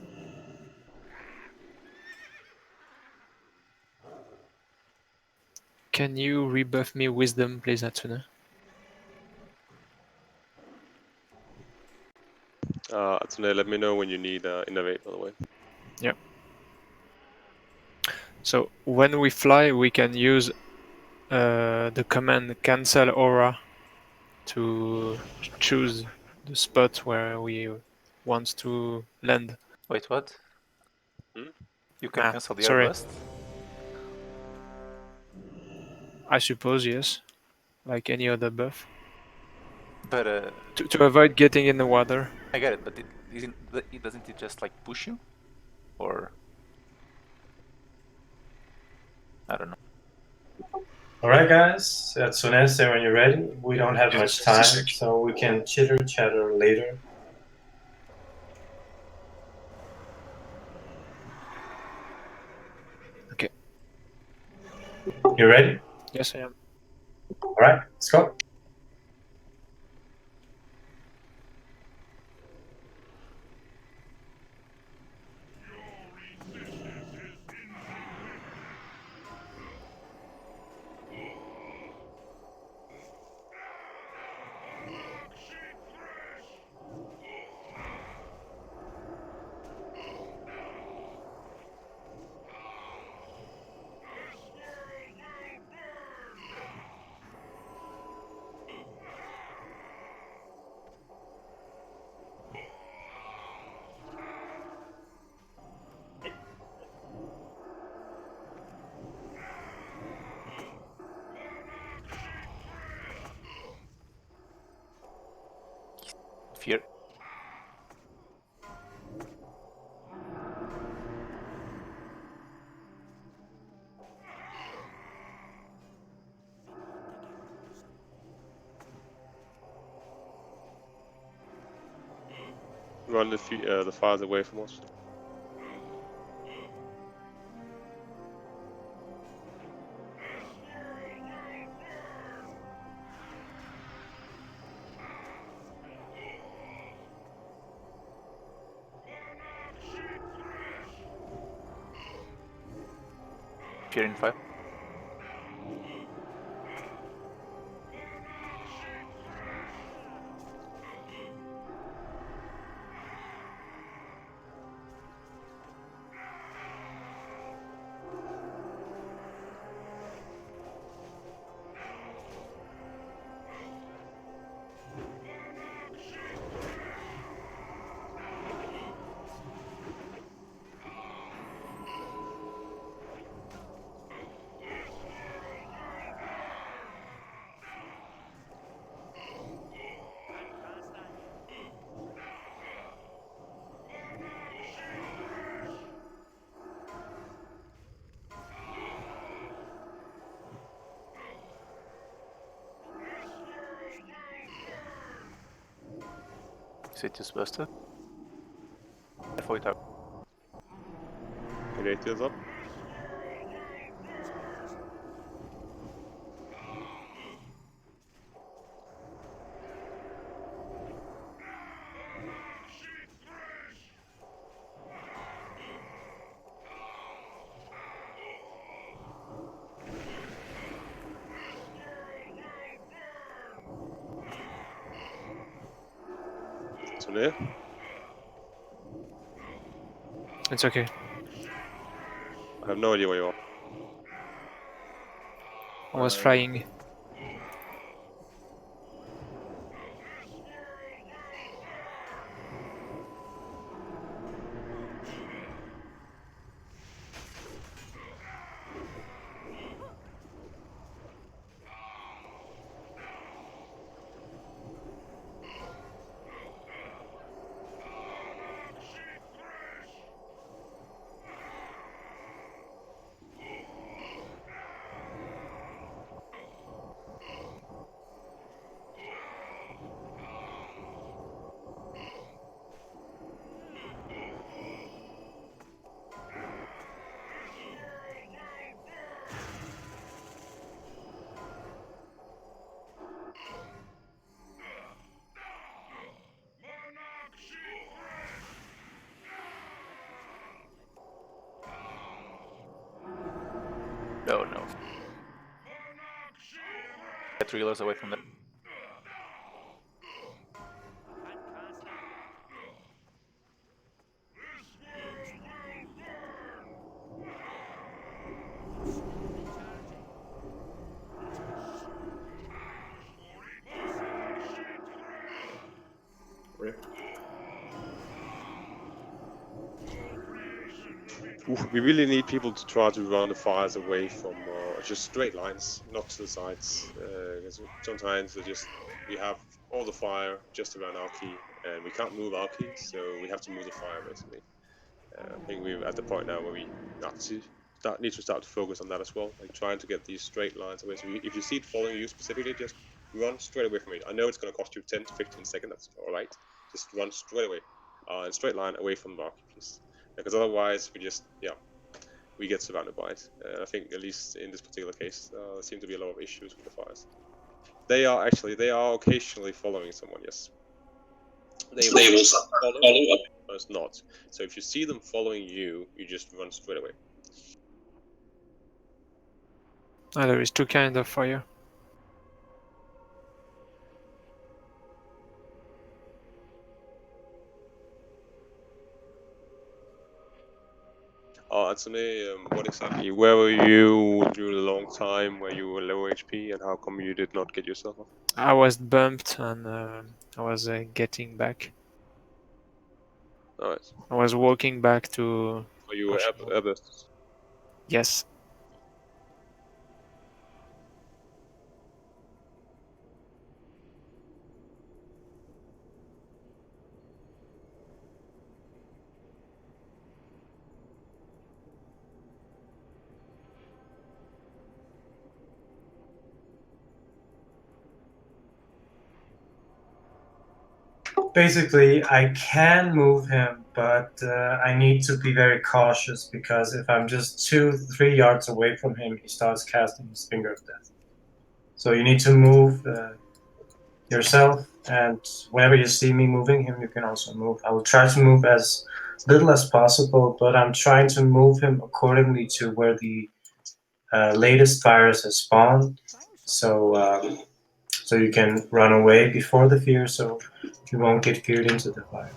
B: Can you rebuff me wisdom, please, Hatsune?
C: Atsune, let me know when you need innovate, by the way.
B: Yep. So when we fly, we can use the command cancel aura to choose the spot where we want to land.
D: Wait, what?
C: Hmm?
D: You can cancel the
B: sorry.
D: airburst?
B: I suppose yes, like any other buff.
D: But
B: to avoid getting in the water.
D: I get it, but doesn't it just like push you? Or I don't know.
A: Alright guys, as soon as when you're ready, we don't have much time, so we can chitter chatter later.
B: Okay.
A: You ready?
B: Yes, I am.
A: Alright, let's go.
D: Fear.
C: Run the fires away from us.
D: Fear in 5. City's busted. F8 up.
C: Grenade is up. So there.
B: It's okay.
C: I have no idea where you are.
B: I was flying.
D: Oh no. Get reelers away from there.
C: we really need people to try to run the fires away from just straight lines, not to the sides. Because sometimes we have all the fire just around our key, and we can't move our key, so we have to move the fire basically. I think we're at the point now where we need to start to focus on that as well, like trying to get these straight lines away. So if you see it following you specifically, just run straight away from it. I know it's going to cost you 10 to 15 seconds. That's all right. Just run straight away, in straight line away from the market, please. Because otherwise, we get surrounded by it. I think at least in this particular case, there seem to be a lot of issues with the fires. They are occasionally following someone. Yes. They will follow up. It's not. So if you see them following you, you just run straight away.
B: There is two kinds of fire.
C: Anthony, what exactly? Where were you during a long time where you were low HP, and how come you did not get yourself off?
B: I was bumped and I was getting back.
C: Alright.
B: I was walking back to.
C: So you were airburst?
B: Yes.
A: Basically, I can move him, but I need to be very cautious because if I'm just 2-3 yards away from him, he starts casting his Finger of Death. So you need to move yourself, and whenever you see me moving him, you can also move. I will try to move as little as possible, but I'm trying to move him accordingly to where the latest fires have spawned. So you can run away before the fear, so you won't get feared into the fire.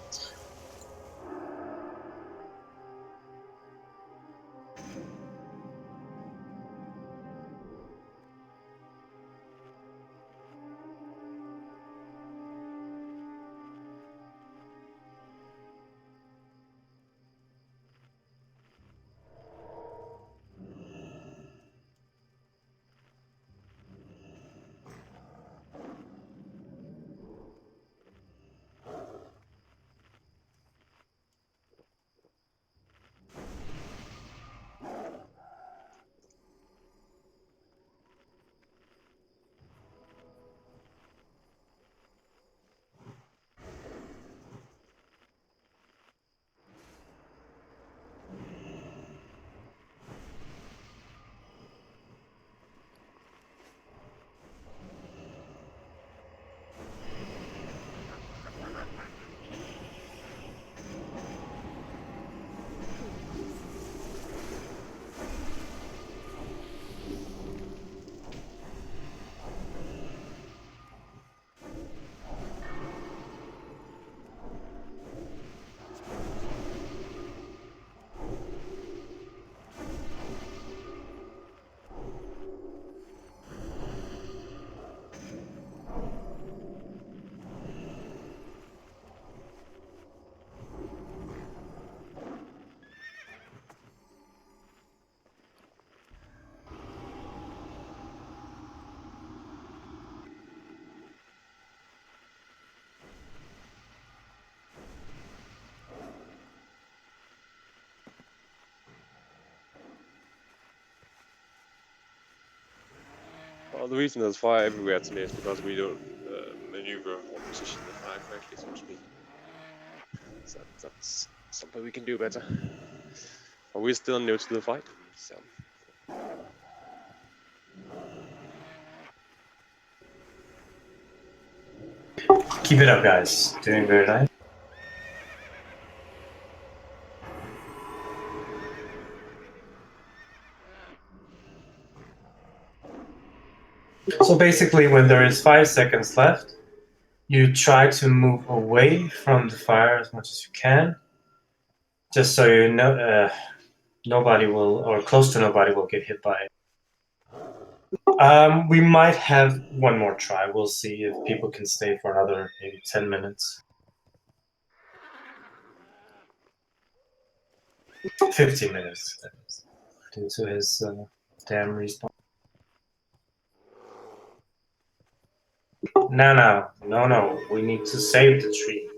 C: Well, the reason there's fire everywhere to me is because we don't maneuver or position the fire correctly, so to speak. So that's something we can do better. But we're still new to the fight, so.
A: Keep it up, guys. Doing very nice. So basically, when there is 5 seconds left, you try to move away from the fire as much as you can, just so you know nobody will, or close to nobody will get hit by it. We might have one more try. We'll see if people can stay for another maybe 10 minutes. 15 minutes due to his damn respawn. No. We need to save the tree.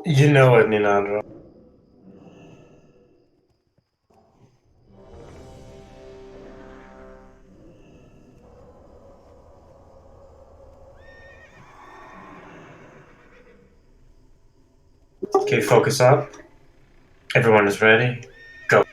A: You know it, Ninandro. Okay, focus up. Everyone is ready. Go.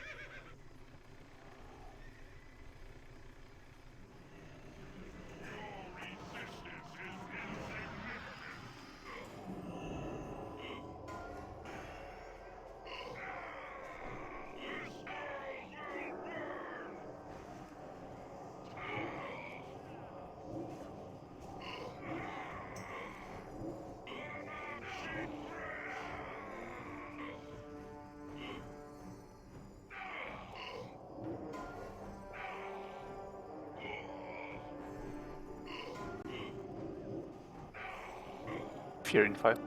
D: Fear in 5.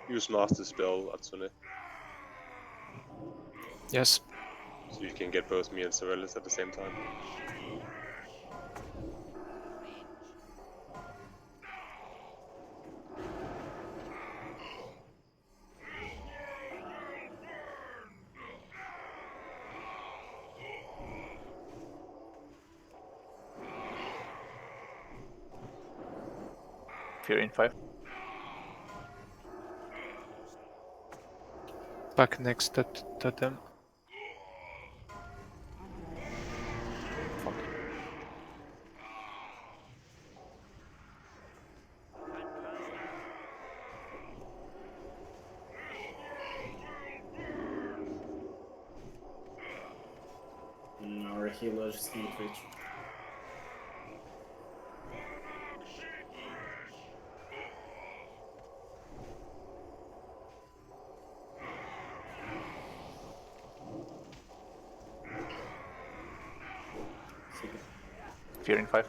C: Use Master Spell, Atsune,
B: Yes.
C: so you can get both me and Sorellis at the same time.
D: Fear in 5.
B: Back next to them.
E: Our healers need reach.
D: Fear in 5.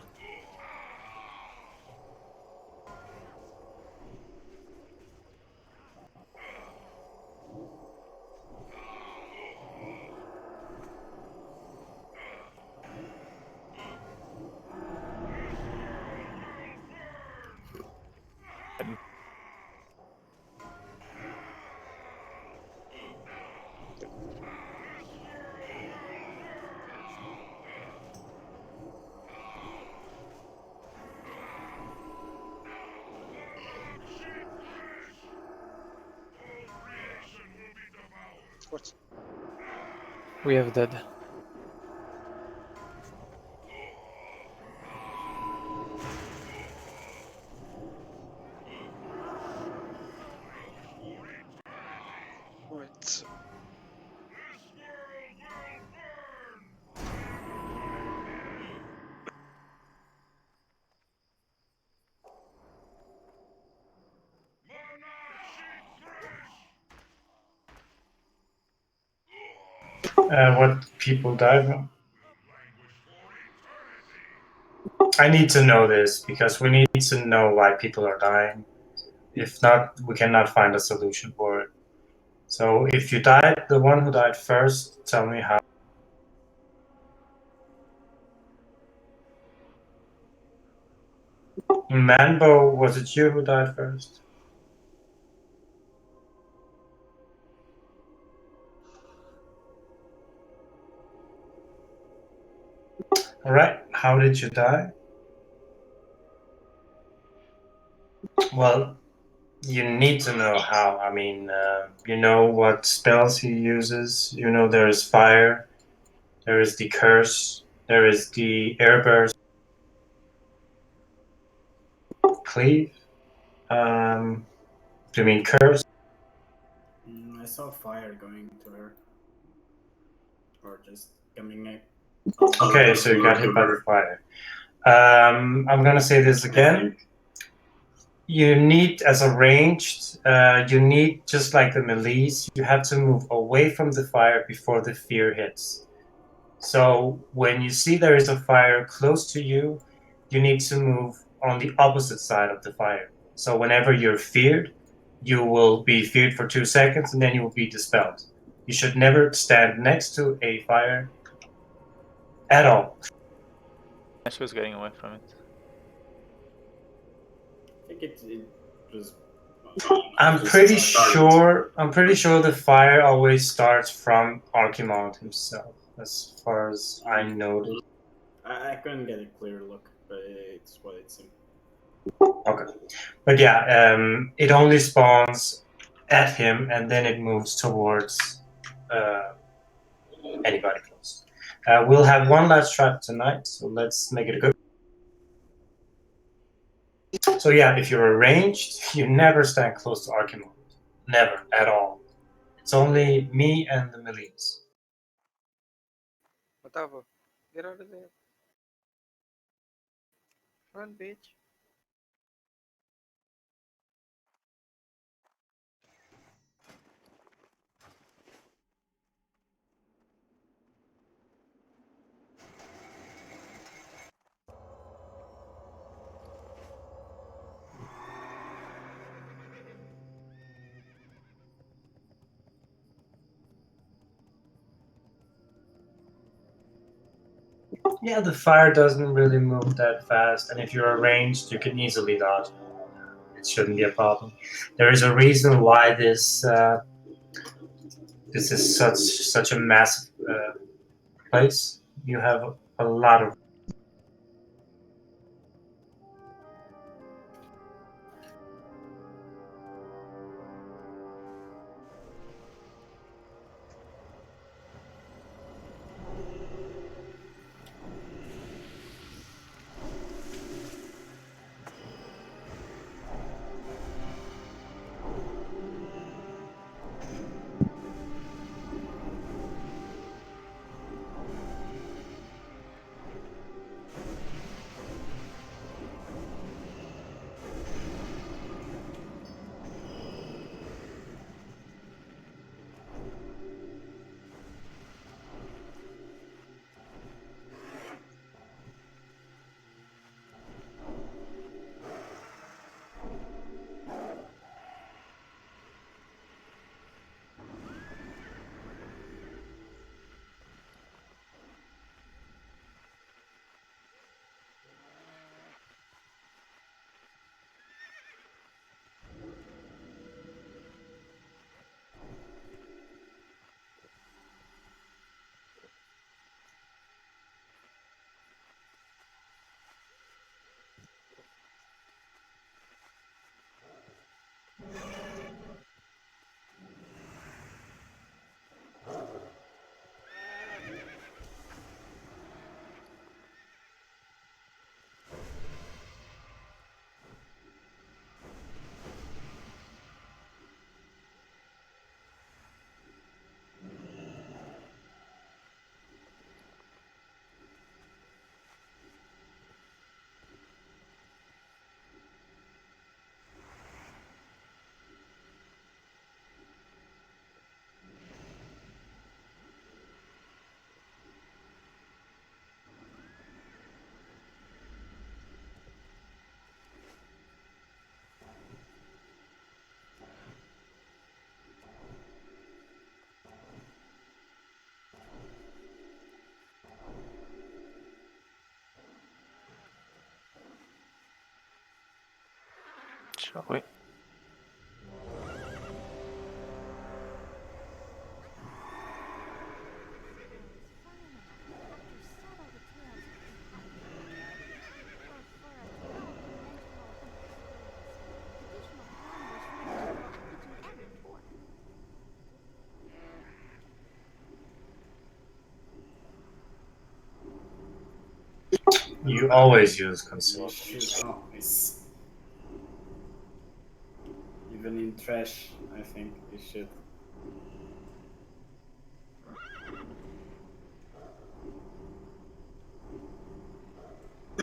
C: What?
B: We have dead.
C: Right.
A: What people die from? I need to know this because we need to know why people are dying. If not, we cannot find a solution for it. So if you died, the one who died first, tell me how. Manbo, was it you who died first? Alright, how did you die? Well, you need to know how. I mean, you know what spells he uses. You know there's fire, There is the curse. There is the airburst. Cleave. Do you mean curse?
E: I saw fire going to her. Or just coming in.
A: Okay, so you got hit by the fire. I'm gonna say this again. You need, as a ranged, you need, just like the melees, you have to move away from the fire before the fear hits. So when you see there is a fire close to you, you need to move on the opposite side of the fire. So whenever you're feared, you will be feared for 2 seconds and then you will be dispelled. You should never stand next to a fire at all.
D: She was getting away from it.
E: I think it was.
A: I'm pretty sure the fire always starts from Archimonde himself, as far as I noticed.
E: I couldn't get a clear look, but it's what it seemed.
A: Okay, but yeah, it only spawns at him and then it moves towards anybody close. We'll have one last trap tonight, so let's make it a good. So yeah, if you're arranged, you never stand close to Archimonde. Never, at all. It's only me and the melees.
G: Whatever. Get out of there. Run, bitch.
A: Yeah, the fire doesn't really move that fast, and if you're arranged, you can easily dodge. It shouldn't be a problem. There is a reason why this is such a massive place. You have a lot of.
D: Shall we?
A: You always use
E: You
A: conceal.
E: should always. Even in trash, I think you should.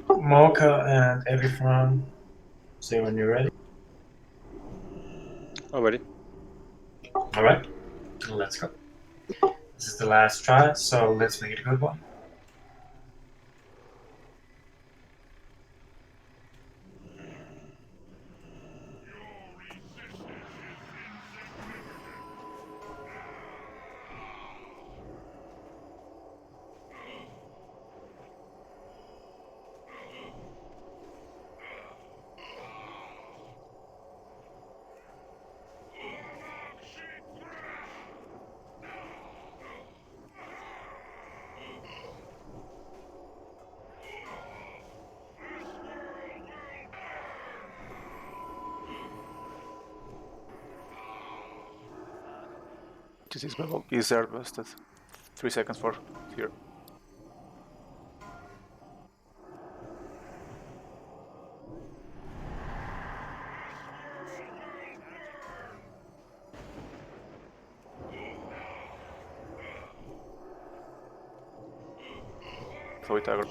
A: Mocha and Evifran, say when you're ready.
C: I'm ready.
A: All right, let's go. This is the last try, so let's make it a good one.
D: This bubble is air busted. 3 seconds for fear. Throw it over.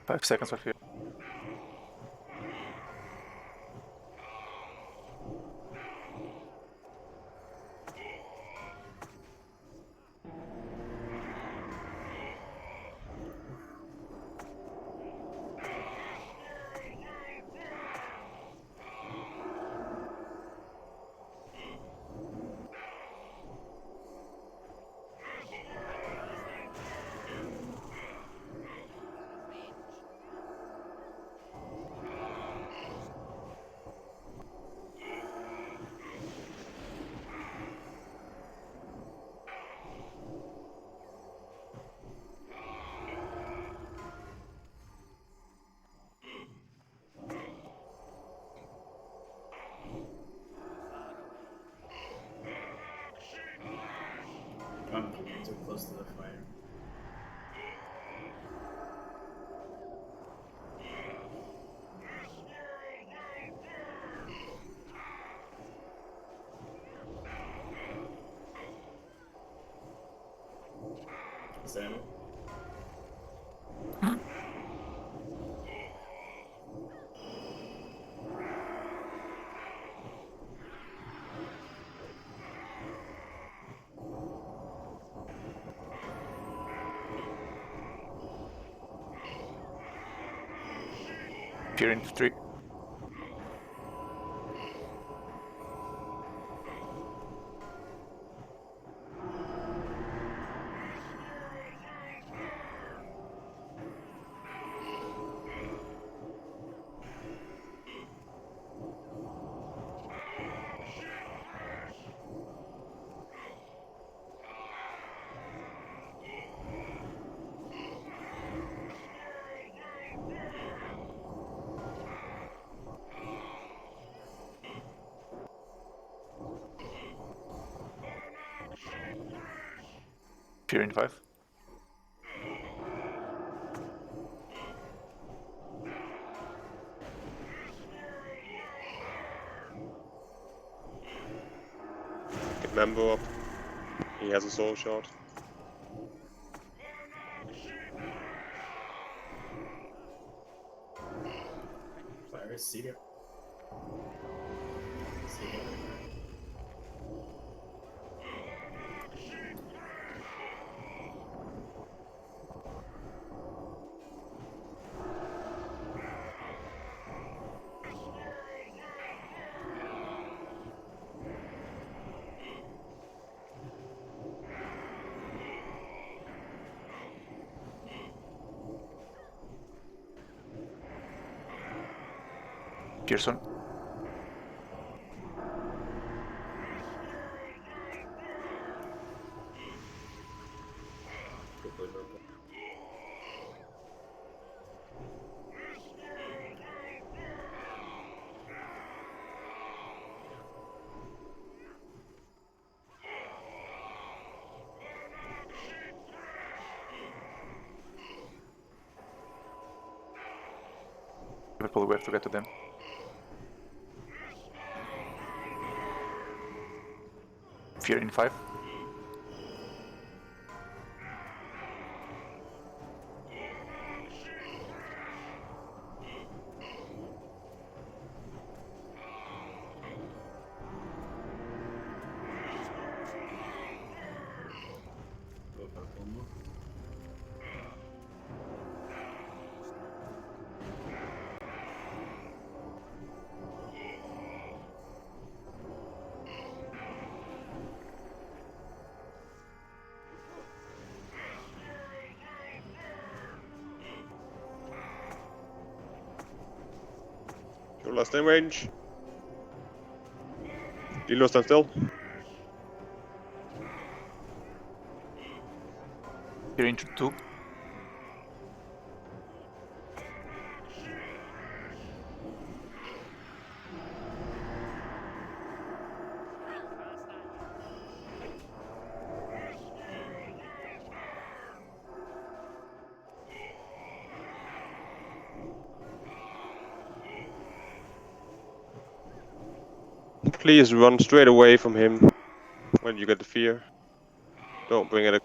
D: Five seconds for fear.
E: Don't get too close to the fire. Sam?
D: Fear in 3. Fear in 5.
C: Get Mambo up. He has a soul shot.
E: Fire is Celia. Celia.
D: Pearson.
E: Liverpool.
D: Liverpool, we have to get to them. Fear in 5.
E: Liverpool move.
C: Your last name range. Dilo, stand still.
D: Fear in 2.
C: Please run straight away from him when you get the fear. Don't bring it.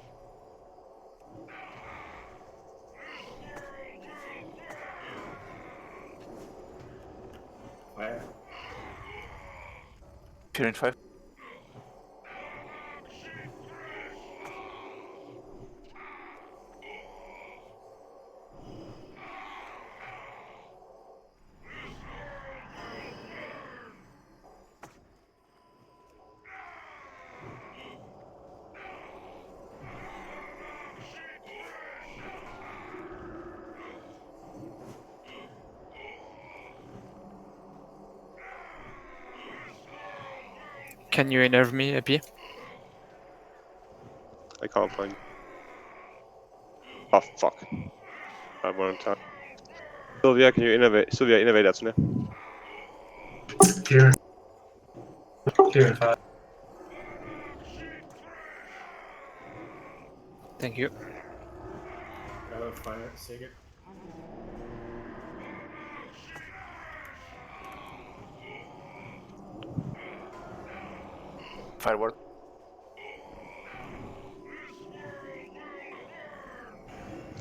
E: Fire.
D: Fear in 5.
B: Can you enerve me, Epi?
C: I can't find. Oh fuck. I'm on time. Sylvia, can you innovate? Sylvia, innovate that, ne?
A: Fear. Fear in 5.
B: Thank you.
E: Fire. Sigurd.
D: Fireward.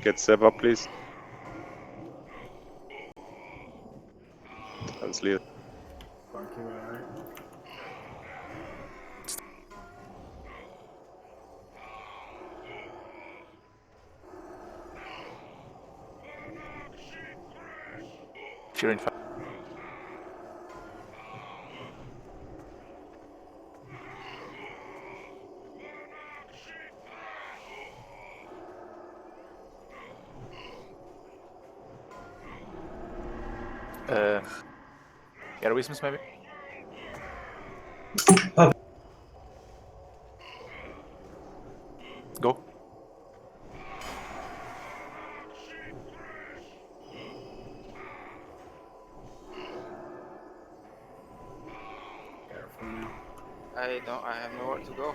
C: Get Seb up, please. And sleep.
E: Barky, alright.
D: Fear in 5. Heroisms maybe?
A: Oh.
D: Go.
E: Careful now.
G: I have nowhere to go.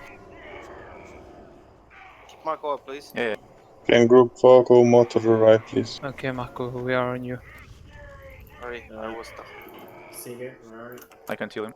G: Keep Marco up, please.
D: Yeah.
L: Can group 4 go more to the right, please?
B: Okay, Marco, we are on you.
G: Sorry, I was stuck.
E: Sigurd, where are you?
D: I can heal him.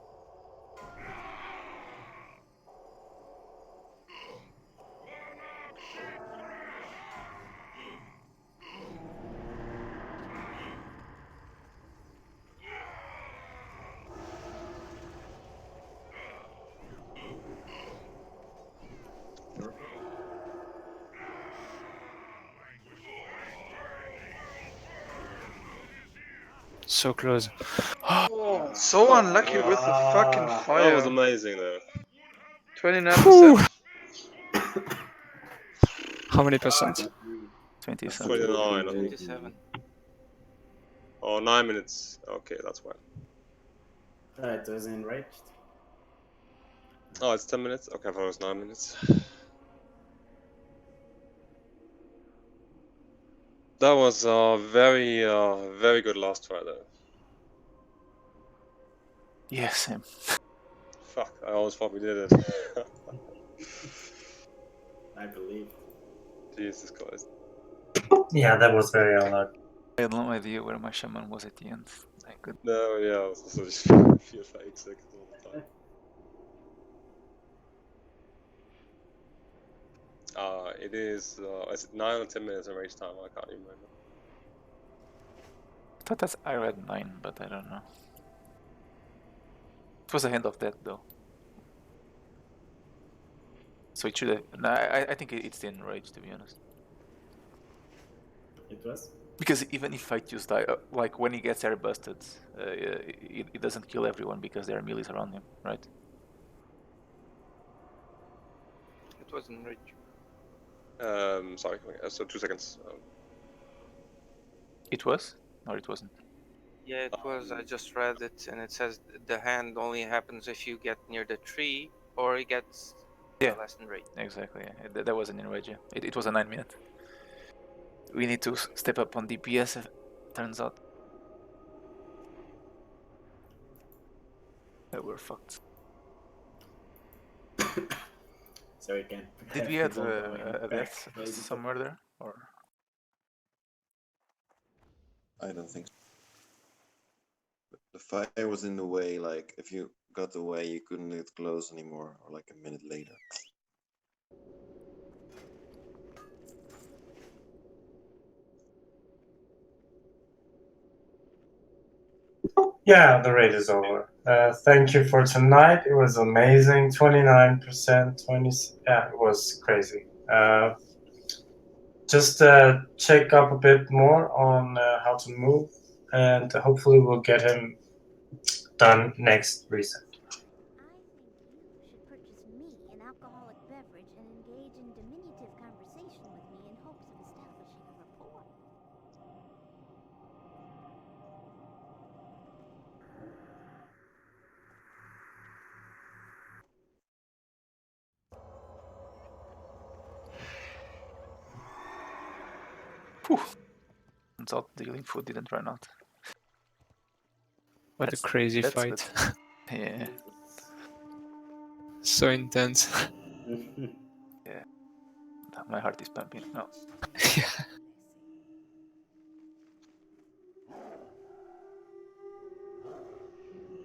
B: So close.
H: Oh, so unlucky with the fucking fire.
C: That was amazing though.
H: 29%.
B: How many percent?
D: 27.
C: 29.
G: 27.
C: Oh, 9 minutes. Okay, that's why.
E: It was enraged.
C: Oh, it's 10 minutes? Okay, I thought it was 9 minutes. That was a very good last try though.
D: Yeah, same.
C: Fuck, I almost thought we did it.
E: I believe.
C: Jesus Christ.
A: Yeah, that was very unlucky.
D: I had no idea where my shaman was at the end. I could.
C: No, yeah, I was also just feel for 8 seconds all the time. It is 9 or 10 minutes of race time, I can't even remember.
D: I thought I read 9, but I don't know. It was ahead of that though. So it should have. No, I think it's the enrage, to be honest.
E: It was?
D: Because even if I choose die, like when he gets air busted, it doesn't kill everyone because there are melees around him, right?
G: It wasn't rich.
C: Sorry, so 2 seconds.
D: It was? Or it wasn't?
G: Yeah, it was. I just read it, and it says the hand only happens if you get near the tree or it gets less than rate.
D: Exactly. Yeah. That was an enrage. Yeah. It was a 9-minute. We need to step up on DPS. Turns out that we're fucked.
E: So we can.
D: Did we have a death somewhere there, or?
F: I don't think so. The fire was in the way, like, if you got away, you couldn't get close anymore, or like a minute later.
A: Yeah, the raid is over. Thank you for tonight. It was amazing. 29%, 20. Yeah, it was crazy. Just check up a bit more on how to move, and hopefully we'll get him done next reset.
J: I think you should purchase me an alcoholic beverage and engage in diminutive conversation with me in hopes of establishing a rapport.
D: Whew. Turns out the healing food didn't run out.
B: What a crazy fight.
D: Yeah.
B: So intense.
D: Yeah. My heart is pumping. No.
B: Yeah.